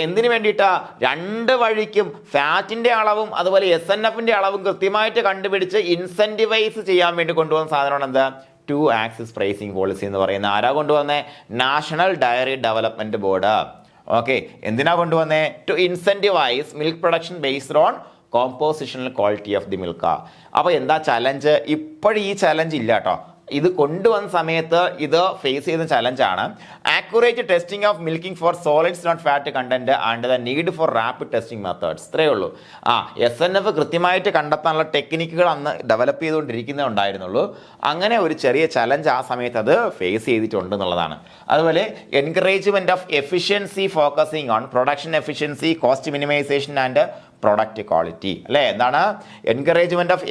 എന്തിനു വേണ്ടിയിട്ടാ? 2 വഴിക്കും ഫാറ്റിന്റെ അളവും അതുപോലെ SNFന്റെ അളവും കൃത്യമായിട്ട് കണ്ടുപിടിച്ച് ഇൻസെന്റിവൈസ് ചെയ്യാൻ വേണ്ടി കൊണ്ടുവന്ന സാധനമാണ് എന്താ? 2 ആക്സിസ് പ്രൈസിംഗ് പോളിസി എന്ന് പറയുന്ന. ആരാ കൊണ്ടുവന്നേ? National Dairy Development Board. Okay, എന്തിനാ കൊണ്ടുവന്നേ? To incentivise milk production based on compositional quality of the milk. അപ്പോൾ എന്താ ചലഞ്ച്? ഇപ്പോഴും ഈ ചലഞ്ച് ഇല്ല കേട്ടോ. ഇത് കൊണ്ടുവന്ന സമയത്ത് ഇത് ഫേസ് ചെയ്യുന്ന ചലഞ്ചാണ്. Accurate testing of milking for solids not fat content and the need for rapid testing methods. ഇത്രയേ ഉള്ളൂ. SNF കൃത്യമായിട്ട് കണ്ടെത്താനുള്ള ടെക്നിക്കുകൾ അന്ന് ഡെവലപ്പ് ചെയ്തുകൊണ്ടിരിക്കുന്നേ ഉണ്ടായിരുന്നുള്ളൂ. അങ്ങനെ ഒരു ചെറിയ ചലഞ്ച് ആ സമയത്ത് അത് ഫേസ് ചെയ്തിട്ടുണ്ട് എന്നുള്ളതാണ്. അതുപോലെ encouragement of efficiency focusing on production efficiency, cost minimisation and product quality അല്ലേ. എന്താണ്? എൻകറേജ്മെന്റ് ഓഫ്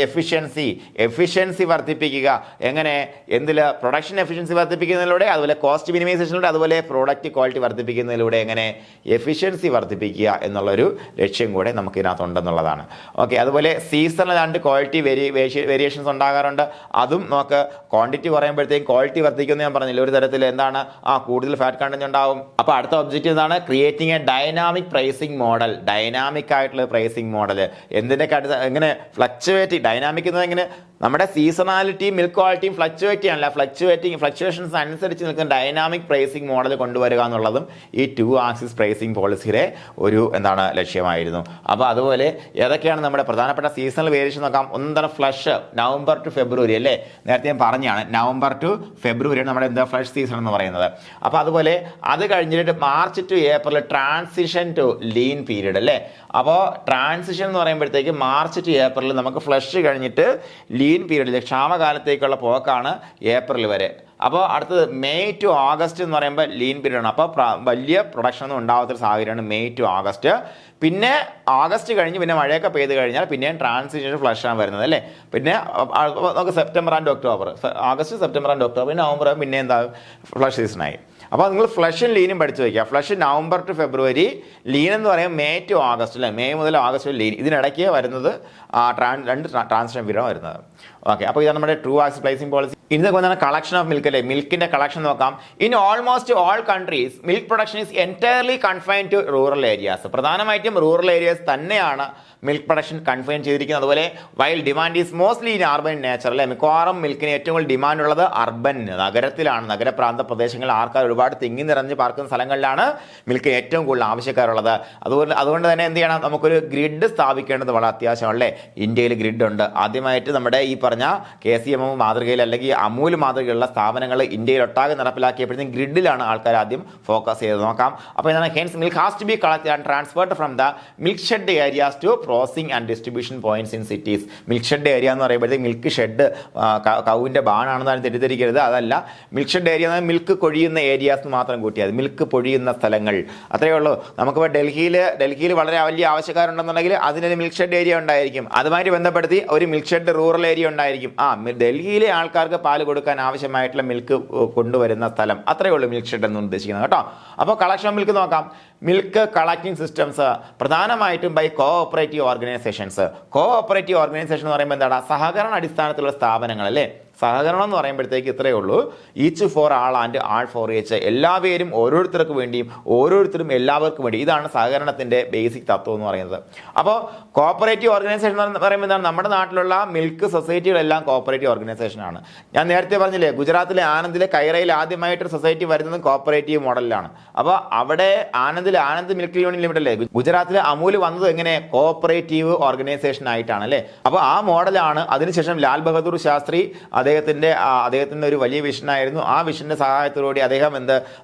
എഫിഷ്യൻസി വർദ്ധിപ്പിക്കുക. എങ്ങനെ? പ്രൊഡക്ഷൻ എഫിഷ്യൻസി വർദ്ധിപ്പിക്കുന്നതിലൂടെ, അതുപോലെ കോസ്റ്റ് മിനിമൈസേഷനിലൂടെ, അതുപോലെ പ്രോഡക്റ്റ് ക്വാളിറ്റി വർദ്ധിപ്പിക്കുന്നതിലൂടെ എങ്ങനെ എഫിഷ്യൻസി വർദ്ധിപ്പിക്കുക എന്നുള്ളൊരു ലക്ഷ്യം കൂടെ നമുക്ക് ഇതിനകത്തുണ്ടെന്നുള്ളതാണ്. ഓക്കെ, അതുപോലെ സീസണൽ ആൻഡ് ക്വാളിറ്റി വേരിയേഷൻസ് ഉണ്ടാകാറുണ്ട്. അതും നമുക്ക് ക്വാണ്ടിറ്റി കുറയുമ്പോഴത്തേക്കും ക്വാളിറ്റി വർദ്ധിക്കുമെന്ന് ഞാൻ പറഞ്ഞില്ല. ഒരു തരത്തിൽ എന്താണ്? കൂടുതൽ ഫാറ്റ് കണ്ടന്റ് ഉണ്ടാവും. അപ്പോൾ അടുത്ത ഒബ്ജക്റ്റീവ് എന്താണ്? Creating A dynamic pricing model. Dynamic ആയിട്ടുള്ള പ്രൈസിംഗ് മോഡൽ എന്തിൻ്റെ എങ്ങനെ ഫ്ലക്ച്വേറ്റ്? ഡൈനാമിക് എന്നത് എങ്ങനെ? നമ്മുടെ സീസണാലിറ്റിയും മിൽക്ക് ക്വാളിറ്റിയും ഫ്ലക്ച്വേഷൻസ് അനുസരിച്ച് നിൽക്കുന്ന ഡൈനാമിക് പ്രൈസിംഗ് മോഡൽ കൊണ്ടുവരിക എന്നുള്ളതും ഈ 2 ആക്സിസ് പ്രൈസിംഗ് പോളിസിയുടെ ഒരു ലക്ഷ്യമായിരുന്നു. അപ്പോൾ അതുപോലെ ഏതൊക്കെയാണ് നമ്മുടെ പ്രധാനപ്പെട്ട സീസണൽ വേരിയേഷൻ നോക്കാം. ഒന്നെന്താണ്? ഫ്ലഷ്, നവംബർ ടു ഫെബ്രുവരി അല്ലേ. നേരത്തെ ഞാൻ പറഞ്ഞാണ് നവംബർ ടു ഫെബ്രുവരിയാണ് നമ്മുടെ ഫ്ലഷ് സീസൺ എന്ന് പറയുന്നത്. അപ്പോൾ അതുപോലെ അത് കഴിഞ്ഞിട്ട് March to April transition to lean period അല്ലേ. അപ്പോൾ ട്രാൻസിഷൻ എന്ന് പറയുമ്പോഴത്തേക്ക് മാർച്ച് ടു ഏപ്രിൽ നമുക്ക് ഫ്ലഷ് കഴിഞ്ഞിട്ട് ലീൻ പീരീഡിൽ ക്ഷാമകാലത്തേക്കുള്ള പോക്കാണ് ഏപ്രിൽ വരെ. അപ്പോൾ അടുത്തത് മെയ് ടു ഓഗസ്റ്റ് എന്ന് പറയുമ്പോൾ ലീൻ പീരീഡ് ആണ്. അപ്പോൾ വലിയ പ്രൊഡക്ഷൻ ഒന്നും ഉണ്ടാകാത്തൊരു സാഹചര്യമാണ് മെയ് ടു ഓഗസ്റ്റ്. പിന്നെ ഓഗസ്റ്റ് കഴിഞ്ഞ് പിന്നെ മഴയൊക്കെ പെയ്ത് കഴിഞ്ഞാൽ പിന്നെയും ട്രാൻസിഷൻ ഫ്ലഷാണ് വരുന്നത് അല്ലേ. പിന്നെ നമുക്ക് September and October, August, September and October, November പിന്നെ എന്താ ഫ്ലഷ് സീസണായി. അപ്പോൾ നിങ്ങൾ ഫ്ലഷും ലീനും പഠിച്ചു വയ്ക്കുക. Flush November to February, lean എന്ന് പറയുമ്പോൾ മെയ് ടു ഓഗസ്റ്റ് അല്ലേ. മെയ് മുതൽ ഓഗസ്റ്റ് ലീൻ. ഇതിനിടയ്ക്ക് വരുന്നത് 2 ട്രാൻസിഷൻ പീരീഡാണ് വരുന്നത്. ഓക്കെ, അപ്പോൾ ഇതാണ് നമ്മുടെ 2 ആക്സിസ് പ്രൈസിംഗ് പോളിസി. ഇന്നൊക്കെ വന്നാണ് കളക്ഷൻ ഓഫ് മിൽക്ക് അല്ലേ, മിൽക്കിന്റെ കളക്ഷൻ നോക്കാം. In almost all countries milk production is entirely confine to rural areas. പ്രധാനമായിട്ടും റൂറൽ ഏരിയാസ് തന്നെയാണ് മിൽക്ക് പ്രൊഡക്ഷൻ കൺഫൈൻ ചെയ്തിരിക്കുന്നത്. അതുപോലെ while demand is mostly in urban nature അല്ലേ, മിക്കവാറും മിൽക്കിന് ഏറ്റവും കൂടുതൽ ഡിമാൻഡ് ഉള്ളത് അർബൻ നഗരത്തിലാണ്. നഗരപ്രാന്ത പ്രദേശങ്ങളിൽ ആൾക്കാർ ഒരുപാട് തിങ്ങി നിറഞ്ഞ് പാർക്കുന്ന സ്ഥലങ്ങളിലാണ് മിൽക്കിന് ഏറ്റവും കൂടുതൽ ആവശ്യക്കാരുള്ളത്. അതുകൊണ്ട് തന്നെ എന്ത് ചെയ്യണം, നമുക്കൊരു ഗ്രിഡ് സ്ഥാപിക്കേണ്ടത് വളരെ അത്യാവശ്യമാണല്ലേ. ഇന്ത്യയിൽ ഗ്രിഡ് ഉണ്ട്. ആദ്യമായിട്ട് നമ്മുടെ ഈ പറഞ്ഞ KCM മാതൃകയിൽ അല്ലെങ്കിൽ അമൂൽ മാതൃകയിലുള്ള സ്ഥാപനങ്ങൾ ഇന്ത്യയിൽ ഒട്ടാകെ നടപ്പിലാക്കിയപ്പോഴത്തേക്കും ഗ്രിഡിലാണ് ആൾക്കാർ ആദ്യം ഫോക്കസ് ചെയ്ത് നോക്കാം. അപ്പോൾ എന്താണ്, hence milk has to be collected and transferred from the milk shed areas to processing and distribution points in cities. Milk shed area എന്ന് പറയുമ്പോഴത്തേക്ക് മിൽക്ക് ഷെഡ് കൗവിൻ്റെ ബാണാണെന്നാണ് തെറ്റിദ്ധരിക്കരുത്. അതല്ല, മിൽക്ക് ഷെഡ് ഏരിയ എന്നാൽ മിൽക്ക് കൊഴിയുന്ന ഏരിയാസ് മാത്രം കൂട്ടിയാൽ മിൽക്ക് പൊഴിയുന്ന സ്ഥലങ്ങൾ അത്രയേ ഉള്ളൂ. നമുക്കിപ്പോൾ ഡൽഹിയിൽ വളരെ വലിയ ആവശ്യക്കാരുണ്ടെന്നുണ്ടെങ്കിൽ അതിനൊരു മിൽക്ക് ഷെഡ് ഏരിയ ഉണ്ടായിരിക്കും. അതുമായിട്ട് ബന്ധപ്പെടുത്തി ഒരു മിൽക്ക് ഷെഡ് റൂറൽ ഏരിയ ഉണ്ടായിരിക്കും. ഡൽഹിയിലെ ആൾക്കാർക്ക് പാല് കൊടുക്കാൻ ആവശ്യമായിട്ടുള്ള മിൽക്ക് കൊണ്ടുവരുന്ന സ്ഥലം, അത്രയേ ഉള്ളൂ മിൽക്ക് ഷെഡ് എന്ന് ഉദ്ദേശിക്കുന്നത് കേട്ടോ. അപ്പോൾ കളക്ഷൻ മിൽക്ക് നോക്കാം. മിൽക്ക് കളക്ടിങ് സിസ്റ്റംസ് പ്രധാനമായിട്ടും by cooperative organisations. Cooperative organisation എന്ന് പറയുമ്പോൾ എന്താണ്, സഹകരണ അടിസ്ഥാനത്തിലുള്ള സ്ഥാപനങ്ങൾ അല്ലേ. സഹകരണം എന്ന് പറയുമ്പോഴത്തേക്ക് ഇത്രയേ ഉള്ളൂ, each for all and all for each. എല്ലാവരും ഓരോരുത്തർക്ക് വേണ്ടിയും ഓരോരുത്തരും എല്ലാവർക്കും വേണ്ടി. ഇതാണ് സഹകരണത്തിൻ്റെ ബേസിക് തത്വം എന്ന് പറയുന്നത്. അപ്പോൾ കോഓപ്പറേറ്റീവ് ഓർഗനൈസേഷൻ എന്ന് പറയുമ്പോൾ എന്താണ്, നമ്മുടെ നാട്ടിലുള്ള മിൽക്ക് സൊസൈറ്റികളെല്ലാം കോഓപ്പറേറ്റീവ് ഓർഗനൈസേഷനാണ്. ഞാൻ നേരത്തെ പറഞ്ഞില്ലേ, ഗുജറാത്തിലെ ആനന്ദിലെ കൈറയിൽ ആദ്യമായിട്ടൊരു സൊസൈറ്റി വരുന്നത് കോഓപ്പറേറ്റീവ് മോഡലിലാണ്. അപ്പോൾ അവിടെ ആനന്ദ് മിൽക്ക് യൂണിയൻ ലിമിറ്റഡ് അല്ലേ, ഗുജറാത്തിലെ അമൂൽ വന്നത് എങ്ങനെ, കോഓപ്പറേറ്റീവ് ഓർഗനൈസേഷൻ ആയിട്ടാണ് അല്ലേ. അപ്പോൾ ആ മോഡലാണ്. അതിനുശേഷം ലാൽ ബഹദൂർ ശാസ്ത്രി അദ്ദേഹത്തിൻ്റെ ഒരു വലിയ വിഷനായിരുന്നു. ആ വിഷന്റെ സഹായത്തോടുകൂടി അദ്ദേഹം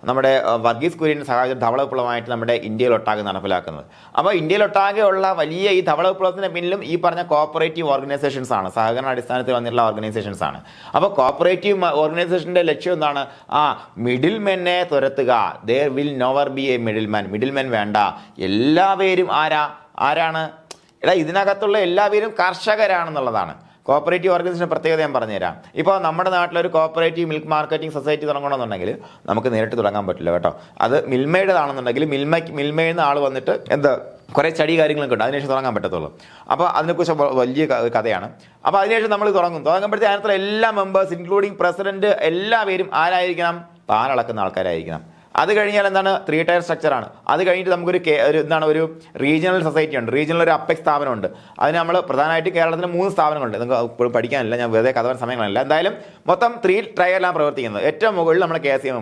നമ്മുടെ വർഗീസ് കുര്യൻ്റെ സഹായത്തോടെ ധവള വിപ്ലവമായിട്ട് നമ്മുടെ ഇന്ത്യയിലൊട്ടാകെ നടപ്പിലാക്കുന്നത്. അപ്പോൾ ഇന്ത്യയിലൊട്ടാകെ ഉള്ള വലിയ ഈ ധവള വിപ്ലവത്തിന് പിന്നിലും ഈ പറഞ്ഞ കോഓപ്പറേറ്റീവ് ഓർഗനൈസേഷൻസ് ആണ്, സഹകരണ അടിസ്ഥാനത്തിൽ വന്നിട്ടുള്ള ഓർഗനൈസേഷൻസ് ആണ്. അപ്പോൾ കോഓപ്പറേറ്റീവ് ഓർഗനൈസേഷൻ്റെ ലക്ഷ്യം എന്താണ്, മിഡിൽ മെന്നെ തുരത്തുക. There will never be a middle men വേണ്ട. എല്ലാവരും ആരാണ് ഇതിനകത്തുള്ള എല്ലാവരും കർഷകരാണെന്നുള്ളതാണ് കോഓപ്പറേറ്റീവ് ഓർഗനൈസേഷൻ പ്രത്യേകത. ഞാൻ പറഞ്ഞുതരാം. ഇപ്പോൾ നമ്മുടെ നാട്ടിലൊരു കോഓപ്പറേറ്റീവ് മിൽക്ക് മാർക്കറ്റിംഗ് സൊസൈറ്റി തുടങ്ങണമെന്നുണ്ടെങ്കിൽ നമുക്ക് നേരിട്ട് തുടങ്ങാൻ പറ്റില്ല കേട്ടോ. അത് മിൽമയുടേതാണെന്നുണ്ടെങ്കിൽ മിൽമയിൽ നിന്ന് ആൾ വന്നിട്ട് കുറേ ചടി കാര്യങ്ങളൊക്കെ ഉണ്ട്, അതിനുശേഷം തുടങ്ങാൻ പറ്റത്തുള്ളൂ. അപ്പോൾ അതിനെക്കുറിച്ച് വലിയ കഥയാണ്. അപ്പോൾ അതിനുശേഷം നമ്മൾ തുടങ്ങുമ്പോഴത്തേക്ക് അതിനകത്തുള്ള എല്ലാ മെമ്പേഴ്സ് ഇൻക്ലൂഡിങ് പ്രസിഡന്റ് എല്ലാവരും ആരായിരിക്കണം, പാലളക്കുന്ന ആൾക്കാരായിരിക്കണം. അത് കഴിഞ്ഞാൽ എന്താണ്, 3 ടയർ സ്ട്രക്ചറാണ്. അത് കഴിഞ്ഞിട്ട് നമുക്കൊരു ഒരു റീജിയണൽ സൊസൈറ്റി ഉണ്ട്, റീജിയണൽ ഒരു അപ്പെക്സ് സ്ഥാപനമുണ്ട്. അതിന് നമ്മൾ പ്രധാനമായിട്ട് കേരളത്തിൽ 3 സ്ഥാപനങ്ങളുണ്ട്. നിങ്ങൾക്ക് ഇപ്പോഴും പഠിക്കാനില്ല, ഞാൻ വെറുതെ കഥ സമയങ്ങളല്ല. എന്തായാലും മൊത്തം 3 ടയറിലാണ് പ്രവർത്തിക്കുന്നത്. ഏറ്റവും മുകളിൽ നമ്മൾ KCM.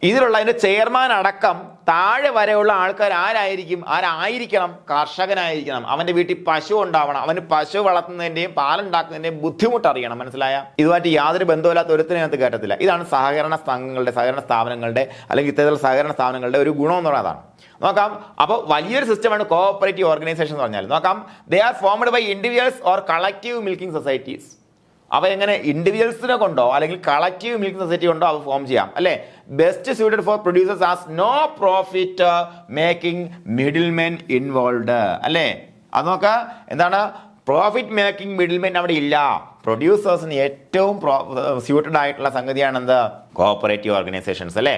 ഇതിലുള്ള അതിൻ്റെ ചെയർമാൻ അടക്കം താഴെ വരെയുള്ള ആൾക്കാർ ആരായിരിക്കണം, കർഷകനായിരിക്കണം. അവൻ്റെ വീട്ടിൽ പശു ഉണ്ടാവണം. അവന് പശു വളർത്തുന്നതിൻ്റെയും പാലുണ്ടാക്കുന്നതിൻ്റെയും ബുദ്ധിമുട്ട് അറിയണം. മനസ്സിലായ? ഇതുമായിട്ട് യാതൊരു ബന്ധമില്ലാത്ത ഒരുത്തിനകത്ത് കേട്ടത്തില്ല. ഇതാണ് സഹകരണ സ്ഥാപനങ്ങളുടെ അല്ലെങ്കിൽ ഇത്തരത്തിലുള്ള സഹകരണ സ്ഥാപനങ്ങളുടെ ഒരു ഗുണം എന്ന് പറയുന്നതാണ്. നോക്കാം. അപ്പോൾ വലിയൊരു സിസ്റ്റമാണ് കോഓപ്പറേറ്റീവ് ഓർഗനൈസേഷൻ എന്ന് പറഞ്ഞാൽ. നോക്കാം, they are formed by individuals or collective milking societies. അവ എങ്ങനെ ഇൻഡിവിജ്വൽസിനെ കൊണ്ടോ അല്ലെങ്കിൽ കളക്റ്റീവ് മിൽക്കിംഗ് സൊസൈറ്റി കൊണ്ടോ അവ ഫോം ചെയ്യാം അല്ലേ. Best suited for producers as no profit making middle men involve അല്ലേ. അത് നോക്കുക, എന്താണ് പ്രോഫിറ്റ് മേക്കിംഗ് മിഡിൽ മെൻ അവിടെ ഇല്ല. പ്രൊഡ്യൂസേഴ്സിന് ഏറ്റവും സ്യൂട്ടഡ് ആയിട്ടുള്ള സംഗതിയാണ് കോഓപ്പറേറ്റീവ് ഓർഗനൈസേഷൻസ് അല്ലേ.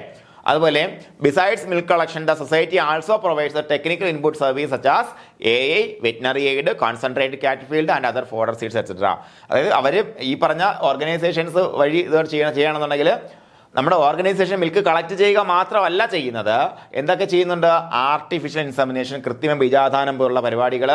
അതുപോലെ besides milk collection the society also provides a technical input service such as AI, veterinary aid, concentrated cattle field and other fodder seeds etcetera. അതായത് അവർ ഈ പറഞ്ഞ ഓർഗനൈസേഷൻസ് വഴി ഇത് ചെയ്യണമെന്നുണ്ടെങ്കിൽ നമ്മുടെ ഓർഗനൈസേഷൻ മിൽക്ക് കളക്ട് ചെയ്യുക മാത്രമല്ല ചെയ്യുന്നത്, എന്തൊക്കെ ചെയ്യുന്നുണ്ട്, ആർട്ടിഫിഷ്യൽ ഇൻസെമിനേഷൻ, കൃത്രിമ ബീജാധാനം പോലുള്ള പരിപാടികൾ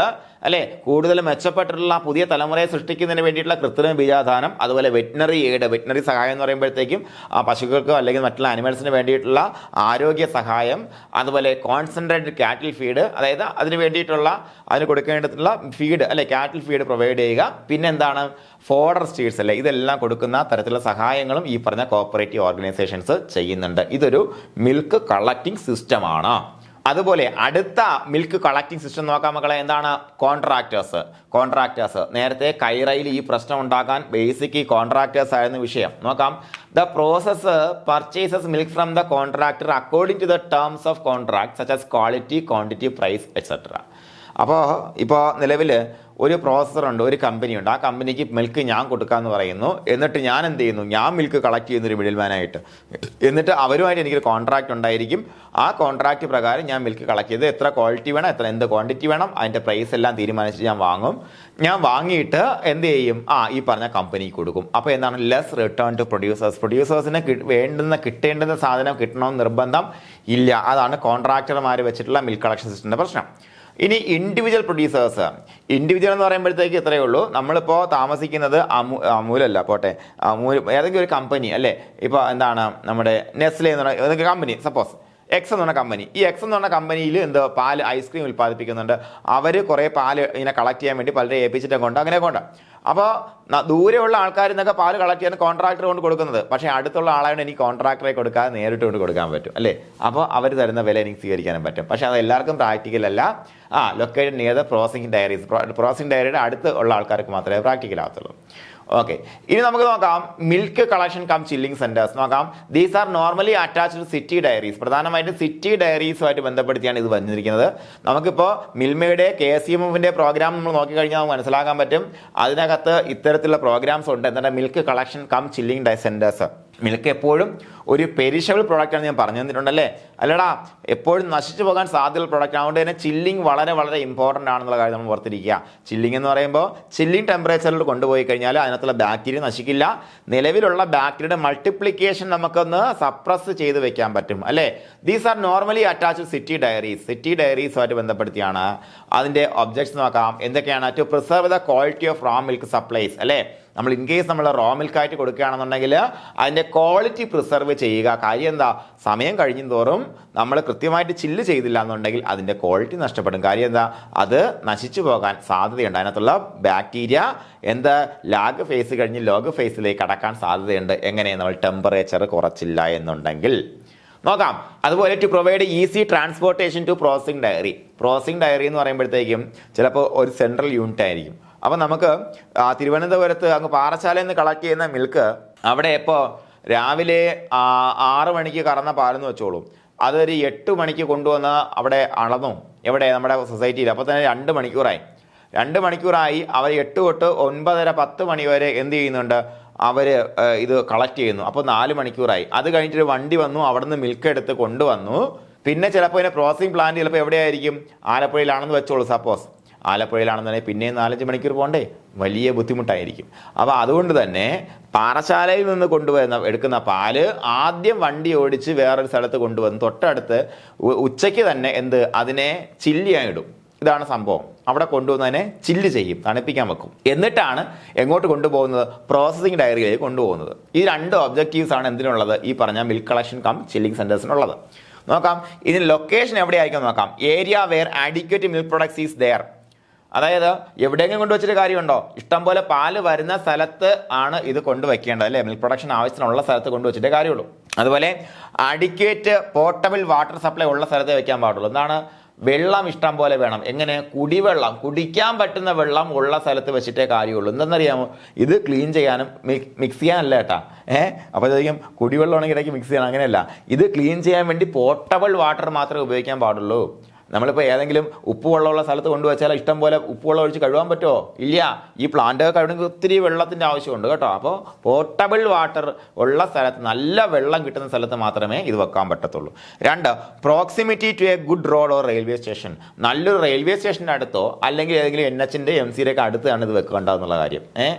അല്ലേ, കൂടുതൽ മെച്ചപ്പെട്ടിട്ടുള്ള പുതിയ തലമുറയെ സൃഷ്ടിക്കുന്നതിന് വേണ്ടിയിട്ടുള്ള കൃത്രിമ ബീജാധാനം, അതുപോലെ വെറ്റിനറി എയ്ഡ്, വെറ്റിനറി സഹായം എന്ന് പറയുമ്പോഴത്തേക്കും പശുക്കൾക്കോ അല്ലെങ്കിൽ മറ്റുള്ള ആനിമൽസിന് വേണ്ടിയിട്ടുള്ള ആരോഗ്യ സഹായം, അതുപോലെ കോൺസെൻട്രേറ്റഡ് കാറ്റിൽ ഫീഡ്, അതായത് അതിന് വേണ്ടിയിട്ടുള്ള അതിന് കൊടുക്കേണ്ടതുള്ള ഫീഡ് അല്ലെ, കാറ്റിൽ ഫീഡ് പ്രൊവൈഡ് ചെയ്യുക. പിന്നെ എന്താണ്, ഫോഡർ സ്റ്റീഡ്സ് അല്ലേ, ഇതെല്ലാം കൊടുക്കുന്ന തരത്തിലുള്ള സഹായങ്ങളും ഈ പറഞ്ഞ കോഓപ്പറേറ്റീവ് ഓർഗനൈസേഷൻസ് ചെയ്യുന്നുണ്ട്. ഇതൊരു മിൽക്ക് കളക്ടിങ് സിസ്റ്റമാണ്. അതുപോലെ അടുത്ത മിൽക്ക് കളക്ടിങ് സിസ്റ്റം നോക്കാൻ മക്കളെ, എന്താണ്, കോൺട്രാക്ടേഴ്സ്. നേരത്തെ കൈറയിൽ ഈ പ്രശ്നം ഉണ്ടാക്കാൻ ബേസിക് ഈ കോൺട്രാക്ടേഴ്സ് ആയിരുന്നു വിഷയം. നോക്കാം. The process purchases milk from the contractor according to the terms of contract such as quality, quantity, price etcetera. അപ്പോൾ ഇപ്പോൾ നിലവിൽ ഒരു പ്രോസസ്സറുണ്ട്, ഒരു കമ്പനിയുണ്ട്, ആ കമ്പനിക്ക് മിൽക്ക് ഞാൻ കൊടുക്കാമെന്ന് പറയുന്നു. എന്നിട്ട് ഞാൻ എന്ത് ചെയ്യുന്നു, ഞാൻ മിൽക്ക് കളക്ട് ചെയ്യുന്നൊരു മിഡിൽ മാനായിട്ട്, എന്നിട്ട് അവരുമായിട്ട് എനിക്കൊരു കോൺട്രാക്ട് ഉണ്ടായിരിക്കും. ആ കോൺട്രാക്ട് പ്രകാരം ഞാൻ മിൽക്ക് കളക്ട് ചെയ്ത് എത്ര ക്വാളിറ്റി വേണം, എന്ത് ക്വാണ്ടിറ്റി വേണം, അതിൻ്റെ പ്രൈസ് എല്ലാം തീരുമാനിച്ച് ഞാൻ വാങ്ങും. ഞാൻ വാങ്ങിയിട്ട് എന്ത് ചെയ്യും, ഈ പറഞ്ഞ കമ്പനിക്ക് കൊടുക്കും. അപ്പോൾ എന്താണ്, ലെസ് റിട്ടേൺ ടു പ്രൊഡ്യൂസേഴ്സിന് കിട്ടേണ്ടുന്ന സാധനം കിട്ടണമെന്ന് നിർബന്ധം ഇല്ല. അതാണ് കോൺട്രാക്ടർമാർ വെച്ചിട്ടുള്ള മിൽക്ക് കളക്ഷൻ സിസ്റ്റത്തിൻ്റെ പ്രശ്നം. ഇനി ഇൻഡിവിജ്വൽ പ്രൊഡ്യൂസേഴ്സ്, ഇൻഡിവിജ്വൽ എന്ന് പറയുമ്പോഴത്തേക്ക് ഇത്രയേ ഉള്ളൂ. നമ്മളിപ്പോൾ താമസിക്കുന്നത് അമൂലല്ല പോട്ടെ, ഏതെങ്കിലും ഒരു കമ്പനി അല്ലേ, ഇപ്പോൾ എന്താണ് നമ്മുടെ നെസ്ലെ എന്ന് പറഞ്ഞ ഏതെങ്കിലും കമ്പനി, സപ്പോസ് എക്സ് എന്ന് പറഞ്ഞ കമ്പനി. ഈ എക്സ് എന്ന് പറഞ്ഞ കമ്പനിയിൽ പാല് ഐസ്ക്രീം ഉൽപ്പാദിപ്പിക്കുന്നുണ്ട്. അവർ കുറേ പാല് ഇങ്ങനെ കളക്ട് ചെയ്യാൻ വേണ്ടി പലരെ ഏൽപ്പിച്ചിട്ട് കൊണ്ട് അങ്ങനെ കൊണ്ട്. അപ്പോൾ ദൂരെയുള്ള ആൾക്കാർ നിന്നൊക്കെ പാല് കളക്ട് ചെയ്യാൻ കോൺട്രാക്ടർ കൊണ്ട് കൊടുക്കുന്നത്. പക്ഷേ അടുത്തുള്ള ആളായോട് എനിക്ക് കോൺട്രാക്ടറെ കൊടുക്കാതെ നേരിട്ട് കൊണ്ട് കൊടുക്കാൻ പറ്റും അല്ലേ. അപ്പോൾ അവർ തരുന്ന വില എനിക്ക് സ്വീകരിക്കാനും പറ്റും. പക്ഷേ അത് എല്ലാവർക്കും പ്രാക്ടിക്കൽ അല്ല. ലൊക്കേറ്റഡ് നിയർ ദ പ്രോസസിംഗ് ഡയറിയുടെ അടുത്ത് ഉള്ള ആൾക്കാർക്ക് മാത്രമേ പ്രാക്ടിക്കൽ ആകത്തുള്ളൂ. ഓക്കെ, ഇനി നമുക്ക് നോക്കാം milk collection cum chilling centres നോക്കാം. These are normally attached to city dairies. പ്രധാനമായിട്ടും സിറ്റി ഡയറീസുമായിട്ട് ബന്ധപ്പെടുത്തിയാണ് ഇത് വന്നിരിക്കുന്നത്. നമുക്കിപ്പോൾ മിൽമയുടെ KCMFന്റെ പ്രോഗ്രാം നമ്മൾ നോക്കിക്കഴിഞ്ഞാൽ നമുക്ക് മനസ്സിലാക്കാൻ പറ്റും. അതിനകത്ത് ഇത്തരത്തിലുള്ള പ്രോഗ്രാംസ് ഉണ്ട്. എന്താണ് milk collection cum chilling centres. മിൽക്ക് എപ്പോഴും ഒരു പെരിഷബിൾ പ്രോഡക്റ്റാണ് ഞാൻ പറഞ്ഞു തന്നിട്ടുണ്ടല്ലേ. അല്ലടാ, എപ്പോഴും നശിച്ചു പോകാൻ സാധ്യതയുള്ള പ്രോഡക്റ്റ്. അതുകൊണ്ട് തന്നെ ചില്ലിംഗ് വളരെ വളരെ ഇമ്പോർട്ടൻ്റ് ആണെന്നുള്ള കാര്യം നമ്മൾ ഓർത്തിരിക്കുക. ചില്ലിംഗ് എന്ന് പറയുമ്പോൾ ചില്ലിംഗ് ടെമ്പറേച്ചറിൽ കൊണ്ടുപോയി കഴിഞ്ഞാൽ അതിനകത്തുള്ള ബാക്ടീരിയ നശിക്കില്ല. നിലവിലുള്ള ബാക്ടീരിയയുടെ മൾട്ടിപ്ലിക്കേഷൻ നമുക്കൊന്ന് സപ്രസ് ചെയ്ത് വെക്കാൻ പറ്റും അല്ലേ. These are normally attached city ഡയറീസുമായിട്ട് ബന്ധപ്പെടുത്തിയാണ് അതിൻ്റെ ഒബ്ജക്ട്സ് നോക്കാം. എന്തൊക്കെയാണ്, to preserve the quality of raw milk supplies അല്ലേ. നമ്മൾ ഇൻ കേസ് നമ്മൾ റോ മിൽക്കായിട്ട് കൊടുക്കുകയാണെന്നുണ്ടെങ്കിൽ അതിൻ്റെ ക്വാളിറ്റി പ്രിസർവ് ചെയ്യുക. കാര്യം എന്താ, സമയം കഴിയും തോറും നമ്മൾ കൃത്യമായിട്ട് ചില്ല് ചെയ്തില്ല എന്നുണ്ടെങ്കിൽ അതിൻ്റെ ക്വാളിറ്റി നഷ്ടപ്പെടും. കാര്യം എന്താ, അത് നശിച്ചു പോകാൻ സാധ്യതയുണ്ട്. അതിനകത്തുള്ള ബാക്ടീരിയ ലാഗ് ഫേസ് കഴിഞ്ഞ് ലോഗ് ഫേസിലേക്ക് കടക്കാൻ സാധ്യതയുണ്ട്. എങ്ങനെ, നമ്മൾ ടെമ്പറേച്ചർ കുറച്ചില്ല എന്നുണ്ടെങ്കിൽ. നോക്കാം, അതുപോലെ to provide easy transportation to processing dairy എന്ന് പറയുമ്പോഴത്തേക്കും ചിലപ്പോൾ ഒരു സെൻട്രൽ യൂണിറ്റ് ആയിരിക്കും. അപ്പോൾ നമുക്ക് തിരുവനന്തപുരത്ത് അങ്ങ് പാറശാലയിൽ നിന്ന് കളക്ട് ചെയ്യുന്ന മിൽക്ക് അവിടെ ഇപ്പോൾ രാവിലെ 6 മണിക്ക് കറന്ന പാലെന്ന് വെച്ചോളൂ, അതൊരു 8 മണിക്ക് കൊണ്ടുവന്ന് അവിടെ അളന്നു, എവിടെ, നമ്മുടെ സൊസൈറ്റിയിൽ. അപ്പോൾ തന്നെ 2 മണിക്കൂറായി. അവർ 8 തൊട്ട് 9:30 10 മണി വരെ എന്ത് ചെയ്യുന്നുണ്ട്, അവർ ഇത് കളക്ട് ചെയ്യുന്നു. അപ്പോൾ 4 മണിക്കൂറായി. അത് കഴിഞ്ഞിട്ടൊരു വണ്ടി വന്നു, അവിടെ നിന്ന് മിൽക്ക് എടുത്ത് കൊണ്ടുവന്നു. പിന്നെ ചിലപ്പോൾ ഇതിൻ്റെ പ്രോസസിംഗ് പ്ലാന്റ് ചിലപ്പോൾ എവിടെയായിരിക്കും, ആലപ്പുഴയിലാണെന്ന് വെച്ചോളൂ. സപ്പോസ് ആലപ്പുഴയിലാണെന്നുണ്ടെങ്കിൽ പിന്നെയും 4-5 മണിക്കൂർ പോകണ്ടേ, വലിയ ബുദ്ധിമുട്ടായിരിക്കും. അപ്പോൾ അതുകൊണ്ട് തന്നെ പാറശാലയിൽ നിന്ന് എടുക്കുന്ന പാല് ആദ്യം വണ്ടി ഓടിച്ച് വേറൊരു സ്ഥലത്ത് കൊണ്ടുവന്ന് തൊട്ടടുത്ത് ഉച്ചയ്ക്ക് തന്നെ അതിനെ ചില്ലിയായിടും. ഇതാണ് സംഭവം. അവിടെ കൊണ്ടുവന്നതിനെ ചില്ല് ചെയ്യും, തണുപ്പിക്കാൻ വെക്കും. എന്നിട്ടാണ് എങ്ങോട്ട് കൊണ്ടുപോകുന്നത്, പ്രോസസിംഗ് ഡയറിയിലേക്ക് കൊണ്ടുപോകുന്നത്. ഈ 2 ഒബ്ജക്റ്റീവ്സ് ആണ് എന്തിനുള്ളത്, ഈ പറഞ്ഞ മിൽക്ക് കളക്ഷൻ കം ചില്ലിംഗ് സെന്റേഴ്സിനുള്ളത്. നോക്കാം, ഇതിന് ലൊക്കേഷൻ എവിടെയായിരിക്കും നോക്കാം. Area where adequate milk products is there. അതായത് എവിടെയെങ്കിലും കൊണ്ടുവച്ചിട്ട് കാര്യമുണ്ടോ, ഇഷ്ടംപോലെ പാല് വരുന്ന സ്ഥലത്ത് ആണ് ഇത് കൊണ്ടുവയ്ക്കേണ്ടത് അല്ലേ. മിൽക്ക് പ്രൊഡക്ഷൻ ആവശ്യത്തിനുള്ള സ്ഥലത്ത് കൊണ്ടുവച്ചിട്ടേ കാര്യമുള്ളൂ. അതുപോലെ അഡിക്വേറ്റ് പോർട്ടബിൾ വാട്ടർ സപ്ലൈ ഉള്ള സ്ഥലത്തേ വെക്കാൻ പാടുള്ളൂ. എന്താണ്, വെള്ളം ഇഷ്ടം പോലെ വേണം. എങ്ങനെ, കുടിവെള്ളം, കുടിക്കാൻ പറ്റുന്ന വെള്ളം ഉള്ള സ്ഥലത്ത് വെച്ചിട്ടേ കാര്യമുള്ളൂ. എന്തെന്നറിയാമോ, ഇത് ക്ലീൻ ചെയ്യാനും മിക്സ് ചെയ്യാനല്ല കേട്ടാ. അപ്പോഴത്തേക്കും കുടിവെള്ളം ആണെങ്കിൽ ഇടയ്ക്ക് മിക്സ് ചെയ്യണം, അങ്ങനെയല്ല. ഇത് ക്ലീൻ ചെയ്യാൻ വേണ്ടി പോർട്ടബിൾ വാട്ടർ മാത്രമേ ഉപയോഗിക്കാൻ പാടുള്ളൂ. നമ്മളിപ്പോൾ ഏതെങ്കിലും ഉപ്പുവെള്ളമുള്ള സ്ഥലത്ത് കൊണ്ടുവച്ചാൽ ഇഷ്ടം പോലെ ഉപ്പുവെള്ളം ഒഴിച്ച് കഴുകാൻ പറ്റുമോ, ഇല്ല. ഈ പ്ലാന്റ് കഴുകണമെങ്കിൽ ഒത്തിരി വെള്ളത്തിൻ്റെ ആവശ്യമുണ്ട് കേട്ടോ. അപ്പോൾ പോർട്ടബിൾ വാട്ടർ ഉള്ള സ്ഥലത്ത്, നല്ല വെള്ളം കിട്ടുന്ന സ്ഥലത്ത് മാത്രമേ ഇത് വെക്കാൻ പറ്റത്തുള്ളൂ. 2, proximity to a good road or railway station. നല്ലൊരു റെയിൽവേ സ്റ്റേഷൻ്റെ അടുത്തോ അല്ലെങ്കിൽ ഏതെങ്കിലും NHന്റെ MCയുടെ ഒക്കെ അടുത്താണ് ഇത് വെക്കേണ്ടതെന്നുള്ള കാര്യം.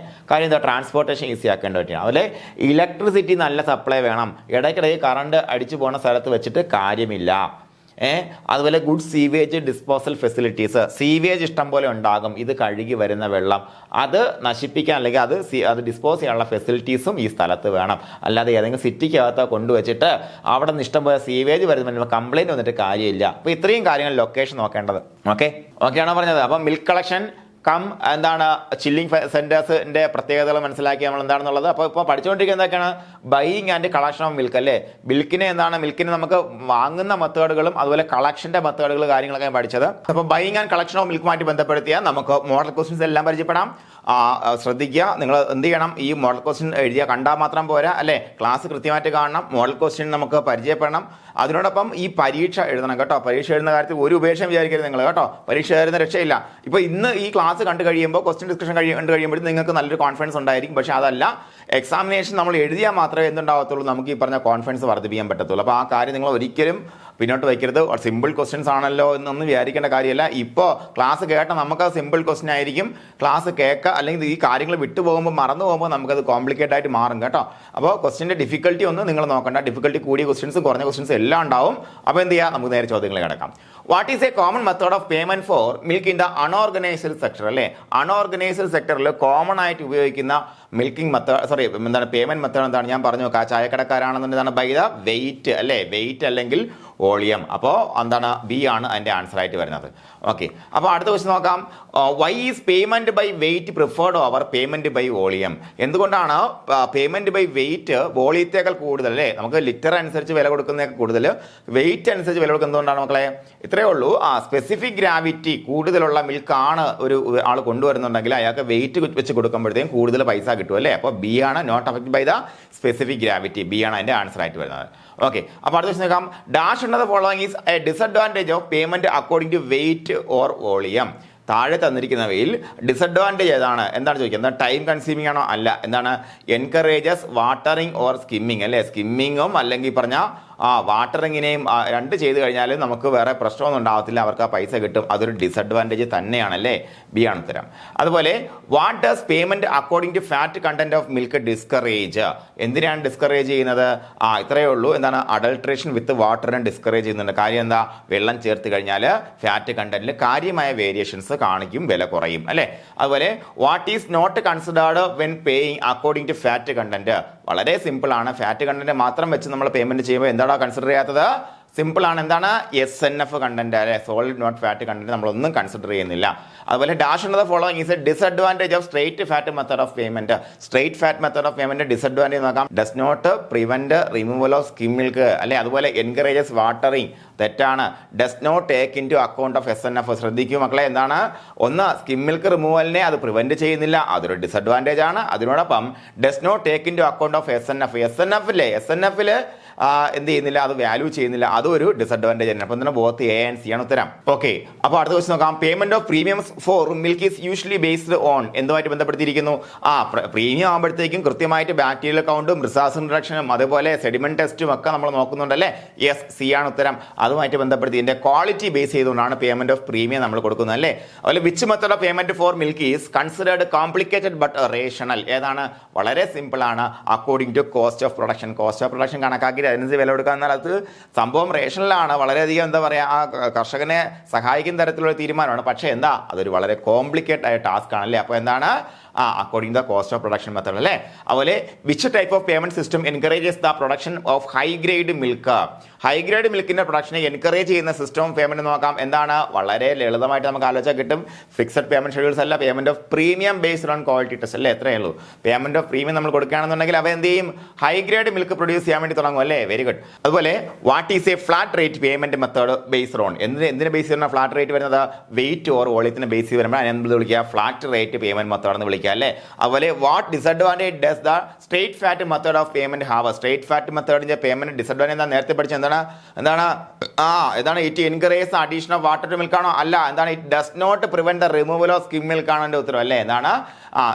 കാര്യം എന്താ, ട്രാൻസ്പോർട്ടേഷൻ ഈസി ആക്കേണ്ട പറ്റിയാണ്. അതുപോലെ ഇലക്ട്രിസിറ്റി നല്ല സപ്ലൈ വേണം. ഇടയ്ക്കിടയ്ക്ക് കറണ്ട് അടിച്ചു പോകുന്ന സ്ഥലത്ത് വെച്ചിട്ട് കാര്യമില്ല. അതുപോലെ good sewage disposal facilities. Sewage ഇഷ്ടം പോലെ ഉണ്ടാകും. ഇത് കഴുകി വരുന്ന വെള്ളം അത് നശിപ്പിക്കാൻ അല്ലെങ്കിൽ അത് ഡിസ്പോസ് ചെയ്യാനുള്ള ഫെസിലിറ്റീസും ഈ സ്ഥലത്ത് വേണം. അല്ലാതെ ഏതെങ്കിലും സിറ്റിക്കകത്ത് കൊണ്ടുവച്ചിട്ട് അവിടെ നിന്ന് ഇഷ്ടം പോലെ സീവേജ് വരുന്ന കംപ്ലൈൻറ്റ് വന്നിട്ട് കാര്യമില്ല. അപ്പോൾ ഇത്രയും കാര്യങ്ങൾ ലൊക്കേഷൻ നോക്കേണ്ടത്. ഓക്കെയാണോ പറഞ്ഞത്. അപ്പം മിൽക്ക് കളക്ഷൻ എന്താണ് ചില്ലിംഗ് സെന്റേഴ്സിന്റെ പ്രത്യേകതകൾ മനസ്സിലാക്കി നമ്മൾ എന്താണെന്നുള്ളത്. അപ്പോൾ ഇപ്പോൾ പഠിച്ചുകൊണ്ടിരിക്കുന്നത് എന്തൊക്കെയാണ്, buying and collection of milk അല്ലേ. മിൽക്കിനെ നമുക്ക് വാങ്ങുന്ന മെത്തേഡുകളും അതുപോലെ കളക്ഷന്റെ മെത്തേഡുകൾ കാര്യങ്ങളൊക്കെ പഠിച്ചത്. അപ്പോൾ ബൈയിങ് ആൻഡ് കളക്ഷൻ ഓഫ് മിൽക്കുമായിട്ട് ബന്ധപ്പെടുത്തിയാൽ നമുക്ക് മോഡൽ ക്വസ്റ്റ്യൻസ് എല്ലാം പരിചയപ്പെടാം. ശ്രദ്ധിക്കുക, നിങ്ങൾ എന്ത് ചെയ്യണം, ഈ മോഡൽ ക്വസ്റ്റ്യൻ കണ്ടാൽ മാത്രം പോരാ അല്ലേ, ക്ലാസ് കൃത്യമായിട്ട് കാണണം. മോഡൽ ക്വസ്റ്റ്യൻ നമുക്ക് പരിചയപ്പെടണം. അതിനോടൊപ്പം ഈ പരീക്ഷ എഴുതണം കേട്ടോ. പരീക്ഷ എഴുതുന്ന കാര്യത്തിൽ ഒരു ഉപേക്ഷ വിചാരിക്കരുത് നിങ്ങൾ കേട്ടോ. പരീക്ഷ എഴുതുന്ന രക്ഷയില്ല. ഇപ്പോൾ ഇന്ന് ഈ ക്ലാസ് ക്ലാസ് കണ്ടു കഴിയുമ്പോൾ ക്വസ്റ്റ്യൻ ഡിസ്കഷൻ കണ്ടു കഴിയുമ്പോൾ നിങ്ങൾക്ക് നല്ലൊരു കോൺഫിഡൻസ് ഉണ്ടായിരിക്കും. പക്ഷേ അതല്ല, എക്സാമിനേഷൻ നമ്മൾ എഴുതിയാൽ മാത്രമേ എന്തുണ്ടാകത്തുള്ളൂ, നമുക്ക് ഈ പറഞ്ഞ കോൺഫിഡൻസ് വർദ്ധിപ്പിക്കാൻ പറ്റത്തുള്ളൂ. അപ്പോൾ ആ കാര്യം നിങ്ങൾ ഒരിക്കലും പിന്നോട്ട് വയ്ക്കരുത്. സിമ്പിൾ ക്വസ്റ്റ്യൻസ് ആണല്ലോ എന്നൊന്നും വിചാരിക്കേണ്ട കാര്യമല്ല. ഇപ്പോൾ ക്ലാസ് കേട്ട നമുക്കത് സിമ്പിൾ ക്വസ്റ്റ്യൻ ആയിരിക്കും. ക്ലാസ് കേൾക്കുക അല്ലെങ്കിൽ ഈ കാര്യങ്ങൾ വിട്ടു പോകുമ്പോൾ മറന്നു പോകുമ്പോൾ നമുക്കത് കോംപ്ലിക്കേറ്റ് ആയിട്ട് മാറും കേട്ടോ. അപ്പോൾ ക്വസ്റ്റ്യൻ്റെ ഡിഫിക്കൽട്ടി ഒന്നും നിങ്ങൾ നോക്കണ്ട. ഡിഫിക്കൽട്ടി കൂടിയ ക്വസ്റ്റ്യൻസ് കുറഞ്ഞ ക്വസ്റ്റ്യൻസ് എല്ലാം ഉണ്ടാവും. അപ്പോൾ എന്ത് ചെയ്യുക, നമുക്ക് നേരെ ചോദ്യങ്ങൾ കിടക്കാം. What is A common method of payment for milk in the unorganised sector? അല്ലേ, അൺഓർഗനൈസ്ഡ് സെക്ടറിൽ കോമൺ ആയിട്ട് ഉപയോഗിക്കുന്ന മിൽക്കിംഗ് മെത്തേഡ് എന്താണ് പേയ്മെന്റ് മെത്തേഡ് എന്താണ്? ഞാൻ പറഞ്ഞു നോക്കാം. ചായക്കടക്കാരാണെന്നുണ്ടെങ്കിൽ ബൈ ദ വെയിറ്റ് അല്ലേ, വെയിറ്റ് അല്ലെങ്കിൽ വോളിയം. അപ്പോൾ എന്താണ്, ബി ആണ് അതിൻ്റെ ആൻസർ ആയിട്ട് വരുന്നത്. ഓക്കെ, അപ്പോൾ അടുത്ത ക്വസ്റ്റ്യൻ നോക്കാം. Why is payment by weight preferred over payment by volume? എന്തുകൊണ്ടാണ് പേയ്മെന്റ് ബൈ വെയിറ്റ് വോളിയത്തേക്കാൾ കൂടുതൽ? അല്ലേ, നമുക്ക് ലിറ്റർ അനുസരിച്ച് വില കൊടുക്കുന്നതൊക്കെ കൂടുതൽ, വെയിറ്റ് അനുസരിച്ച് വില കൊടുക്കുന്നതുകൊണ്ടാണ് മക്കളെ. ഇത്രയേ ഉള്ളൂ. സ്പെസിഫിക് ഗ്രാവിറ്റി കൂടുതലുള്ള മിൽക്കാണ് ഒരു ആൾ കൊണ്ടുവരുന്നുണ്ടെങ്കിൽ അയാൾക്ക് വെയിറ്റ് വെച്ച് കൊടുക്കുമ്പോഴത്തേക്കും കൂടുതൽ പൈസ കിട്ടും അല്ലേ. അപ്പോൾ ബി ആണ് not affected by the specific gravity. B ആണ് അതിൻ്റെ ആൻസർ ആയിട്ട് വരുന്നത്. ഓക്കെ, അപ്പോൾ അടുത്ത ക്വസ്റ്റ്യൻ നോക്കാം. ഡാഷ് എന്നത് following is a disadvantage of payment according to weight or volume? താഴെ തന്നിരിക്കുന്നവയിൽ ഡിസഡ്വാൻറ്റേജ് ഏതാണ്? എന്താണ് ചോദിക്കുന്നത്? ടൈം കൺസ്യൂമിംഗ് ആണോ? അല്ല. എന്താണ്? എൻകറേജസ് വാട്ടറിങ് ഓർ സ്കിമ്മിങ് അല്ലേ. സ്കിമ്മിങ്ങും അല്ലെങ്കിൽ പറഞ്ഞ വാട്ടറിങ്ങിനെയും രണ്ട് ചെയ്ത് കഴിഞ്ഞാൽ നമുക്ക് വേറെ പ്രശ്നമൊന്നും ഉണ്ടാകത്തില്ല, അവർക്ക് ആ പൈസ കിട്ടും. അതൊരു ഡിസഡ്വാൻറ്റേജ് തന്നെയാണല്ലേ. ബി ആണ് ഉത്തരം. അതുപോലെ what does payment according to fat content of milk discourage? എന്തിനാണ് ഡിസ്കറേജ് ചെയ്യുന്നത്? ഇത്രയേ ഉള്ളൂ. എന്താണ്? അഡൾട്രേഷൻ വിത്ത് വാട്ടറിനെ ഡിസ്കറേജ് ചെയ്യുന്നുണ്ട്. കാര്യം എന്താ? വെള്ളം ചേർത്ത് കഴിഞ്ഞാൽ ഫാറ്റ് കണ്ടന്റിൽ കാര്യമായ വേരിയേഷൻസ് കാണിക്കും, വില കുറയും അല്ലേ. അതുപോലെ what is not considered when paying according to fat content? വളരെ സിമ്പിൾ ആണ്. ഫാറ്റ് കണ്ടന്റ് മാത്രം വെച്ച് നമ്മൾ പേയ്മെന്റ് ചെയ്യുമ്പോൾ എന്താണോ കൺസിഡർ ചെയ്യാത്തത്? സിമ്പിൾ ആണ്. എന്താണ്? SNF കണ്ടന്റ് അല്ലെ, സോളിഡ് നോട്ട് ഫാറ്റ് കണ്ടന്റ് നമ്മളൊന്നും കൺസിഡർ ചെയ്യുന്നില്ല. അതുപോലെ ഡാഷ് എന്നത് following is a disadvantage of straight fat method of payment? Straight fat method of payment disadvantage നോക്കാം. Does not prevent removal of skim milk അല്ലെ. അതുപോലെ encourages watering, തെറ്റാണ്. Does not take into account of SNF. ശ്രദ്ധിക്കൂ മക്കളെ, എന്താണ്? ഒന്ന്, skim milk റിമൂവലിനെ അത് prevent ചെയ്യുന്നില്ല, അതൊരു ഡിസഡ്വാൻറ്റേജ് ആണ്. അതിനോടൊപ്പം does not take into account of SNF. SNF എന്ത് ചെയ്യുന്നില്ല, അത് വാല്യൂ ചെയ്യുന്നില്ല, അതൊരു ഡിസഡ്വാൻറ്റേജ് തന്നെ. അപ്പം തന്നെ ബോത്ത് A and C ആണ് ഉത്തരം. ഓക്കെ, അപ്പോൾ അടുത്ത ക്വസ്റ്റ്യൻ നോക്കാം. Payment of premiums for milk is usually based on എന്തുമായിട്ട് ബന്ധപ്പെടുത്തിയിരിക്കുന്നു? പ്രീമിയം ആകുമ്പോഴത്തേക്കും കൃത്യമായിട്ട് ബാക്ടീരിയൽ കൗണ്ടും റിസാർച്ച് റിഡക്ഷനും അതുപോലെ സെഡിമെന്റ് ടെസ്റ്റും ഒക്കെ നമ്മൾ നോക്കുന്നുണ്ടല്ലേ. യെസ്, C ആണ് ഉത്തരം. അതുമായിട്ട് ബന്ധപ്പെടുത്തി ഇതിന്റെ ക്വാളിറ്റി ബേസ് ചെയ്തുകൊണ്ടാണ് പേയ്മെന്റ് ഓഫ് പ്രീമിയം നമ്മൾ കൊടുക്കുന്നത് അല്ലേ. അതുപോലെ which method of payment for milk is considered complicated but rational? ഏതാണ്? വളരെ സിമ്പിൾ ആണ്. According to cost of production. Cost of production കണക്കാക്കി അതിനനുസരിച്ച് വില കൊടുക്കുക എന്നാൽ അത് സംഭവം റേഷണലാണ്. വളരെയധികം എന്താ പറയുക, കർഷകനെ സഹായിക്കുന്ന തരത്തിലുള്ള തീരുമാനമാണ്. പക്ഷേ എന്താ, അതൊരു വളരെ കോംപ്ലിക്കേറ്റഡ് ആയ ടാസ്ക് ആണല്ലേ. അപ്പോൾ എന്താണ്? According the cost of production method അല്ലേ. അതുപോലെ which type of payment system encourages the production of high grade milk? High grade മിൽക്കിന്റെ പ്രൊഡക്ഷനെ എൻകറേജ് ചെയ്യുന്ന സിസ്റ്റം ഓഫ് പേയ്മെന്റ് നോക്കാം. എന്താണ്? വളരെ ലളിതമായിട്ട് നമുക്ക് ആലോചിച്ചാൽ കിട്ടും. ഫിക്സഡ് പേയ്മെന്റ് ഷെഡ്യൂൾസ് അല്ല, payment of premium based on quality test അല്ലേ. എത്രയേ ഉള്ളൂ. പേയ്മെന്റ് ഓഫ് പ്രീമിയം നമ്മൾ കൊടുക്കുകയാണെന്നുണ്ടെങ്കിൽ അവ എന്ത് ചെയ്യും? ഹൈ ഗ്രേഡ് മിൽക്ക് പ്രൊഡ്യൂസ് ചെയ്യാൻ വേണ്ടി തുടങ്ങും അല്ലേ. Very good. അതുപോലെ what is a flat rate payment method based on? എന്തിനെ ബേസ് ചെയ്യുന്ന ഫ്ലാറ്റ് റേറ്റ് വരുന്നത്? വെയിറ്റ് ഓർ വോളിയത്തിന് ബേസ് ചെയ്ത് വരുമ്പോൾ അതിനെ വിളിക്കുക ഫ്ലാറ്റ് റേറ്റ് പേയ്മെന്റ് മെത്തേഡ് എന്ന് വിളിക്കുക അല്ലേ. അതുപോലെ what disadvantage does the straight fat method of payment have? Straight fat മെത്തേഡിന്റെ പേയ്മെന്റ് ഡിസഡ്വാൻറ്റേജ് എന്താ? നേരത്തെ പഠിച്ച എന്താണ്? It encourage addition of water to milk ആണോ? അല്ല. എന്താണ്? It does not prevent the removal of skim milk ആണ് എൻ്റെ ഉത്തരം അല്ലേ. എന്താണ്?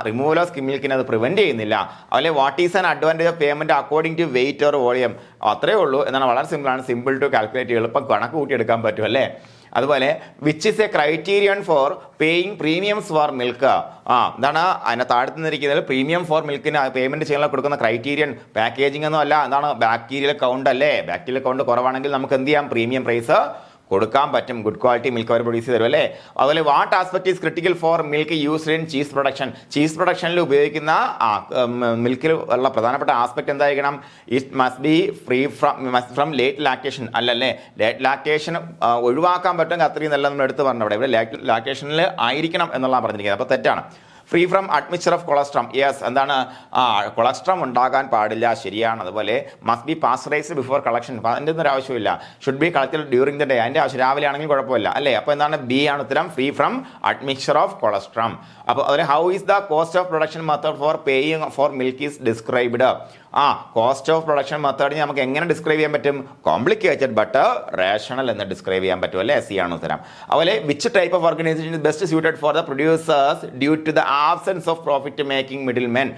റിമൂവൽ ഓഫ് സ്കിം മിൽക്കിനെ അത് പ്രിവെന്റ് ചെയ്യുന്നില്ല. അതുപോലെ what is an advantage of payment according to weight or volume? അത്രേ ഉള്ളൂ. എന്നാണ് വളരെ സിമ്പിൾ ആണ്. സിമ്പിൾ ടു കാൽക്കുലേറ്റ്, എളുപ്പം കണക്ക് കൂട്ടിയെടുക്കാൻ പറ്റും അല്ലേ. അതുപോലെ which is a criterion for paying premiums for milk? എന്താണ്? അതിനെ താഴത്ത് നിന്നിരിക്കുന്നത് പ്രീമിയം ഫോർ മിൽക്കിന് പേയ്മെന്റ് ചെയ്യാൻ കൊടുക്കുന്ന ക്രൈറ്റീരിയൻ പാക്കേജിംഗ് ഒന്നും അല്ല. എന്താണ്? ബാക്ടീരിയൽ കൗണ്ട് അല്ലേ. ബാക്ടീരിയൽ കൗണ്ട് കുറവാണെങ്കിൽ നമുക്ക് എന്ത് ചെയ്യാം? പ്രീമിയം പ്രൈസ് കൊടുക്കാൻ പറ്റും. ഗുഡ് ക്വാളിറ്റി മിൽക്ക് അവർ പ്രൊഡ്യൂസ് ചെയ്ത് തരും അല്ലേ. അതുപോലെ what aspect is critical for milk used in cheese production? Cheese പ്രൊഡക്ഷനിൽ ഉപയോഗിക്കുന്ന മിൽക്കിൽ ഉള്ള പ്രധാനപ്പെട്ട ആസ്പെക്ട് എന്തായിരിക്കണം? It must be from late lactation അല്ലല്ലേ. ലേറ്റ് ലാക്ടേഷൻ ഒഴിവാക്കാൻ പറ്റുമെങ്കിൽ അത്രയും നല്ല നമ്മൾ എടുത്ത് പറഞ്ഞു. ഇവിടെ ലാക്ടേഷനിൽ ആയിരിക്കണം എന്നുള്ളതാണ് പറഞ്ഞിരിക്കുന്നത്. അപ്പോൾ തെറ്റാണ്. Free from admixture of colostrum? Yes. എന്താണ്? കൊളസ്ട്രം ഉണ്ടാകാൻ പാടില്ല, ശരിയാണ്. അതുപോലെ must be pasteurised before collection? അതിൻ്റെ ഒന്നും ആവശ്യമില്ല. Should be collected during the day? അതിൻ്റെ ആവശ്യം രാവിലെ ആണെങ്കിൽ കുഴപ്പമില്ല അല്ലേ. അപ്പോൾ എന്താണ്? ബി ആണ് ഉത്തരം. Free from admixture of colostrum. അപ്പോൾ അതുപോലെ how is the cost of production method for paying for milk is described? Cost of production മെത്തേഡിനെ നമുക്ക് എങ്ങനെ ഡിസ്ക്രൈബ് ചെയ്യാൻ പറ്റും? കോംപ്ലിക്കേറ്റഡ് ബട്ട് റേഷണൽ എന്ന് ഡിസ്ക്രൈബ് ചെയ്യാൻ പറ്റും അല്ലേ? സി ആണ് ഉത്തരം. അതുപോലെ which type of organisation is best suited for the producers due to the absence of profit making middle men?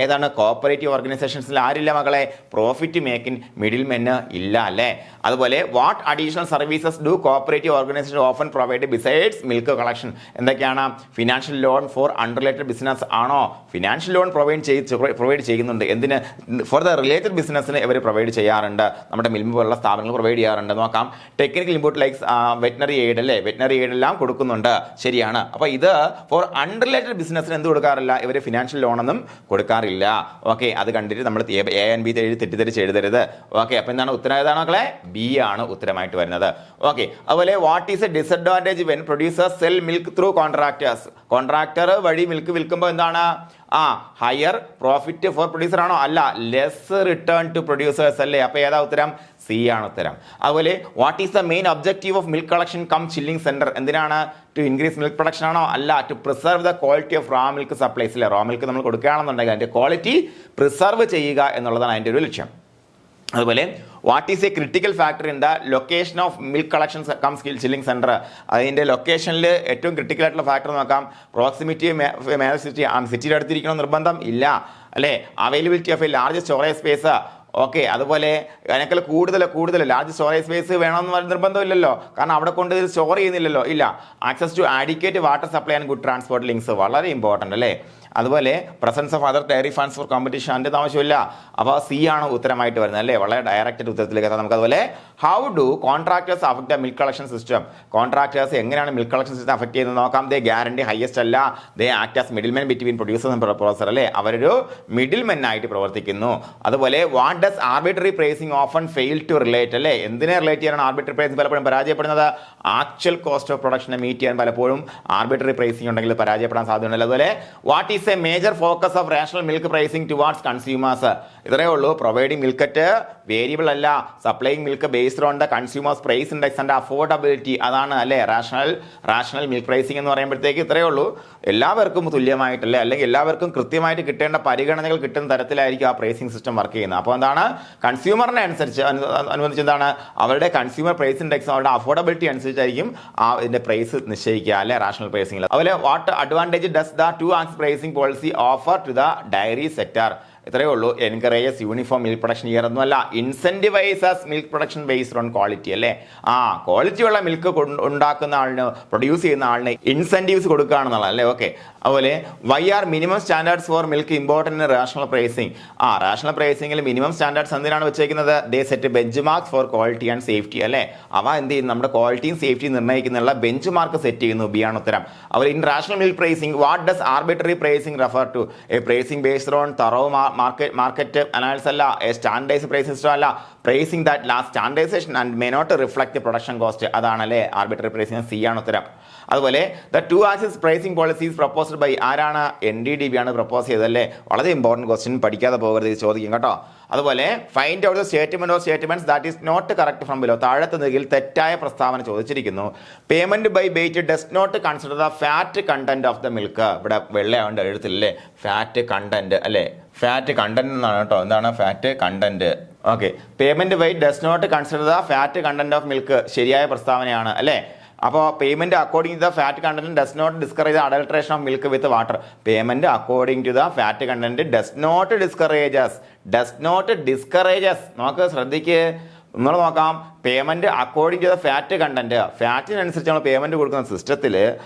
ഏതാണ്? കോപ്പറേറ്റീവ് ഓർഗനൈസേഷൻസിൽ ആരില്ല മക്കളെ? പ്രോഫിറ്റ് മേക്കിംഗ് മിഡിൽ മെന്ന് ഇല്ല അല്ലേ? അതുപോലെ what additional services do cooperative organisation often provide besides milk collection? എന്തൊക്കെയാണ്? Financial loan for unrelated business ആണോ? ഫിനാൻഷ്യൽ ലോൺ പ്രൊവൈഡ് ചെയ്യുന്നുണ്ട്. എന്തിന്? ഫോർ ദ റിലേറ്റഡ് ബിസിനസ്സിന് ഇവർ പ്രൊവൈഡ് ചെയ്യാറുണ്ട്. നമ്മുടെ മിൽമ പോലുള്ള സ്ഥാപനങ്ങൾ പ്രൊവൈഡ് ചെയ്യാറുണ്ട്. നോക്കാം, technical input likes veterinary aid അല്ലേ? വെറ്റിനറി എയ്ഡ് എല്ലാം കൊടുക്കുന്നുണ്ട്, ശരിയാണ്. അപ്പോൾ ഇത് ഫോർ അൺറിലേറ്റഡ് ബിസിനസ്സിന് എന്ത് കൊടുക്കാറില്ല? ഇവർ ഫിനാൻഷ്യൽ ലോണൊന്നും കൊടുക്കാറില്ല. ഓക്കെ, അത് കണ്ടിട്ട് നമ്മൾ എ ആൻഡ് ബി തെറ്റിദ്ധരിച്ച് എഴുതരുത്. ഓക്കെ, അപ്പോൾ എന്താണ് ഉത്തരം? ഏതാണ് മക്കളെ? ബി ആണ് ഉത്തരമായിട്ട് വരുന്നത്. ഓക്കെ, അതുപോലെ what is a disadvantage when producers cell milk through contractors? Contractor വഴി മിൽക്ക് വിൽക്കുമ്പോൾ എന്താണ്? ഹയർ പ്രോഫിറ്റ് ഫോർ പ്രൊഡ്യൂസർ ആണോ? അല്ല, ലെസ് റിട്ടേൺ ടു പ്രൊഡ്യൂസേഴ്സ് അല്ലേ? അപ്പോൾ ഏതാ ഉത്തരം? സി ആണ് ഉത്തരം. അതുപോലെ what is the main objective of milk collection cum chilling centre? എന്തിനാണ്? ടു ഇൻക്രീസ് മിൽക്ക് പ്രൊഡക്ഷൻ ആണോ? അല്ല, to preserve the quality of raw milk supplies അല്ലേ? റോ മിൽക്ക് നമ്മൾ കൊടുക്കുകയാണെന്നുണ്ടെങ്കിൽ അതിൻ്റെ ക്വാളിറ്റി പ്രിസർവ് ചെയ്യുക എന്നുള്ളതാണ് അതിൻ്റെ ഒരു ലക്ഷ്യം. അതുപോലെ what is a critical factor in the location of milk collection cum chilling centre? അതിൻ്റെ ലൊക്കേഷനിൽ ഏറ്റവും ക്രിട്ടിക്കൽ ആയിട്ടുള്ള ഫാക്ടർ നോക്കാം. പ്രോക്സിമിറ്റി സിറ്റിയുടെ അടുത്തിരിക്കണം നിർബന്ധം ഇല്ല അല്ലേ? Availability of A large storage space. Okay, അതുപോലെ അതിനേക്കാൾ കൂടുതൽ ലാർജ് സ്റ്റോറേജ് സ്പേസ് വേണമെന്ന് നിർബന്ധമില്ലല്ലോ, കാരണം അവിടെ കൊണ്ട് സ്റ്റോർ ചെയ്യുന്നില്ലല്ലോ. ഇല്ല, access to adequate water supply and good transport links വളരെ ഇമ്പോർട്ടൻ്റ് അല്ലേ? അതുപോലെ presence of other dairy farms for competition, അതിൻ്റെ ആവശ്യമില്ല. അപ്പോൾ സി ആണ് ഉത്തരമായിട്ട് വരുന്നത് അല്ലേ? വളരെ ഡയറക്റ്റ് ഉത്തരത്തിലേക്ക് എത്താം നമുക്ക്. അതുപോലെ how do contractors affect the milk collection system? Contractors എങ്ങനെയാണ് മിൽക്ക് കളക്ഷൻ സിസ്റ്റം അഫക്ട് ചെയ്യുന്നത് നോക്കാം. ദേ ഗ്യാരണ്ടി ഹയസ്റ്റ് അല്ല, they act as middle men between producers and producer അല്ലേ? അവരൊരു മിഡിൽ മെൻ ആയിട്ട് പ്രവർത്തിക്കുന്നു. അതുപോലെ what does arbitrary pricing often fail to relate അല്ലേ? എന്തിനെ റിലേറ്റ് ചെയ്യാനാണ് ആർബിട്രറി പ്രൈസിംഗ് പലപ്പോഴും പരാജയപ്പെടുന്നത്? ആക്ച്വൽ കോസ്റ്റ് ഓഫ് പ്രൊഡക്ഷനെ മീറ്റ് ചെയ്യാൻ പലപ്പോഴും ആർബിട്രറി പ്രൈസിംഗ് ഉണ്ടെങ്കിൽ പരാജയപ്പെടാൻ സാധ്യതയുണ്ടല്ലോ. അതുപോലെ what is a major focus of rational milk pricing towards consumers? ഇത്രയേ ഉള്ളൂ. പ്രൊവൈഡിംഗ് മിൽക്ക് അറ്റ് വേരിയബിൾ അല്ല, supplying milk based on the consumers price index and affordability. അതാണ് അല്ലേ റാഷണൽ മിൽക്ക് പ്രൈസിംഗ് എന്ന് പറയുമ്പോഴത്തേക്ക് ഇത്രയേ ഉള്ളൂ. എല്ലാവർക്കും തുല്യമായിട്ടല്ലേ, അല്ലെങ്കിൽ എല്ലാവർക്കും കൃത്യമായിട്ട് കിട്ടേണ്ട പരിഗണനകൾ കിട്ടുന്ന തരത്തിലായിരിക്കും ആ പ്രൈസിംഗ് സിസ്റ്റം വർക്ക് ചെയ്യുന്നത്. അപ്പോൾ എന്താണ്? കൺസ്യൂമറിനെ അനുബന്ധിച്ച് എന്താണ്? അവരുടെ കൺസ്യൂമർ പ്രൈസ് ഇൻഡെക്സ്, അവരുടെ അഫോർഡബിലിറ്റി അനുസരിച്ചായിരിക്കും ഇതിന്റെ പ്രൈസ് നിശ്ചയിക്കുക അല്ലെ? Rational pricing. അതുപോലെ what advantage does the two axis pricing policy offer to the dairy sector? ഇത്രയേ ഉള്ളൂ. Encourages uniform milk production year ഒന്നുമല്ല, incentivises milk production based on quality അല്ലേ? ക്വാളിറ്റിയുള്ള മിൽക്ക് ഉണ്ടാക്കുന്ന ആളിന്, പ്രൊഡ്യൂസ് ചെയ്യുന്ന ആളിന് ഇൻസെന്റീവ്സ് കൊടുക്കുകയാണെന്നുള്ള അല്ലേ? ഓക്കെ, അതുപോലെ why are minimum standards for milk important in rational pricing? Rational പ്രൈസിംഗിൽ മിനിമം സ്റ്റാൻഡേർഡ്സ് എന്തിനാണ് വെച്ചേക്കുന്നത്? They set benchmark for quality and safety അല്ലേ? അവ എന്ത് ചെയ്യുന്നു? നമ്മുടെ ക്വാളിറ്റിയും സേഫ്റ്റിയും നിർണ്ണയിക്കുന്നുള്ള ബെഞ്ച് മാർക്ക് സെറ്റ് ചെയ്യുന്നു. ബി ആണ് ഉത്തരം. അതുപോലെ in rational milk pricing what does arbitrary pricing refer to? A pricing based on thorough market analysis അല്ല, എ സ്റ്റാൻഡേർഡൈസ് പ്രൈസിംഗ് സിസ്റ്റം അല്ല, pricing that last standardisation and may not reflect production cost. അതാണല്ലേ arbitrary pricing. C ആണ് ഉത്തരം. അതുപോലെ the two axis pricing policies proposed by ആരാണ്? NDDB ആണ് propose ചെയ്തല്ലേ? വളരെ ഇമ്പോർട്ടൻറ്റ് ക്വസ്റ്റ്യൻ, പഠിക്കാതെ പോകരുത്, ഇത് ചോദിക്കും കേട്ടോ. അതുപോലെ find out the statement of statements that is not correct from below. താഴത്തെ നിരയിൽ തെറ്റായ പ്രസ്താവന ചോദിച്ചിരിക്കുന്നു. Payment by weight does not consider the fat content of the milk. ഇവിടെ വെള്ളയാണ്ട് എഴുത്തില്ലേ? ഫാറ്റ് കണ്ടന്റ് അല്ലേ? ഫാറ്റ് കണ്ടന്റ് എന്നാണ് കേട്ടോ. എന്താണ് fat content? Okay, payment by does not consider the fat content of milk ശരിയായ പ്രസ്താവനയാണ് അല്ലേ? അപ്പോൾ payment according to the fat content does not discourage adulteration of milk with water. Payment according to the fat content does not discourages. നമുക്ക് ശ്രദ്ധിക്ക്, നമ്മൾ നോക്കാം. Payment according to the fat content, ഫാറ്റിനനുസരിച്ച് നമ്മൾ പേയ്മെന്റ് കൊടുക്കുന്ന സിസ്റ്റത്തിൽ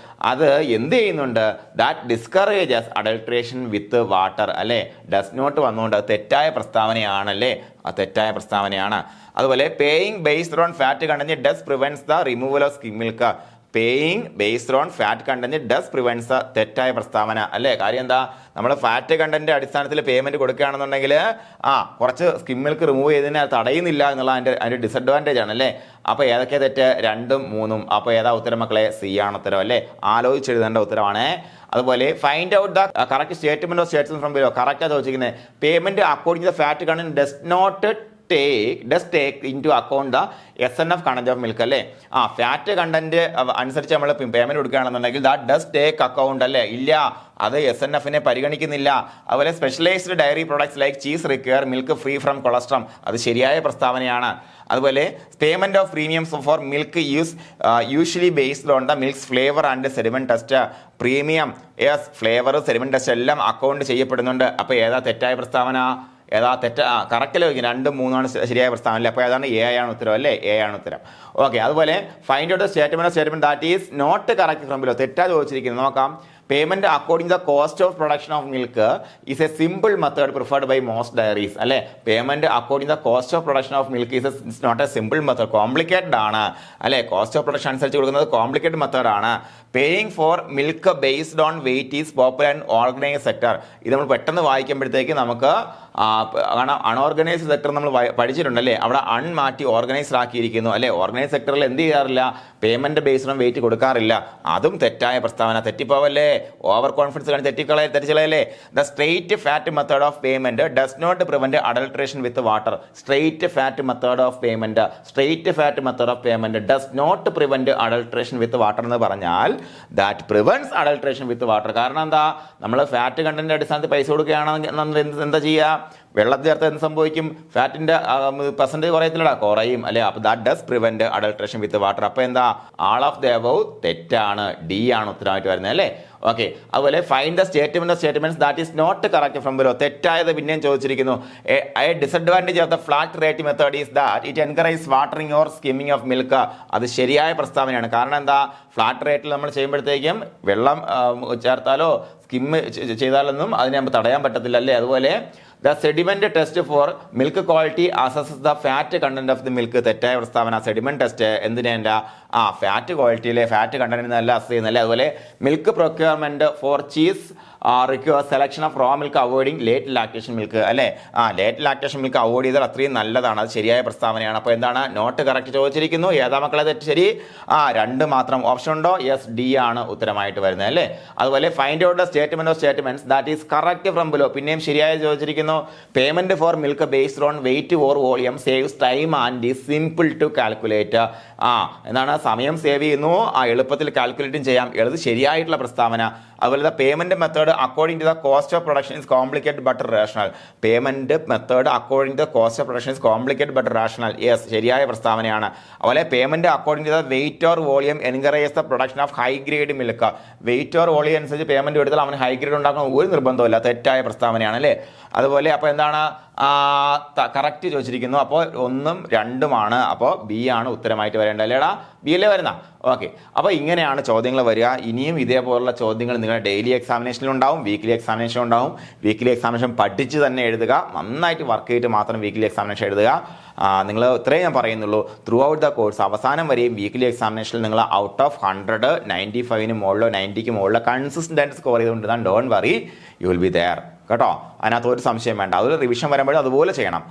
അത് എന്ത് ചെയ്യുന്നുണ്ട്? That discourages adulteration with water അല്ലേ? ഡസ് നോട്ട് വന്നുകൊണ്ട് തെറ്റായ പ്രസ്താവനയാണല്ലേ? തെറ്റായ പ്രസ്താവനയാണ്. അതുപോലെ paying based on fat content does prevents the removal of skim milk. Paying based on fat content does prevents തെറ്റായ പ്രസ്താവന അല്ലേ? കാര്യം എന്താ? നമ്മൾ ഫാറ്റ് കണ്ടന്റ് അടിസ്ഥാനത്തിൽ പേയ്മെന്റ് കൊടുക്കുകയാണെന്നുണ്ടെങ്കിൽ കുറച്ച് സ്കിം മിൽക്ക് റിമൂവ് ചെയ്തതിനെ തടയുന്നില്ല എന്നുള്ള അതിന്റെ ഡിസഡ്വാൻറ്റേജ് ആണ് അല്ലേ? അപ്പോൾ ഏതൊക്കെ തെറ്റ്? 2ഉം 3ഉം. അപ്പോൾ ഏതാ ഉത്തരം മക്കളെ? സി ആണ് ഉത്തരം അല്ലേ? ആലോചിച്ചെഴുതേണ്ട ഉത്തരമാണ്. അതുപോലെ find out the correct statement of statement from below. കറക്റ്റാണ് ചോദിച്ചിരിക്കുന്നത്. Payment according to the fat content does not take into account the SNF content of milk അല്ലേ. ഫാറ്റ് കണ്ടന്റ് അനുസരിച്ച് നമ്മൾ പേയ്മെന്റ് കൊടുക്കുകയാണെന്നുണ്ടെങ്കിൽ ദാറ്റ് ഡസ് ടേക്ക് അക്കൗണ്ട് അല്ലേ. ഇല്ല, അത് SNF-നെ പരിഗണിക്കുന്നില്ല. അതുപോലെ specialised dairy products like cheese require milk free from cholesterol, അത് ശരിയായ പ്രസ്താവനയാണ്. അതുപോലെ payment of premiums for milk usually based on the മിൽക്സ് flavour and sediment test. Premium flavour sediment test എല്ലാം അക്കൗണ്ട് ചെയ്യപ്പെടുന്നുണ്ട്. അപ്പോൾ ഏതാ തെറ്റായ പ്രസ്താവന? ഏതാ കറക്റ്റല്ലേ ചോദിക്കും, 2, 3 ശരിയായ പ്രസ്താവന അല്ലേ. അപ്പോൾ ഏതാണ്? എ ആണ് ഉത്തരം അല്ലേ. എ ആണ് ഉത്തരം. ഓക്കെ. അതുപോലെ find out statement that is not correct from below. തെറ്റാ ചോദിച്ചിരിക്കുന്നത്. നോക്കാം. Payment according the cost of production of milk is a simple method preferred by most dairies അല്ലെ. Payment according the cost of production of milk is not a simple method, complicated ആണ് അല്ലെ. Cost of production അനുസരിച്ച് കൊടുക്കുന്നത് complicated method ആണ്. Paying for milk based on weight is popular and organised sector. ഇത് നമ്മൾ പെട്ടെന്ന് വായിക്കുമ്പോഴത്തേക്ക് നമുക്ക് അൺഓർഗനൈസ്ഡ് സെക്ടർ നമ്മൾ പഠിച്ചിട്ടുണ്ടല്ലേ. അവിടെ മാറ്റി ഓർഗനൈസ്ഡ് ആക്കിയിരിക്കുന്നു അല്ലെ. ഓർഗനൈസ്ഡ് സെക്ടറിൽ എന്ത് ചെയ്യാറില്ല? പേയ്മെന്റ് ബേസ്ഡ് ഓൺ വെയിറ്റ് കൊടുക്കാറില്ല. അതും തെറ്റായ പ്രസ്താവന. തെറ്റിപ്പോവല്ലേ. ഓവർ കോൺഫിഡൻസ് കാണി തെറ്റിച്ചളയല്ലേ. The straight fat method of payment does not prevent adulteration with water. Straight fat method of payment does not prevent adulteration with water എന്ന് പറഞ്ഞാൽ that prevents adulteration with water. കാരണം എന്താ? നമ്മൾ ഫാറ്റ് കണ്ടന്റ് അടിസ്ഥാനത്തിൽ പൈസ കൊടുക്കുകയാണെങ്കിൽ എന്താ ചെയ്യുക? വെള്ളത്തിൽ ചേർത്ത് എന്ത് സംഭവിക്കും? ഫാറ്റിന്റെ പെർസെന്റേജ് കുറയത്തില്ലടാ, കുറയും അല്ലെ. അപ്പോൾ that does prevent adulteration with water. അപ്പോൾ എന്താ? ആൾ ഓഫ് ദ അബവ് തെറ്റാണ്. ഡി ആണ് ഉത്തരമായിട്ട് വരുന്നത് അല്ലേ. ഓക്കെ. അതുപോലെ find the statements that is not correct from below. തെറ്റായത് പിന്നെയും ചോദിച്ചിരിക്കുന്നു. A disadvantage of the flat rate method is that it encourage watering or skimming of milk. അത് ശരിയായ പ്രസ്താവനയാണ്. കാരണം എന്താ? ഫ്ലാറ്റ് റേറ്റിൽ നമ്മൾ ചെയ്യുമ്പോഴത്തേക്കും വെള്ളം ചേർത്താലോ സ്കിം ചെയ്താലൊന്നും അതിനെ നമുക്ക് തടയാൻ പറ്റത്തില്ല അല്ലേ. അതുപോലെ the sediment test for milk quality assesses the fat content of the milk. തെറ്റായ പ്രസ്താവന. സെഡിമെന്റ് ടെസ്റ്റ് എന്തിനാ? ഫാറ്റ് ക്വാളിറ്റിയിലെ ഫാറ്റ് കണ്ടന്റ് നല്ല അസസ് ചെയ്യുന്നല്ലേ. അതുപോലെ milk procurement for cheese require selection of raw milk avoiding late lactation milk അല്ലേ. Late lactation milk avoid ചെയ്താൽ അത്രയും നല്ലതാണ്. അത് ശരിയായ പ്രസ്താവനയാണ്. അപ്പോൾ എന്താണ്? നോട്ട് കറക്റ്റ് ചോദിച്ചിരിക്കുന്നു. ഏതാ മക്കളെ തെറ്റ്? ശരി. 2 മാത്രം ഓപ്ഷൻ ഉണ്ടോ? യെസ്, ഡി ആണ് ഉത്തരമായിട്ട് വരുന്നത് അല്ലേ. അതുപോലെ find out the statements that is correct from below. പിന്നെയും ശരിയായ ചോദിച്ചിരിക്കുന്നു. Payment for milk based on weight or volume saves time and is simple to calculate. എന്താണ്? സമയം സേവ് ചെയ്യുന്നു, എളുപ്പത്തിൽ കാൽക്കുലേറ്റും ചെയ്യാം. ശരിയായിട്ടുള്ള പ്രസ്താവന. അതുപോലെ payment method according to the cost of production is complicated but rational. Payment method according to the cost of production is complicated but rational. Yes, ശരിയായ പ്രസ്താവനയാണ്. അതുപോലെ payment according to the weight or volume encourage the production of high grade milk. Weight or volume അനുസരിച്ച് payment എടുത്താൽ അവന് high grade ഉണ്ടാക്കുന്ന ഒരു നിർബന്ധമില്ല. തെറ്റായ പ്രസ്താവനയാണ് അല്ലേ. അതുപോലെ അപ്പോൾ എന്താണ്? കറക്റ്റ് ചോദിച്ചിരിക്കുന്നു. അപ്പോൾ 1ഉം 2ഉമാണ്. അപ്പോൾ ബി ആണ് ഉത്തരമായിട്ട് വരേണ്ടത് അല്ലേടാ. ബി അല്ലേ വരുന്ന? ഓക്കെ. അപ്പോൾ ഇങ്ങനെയാണ് ചോദ്യങ്ങൾ വരിക. ഇനിയും ഇതേപോലുള്ള ചോദ്യങ്ങൾ നിങ്ങളുടെ ഡെയിലി എക്സാമിനേഷനിലുണ്ടാവും, വീക്ക്ലി എക്സാമിനേഷൻ ഉണ്ടാവും. വീക്ക്ലി എക്സാമിനേഷൻ പഠിച്ച് തന്നെ എഴുതുക. നന്നായിട്ട് വർക്ക് ചെയ്തിട്ട് മാത്രം വീക്ക്ലി എക്സാമിനേഷൻ എഴുതുക. നിങ്ങൾ ഇത്രയും ഞാൻ പറയുന്നുള്ളൂ. ത്രൂ ഔട്ട് ദ കോഴ്സ് അവസാനം വരെയും വീക്ക്ലി എക്സാമിനേഷനിൽ നിങ്ങൾ ഔട്ട് ഓഫ് 100 95 മുകളിലോ 90 മുകളിലോ കൺസിസ്റ്റന്റ് സ്കോർ ചെയ്തുകൊണ്ട് don't worry, you will be there കേട്ടോ. അതിനകത്ത് ഒരു സംശയം വേണ്ട. അതൊരു റിവിഷൻ വരുമ്പോഴും അതുപോലെ ചെയ്യണം.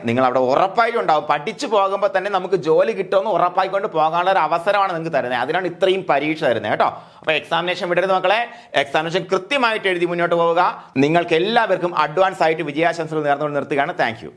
നിങ്ങൾ അവിടെ ഉറപ്പായിട്ടും ഉണ്ടാവും. പഠിച്ചു പോകുമ്പോൾ തന്നെ നമുക്ക് ജോലി കിട്ടുമെന്ന് ഉറപ്പായിക്കൊണ്ട് പോകാനുള്ള ഒരു അവസരമാണ് നിങ്ങൾക്ക് തരുന്നത്. അതിനാണ് ഇത്രയും പരീക്ഷ തരുന്നത് കേട്ടോ. അപ്പോൾ എക്സാമിനേഷൻ വിടരുത് മക്കളെ. എക്സാമിനേഷൻ കൃത്യമായിട്ട് എഴുതി മുന്നോട്ട് പോവുക. നിങ്ങൾക്ക് എല്ലാവർക്കും അഡ്വാൻസ് ആയിട്ട് വിജയാശംസകൾ നേർന്നുകൊണ്ട് നിർത്തുകയാണ്. Thank you.